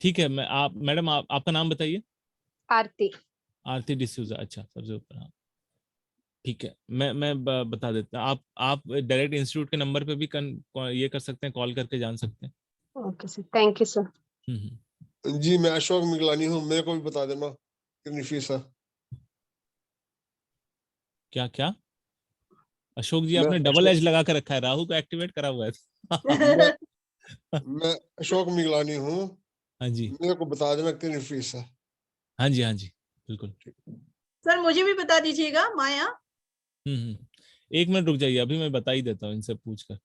ठीक है, मैं आप मैडम आपका नाम बताइए। आरती। आरती डिसूजा, अच्छा, सबसे ऊपर। हाँ ठीक है, मैं बता देता हूँ। आप डायरेक्ट इंस्टीट्यूट के नंबर पे भी ये कर सकते हैं, कॉल करके जान सकते हैं। Okay sir, thank you sir. जी मैं अशोक मिगलानी हूँ, मेरे को भी बता देना कितनी फीस है। क्या क्या अशोक जी, मैं आपने डबल एज लगा कर रखा है, राहु को एक्टिवेट करा हुआ है। मैं अशोक मिगलानी हूँ, हाँ जी, मेरे को बता देना कितनी फीस है। हाँ जी, हाँ जी, बिल्कुल। सर मुझे भी बता दीजिएगा, माया। 1 मिनट रुक जाइए, अभी मैं बता ही देता हूँ इनसे पूछकर।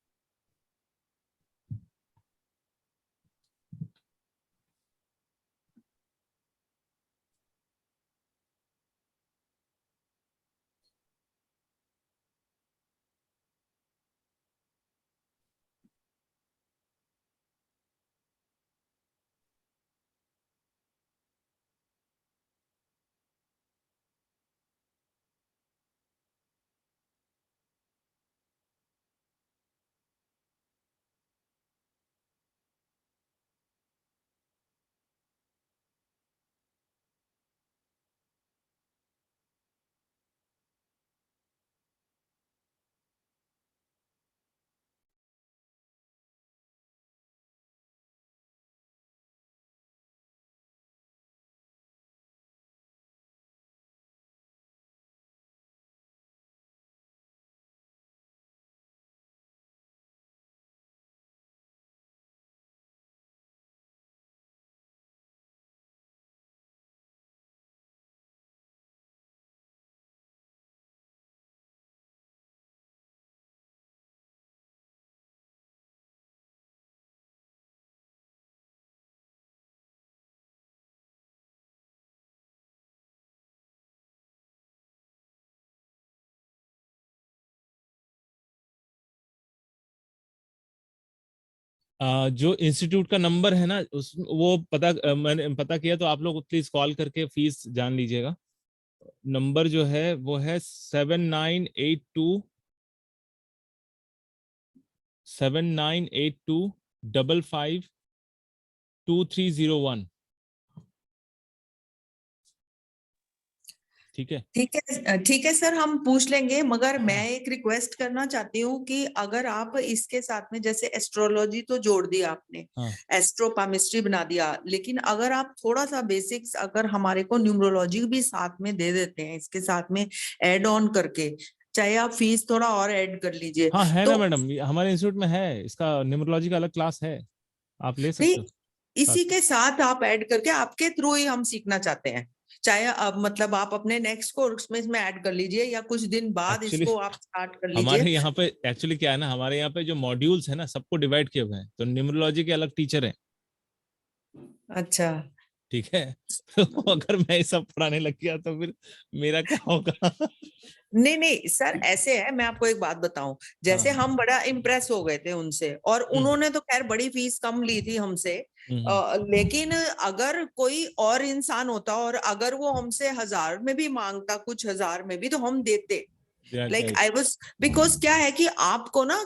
जो इंस्टीट्यूट का नंबर है ना, उस वो मैंने पता किया, तो आप लोग प्लीज कॉल करके फीस जान लीजिएगा। नंबर जो है वो है 7982552301। ठीक है, ठीक है सर, हम पूछ लेंगे, मगर मैं एक रिक्वेस्ट करना चाहती हूँ कि अगर आप इसके साथ में, जैसे एस्ट्रोलॉजी तो जोड़ दिया आपने, एस्ट्रोपामिस्ट्री बना दिया, लेकिन अगर आप थोड़ा सा बेसिक्स अगर हमारे को न्यूमरोलॉजी भी साथ में दे देते हैं, इसके साथ में ऐड ऑन करके, चाहे आप फीस थोड़ा और ऐड कर लीजिए। हाँ है तो ना मैडम, हमारे इंस्टीट्यूट में है, इसका न्यूमरोलॉजी का अलग क्लास है, आप ले सकते हो। इसी के साथ आप ऐड करके, आपके थ्रू ही हम सीखना चाहते हैं, चाहे अब मतलब आप अपने नेक्स्ट कोर्स में इसमें ऐड कर लीजिए, या कुछ दिन बाद Actually, इसको आप स्टार्ट कर लीजिए। हमारे यहाँ पे एक्चुअली क्या है ना, हमारे यहाँ पे जो मॉड्यूल्स है ना, सबको डिवाइड किए हुए हैं, तो न्यूमरोलॉजी के अलग टीचर हैं। अच्छा, ठीक है। तो अगर मैं ये सब पढ़ाने लग गया तो फिर मेरा क्या होगा? नहीं नहीं सर, ऐसे है, मैं आपको एक बात बताऊं, जैसे हम बड़ा इम्प्रेस हो गए थे उनसे, और उन्होंने तो खैर बड़ी फीस कम ली थी हमसे, लेकिन अगर कोई और इंसान होता और अगर वो हमसे 1000 में भी मांगता, कुछ 1000 में भी, तो हम देते। लाइक आई वाज, बिकॉज क्या है कि आपको ना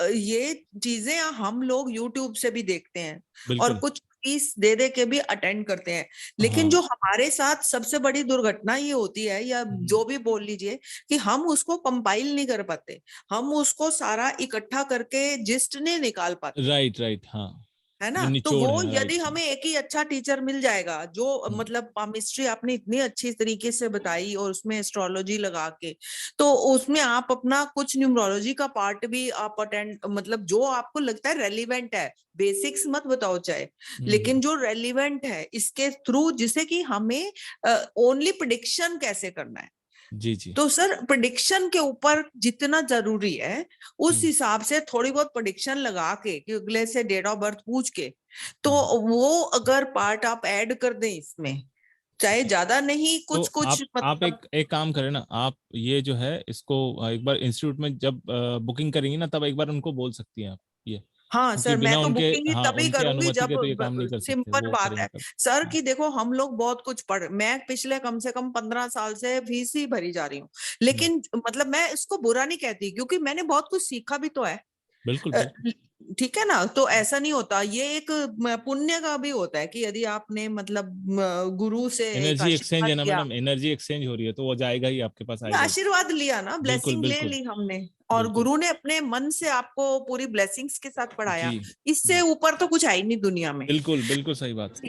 ये चीजें हम लोग यूट्यूब से भी देखते हैं और बिल्कुल। कुछ फीस दे दे के भी अटेंड करते हैं, लेकिन हाँ। जो हमारे साथ सबसे बड़ी दुर्घटना ये होती है, या जो भी बोल लीजिए, कि हम उसको कंपाइल नहीं कर पाते, हम उसको सारा इकट्ठा करके जिस्ट नहीं निकाल पाते। राइट राइट, हाँ, है जो ना, तो निचोड़ वो है, यदि राइट। हमें एक ही अच्छा टीचर मिल जाएगा जो मतलब पामिस्ट्री आपने इतनी अच्छी तरीके से बताई और उसमें एस्ट्रोलॉजी लगा के, तो उसमें आप अपना कुछ न्यूमरोलॉजी का पार्ट भी आप अटेंड, मतलब जो आपको लगता है रेलिवेंट है, बेसिक्स मत बताओ चाहे, लेकिन जो रेलिवेंट है इसके थ्रू, जिसे कि हमें ओनली प्रेडिक्शन कैसे करना है। जी जी। तो सर प्रेडिक्शन के ऊपर जितना जरूरी है उस हिसाब से थोड़ी बहुत प्रेडिक्शन लगा के, कि अगले से डेट ऑफ बर्थ पूछ के, तो वो अगर पार्ट आप ऐड कर दें इसमें, चाहे ज्यादा नहीं, तो कुछ कुछ आप मतलब। एक काम करें ना, आप ये जो है इसको एक बार इंस्टीट्यूट में जब बुकिंग करेंगी ना, तब एक बार उनको बोल सकती हैं आप ये, हाँ क्योंकि सर, मैं बिना तो उनके, बुकिंग ही हाँ, तभी उनके करूंगी अनुमति जब के तो ये काम नहीं कर सकते, सिंपल वो बात करेंगे है तब। सर कि देखो हम लोग बहुत कुछ पढ़, मैं पिछले कम से कम 15 साल से फीस ही भरी जा रही हूँ, लेकिन मतलब मैं इसको बुरा नहीं कहती, क्योंकि मैंने बहुत कुछ सीखा भी तो है। बिल्कुल अ, बिल्कुल। ठीक है ना, तो ऐसा नहीं होता, ये एक पुण्य का भी होता है कि यदि आपने मतलब गुरु से एक एनर्जी एक्सचेंज आशीर्वाद है ना लिया, मैडम, एनर्जी एक्सचेंज हो रही है, तो वो जाएगा ही, आपके पास आएगा ही। आशीर्वाद लिया ना, बिल्कुल ब्लेसिंग ले बिल्कुल ली हमने, और बिल्कुल। गुरु ने अपने मन से आपको पूरी ब्लेसिंग्स के साथ पढ़ाया, जी। इससे ऊपर तो कुछ है ही नहीं दुनिया में। बिल्कुल बिल्कुल सही बात।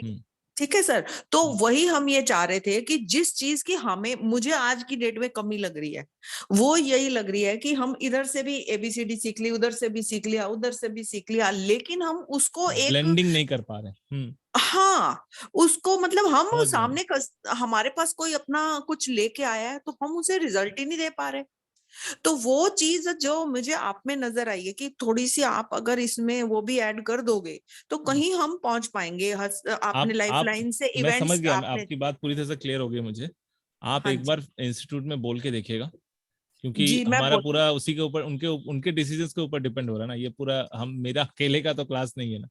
ठीक है सर, तो वही हम ये चाह रहे थे कि जिस चीज की हमें, मुझे आज की डेट में कमी लग रही है, वो यही लग रही है कि हम इधर से भी ABCD सीख ली, उधर से भी सीख लिया, उधर से भी सीख लिया, लेकिन हम उसको एक, ब्लेंडिंग नहीं कर पा रहे। हाँ, उसको मतलब हम समझ गया मैं। सामने हमारे पास कोई अपना कुछ लेके आया है, तो हम उसे रिजल्ट ही नहीं दे पा रहे। तो वो चीज जो मुझे आप में नजर आई है कि थोड़ी सी आप अगर इसमें वो भी ऐड कर दोगे, तो कहीं हम पहुंच पाएंगे। आपने आप लाइफलाइन से मैं समझ इवेंट्स गया, आपने। आपकी बात पूरी तरह से क्लियर हो गई मुझे। आप हाँ एक जी, बार इंस्टीट्यूट में बोल के देखिएगा, क्योंकि जी मैं हमारा बोल, पूरा उसी के ऊपर, उनके उनके डिसीजंस के ऊपर डिपेंड हो रहा है ना, ये पूरा हम, मेरा अकेले का तो क्लास नहीं है ना,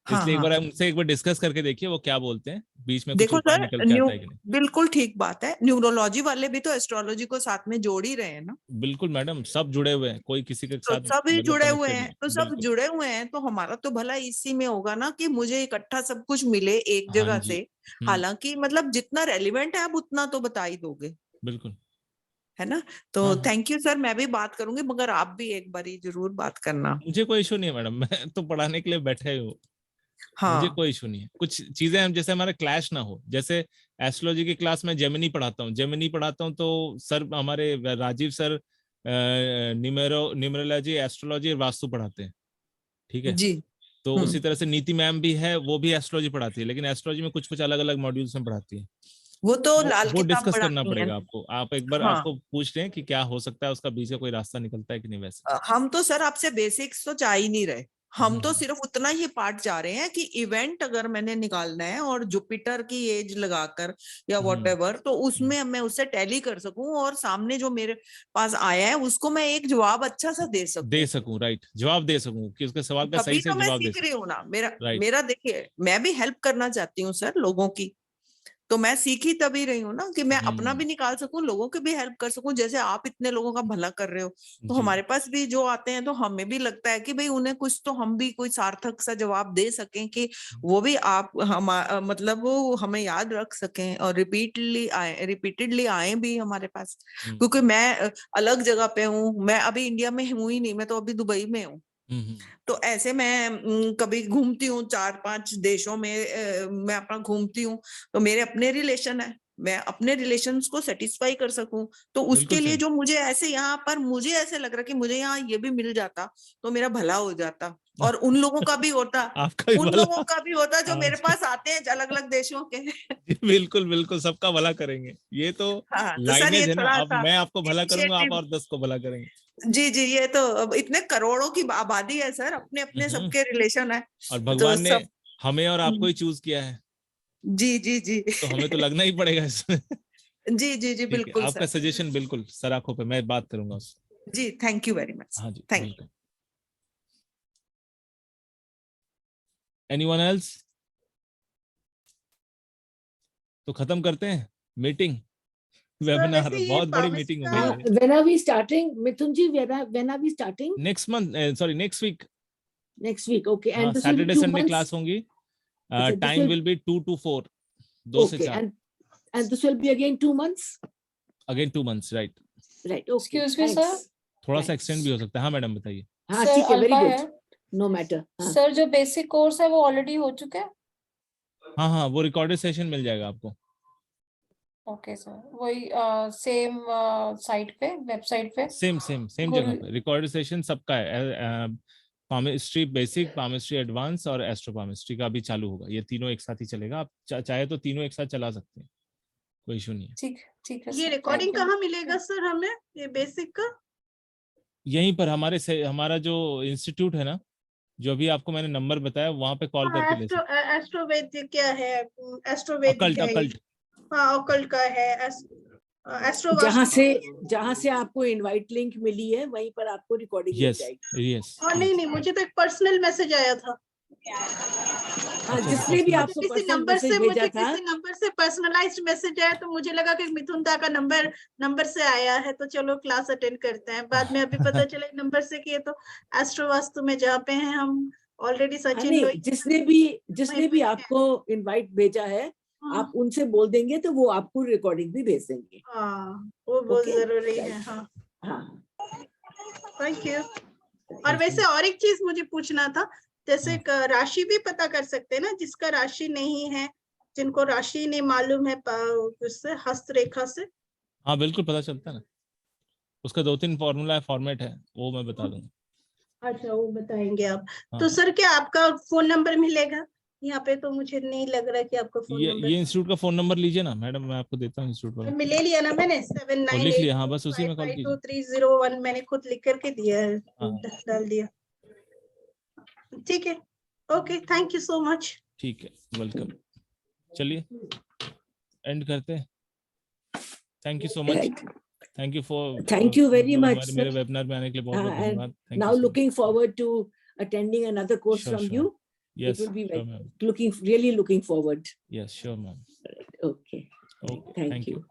हाँ इसलिए एक हाँ, बार उनसे एक बार डिस्कस करके देखिए वो क्या बोलते हैं, बीच में कुछ देखो उपाय सर, निकल के आता है कि नहीं। बिल्कुल ठीक बात है, न्यूरोलॉजी वाले भी तो एस्ट्रोलॉजी को साथ में जोड़ ही रहे हैं ना, बिल्कुल मैडम, सब जुड़े हुए हैं, कोई किसी के तो साथ सभी मतलब जुड़े हुए कनेक्टेड हैं, नहीं, तो सब बिल्कुल। जुड़े हुए हैं, तो हमारा तो भला इसी में होगा ना कि मुझे इकट्ठा सब कुछ मिले एक हाँ जगह जी। से। हालांकि मतलब जितना रेलिवेंट है आप उतना तो बता ही दोगे, बिल्कुल। है ना। तो हाँ हाँ, थैंक यू सर, मैं भी बात करूंगी, मगर आप भी एक बारी जरूर बात करना। मुझे कोई इशू नहीं है मैडम, मैं तो पढ़ाने के लिए बैठे हूँ, मुझे हाँ कोई इशू नहीं है। कुछ चीजें हम जैसे हमारा क्लैश ना हो, जैसे एस्ट्रोलॉजी की क्लास में जेमिनी पढ़ाता हूँ, तो सर हमारे राजीव सर न्यूमेरोलॉजी, एस्ट्रोलॉजी और वास्तु पढ़ाते हैं, ठीक है। जी, तो उसी तरह से नीति मैम भी है, वो भी एस्ट्रोलॉजी पढ़ाती है, लेकिन एस्ट्रोलॉजी में कुछ कुछ अलग अलग मॉड्यूल्स में पढ़ाती है। वो तो लाल वो किताब डिस्कस करना पढ़ाती हैं। पड़ेगा आपको, आप एक बार हाँ, आपको पूछ रहे हैं कि क्या हो सकता है, उसका बीच का कोई रास्ता निकलता है कि नहीं वैसे। हम तो सर आपसे बेसिक्स तो चाह ही नहीं रहे, हम तो हम्म। सिर्फ उतना ही पार्ट चाह रहे हैं कि इवेंट अगर मैंने निकालना है और जुपिटर की एज लगाकर या हम्म। व्हाटएवर, तो उसमें मैं उससे टैली कर सकूं और सामने जो मेरे पास आया है उसको मैं एक जवाब अच्छा सा दे दे सकूं। सकूं, राइट, जवाब दे सकूं, कि उसके सवाल का तभी सही से तो मैं जवाब दे सीख रही सकूं। हूँ ना, मेरा राइट। मेरा देखिए, मैं भी हेल्प करना चाहती हूँ सर लोगों की, तो मैं सीखी तभी रही हूँ ना कि मैं अपना भी निकाल सकूं, लोगों की भी हेल्प कर सकूं, जैसे आप इतने लोगों का भला कर रहे हो, तो जी। हमारे पास भी जो आते हैं तो हमें भी लगता है कि भाई उन्हें कुछ तो हम भी कोई सार्थक सा जवाब दे सकें, कि वो भी आप हम मतलब वो हमें याद रख सकें और रिपीटेडली आए भी हमारे पास, क्योंकि मैं अलग जगह पे हूँ, मैं अभी इंडिया में हूँ ही नहीं, मैं तो अभी दुबई में हूँ। तो ऐसे मैं कभी घूमती हूँ 4-5 देशों में, मैं अपना घूमती हूँ, तो मेरे अपने रिलेशन है, मैं अपने रिलेशंस को सेटिस्फाई कर सकूं, तो बिल्कुल उसके लिए सही। जो मुझे ऐसे यहाँ पर मुझे ऐसे लग रहा कि मुझे यहाँ ये भी मिल जाता तो मेरा भला हो जाता, और उन लोगों का भी होता, आपका भी उन भला। लोगों का भी होता जो हाँ मेरे जी। पास आते हैं अलग अलग देशों के। बिल्कुल बिल्कुल, सबका भला करेंगे, ये तो हाँ, तो सर ये लाइनेज है ना, थोड़ा अब सा मैं आपको भला करूंगा, आप इनिशिएटिव। और 10 को भला करेंगे। जी जी, ये तो अब इतने करोड़ों की आबादी है सर, अपने अपने हम्म। सबके रिलेशन है, और तो भगवान ने सब। हमें और आपको ही चूज किया है, जी जी जी। तो हमें तो लगना ही पड़ेगा इसमें। जी जी जी, ठीक है, बिल्कुल आपका सर। सजेशन बिल्कुल सर आंखों पे, मैं बात करूंगा उससे। जी, थैंक यू वेरी मच, हाँ जी, thank you. Welcome. Anyone else? तो खत्म करते हैं मीटिंग। वेबिनार, वैसे ये बहुत बड़ी pharmacy मीटिंग का- होगी ये। When are we starting, Mithun ji? When are we starting? Next month, sorry next week. Next week, okay. हाँ, And this will be Saturday 2 Sunday months. Class होंगी। अच्छा, this time will- will be 2 to 4, 2 से Okay, 4। and this will be again 2 months, again 2 months, right. right? Okay. Excuse me, sir. thanks. थोड़ा सा Thanks. Extend भी हो सकता है। हाँ मैडम बताइए। हाँ सर ठीक है, very अल्फा good. है। No matter. हाँ. सर जो बेसिक कोर्स है वो ऑलरेडी हो चुका है। हाँ हाँ, वो रिकॉर्डेड सेशन मिल जाएगा आपको। ओके सर, वही सेम साइट पे, वेबसाइट पे। Same Good. जगह पे रिकॉर्डेड सेशन सबका है। पामेस्ट्री बेसिक, पामेस्ट्री एडवांस और एस्ट्रोपामेस्ट्री का भी चालू होगा। ये तीनों एक साथ ही चलेगा। आप चाहे तो तीनों एक साथ चला सकते हैं, कोई इशू नहीं है। ठीक है ये सर, रिकॉर्डिंग thank you. कहाँ मिलेगा सर हमें, ये बेसिक का? यहीं पर हमारा जो इंस्टीट्यूट है ना, जो अभी आपको मैंने नंबर बताया, वहां पे कॉल करके ले सकते हैं। एस्ट्रोवेद क्या है? एस्ट्रोवेद अकल्ट, है। अकल्ट। हाँ, ऑकल्ट का है। एस्ट्रोवास्तु जहाँ से आपको इनवाइट लिंक मिली है वहीं पर आपको रिकॉर्डिंग मिल यस जाएगी। यस। नहीं, मुझे तो एक पर्सनल मैसेज आया था। हाँ, जिसने भी आपको किसी पर्सनल नंबर से मैसेज भेजा था, किसी नंबर से पर्सनलाइज्ड मैसेज आया, तो मुझे लगा कि मिथुन दा का नंबर से आया है, तो चलो क्लास अटेंड करते हैं। बाद में अभी पता चला नंबर से किए तो एस्ट्रोवास्तु में जहाँ पे हैं हम ऑलरेडी सचिन नहीं, लोई जिसने भी आपको इनवाइट भेजा है, आप उनसे बोल देंगे तो वो आपको रिकॉर्डिंग भी भेज देंगे। हाँ, वो बहुत Okay, जरूरी है। right. हाँ, हाँ, थैंक यू। और वैसे और एक चीज मुझे पूछना था, जैसे राशि भी पता कर सकते हैं ना, जिसका राशि नहीं है, जिनको राशि नहीं मालूम है उससे, हस्तरेखा से? हाँ बिल्कुल पता चलता है ना। उसका 2-3 फॉर्मूला है, फॉर्मेट है, वो मैं बता दूंगा। अच्छा, वो बताएंगे आप। हाँ। तो सर क्या आपका फोन नंबर मिलेगा यहाँ पे? तो मुझे नहीं लग रहा कि आपका फोन ये नंबर। इंस्टीट्यूट का फोन नंबर लीजिए ना मैडम, मैं आपको देता हूँ इंस्टीट्यूट वाला। मैं ले लिया ना मैंने, और लिख लिया। हाँ, बस उसी में कॉल कीजिए। 7982552301 मैंने खुद लिख करके दिया है, हाँ। डाल दिया। ठीक है, okay, thank you so much. ठीक है, वेलकम। चलिए एंड करते हैं। Thank you so much. right. Thank you for Thank you very much, sir. मेरे वेबिनार में आने के लिए बहुत बहुत And धन्यवाद। Thank now you so much. looking forward to attending another course Sure, from sure. you. Yes, It will be sure, ma'am. really looking forward. Yes, sure, ma'am. Okay. Okay, Thank thank you. you.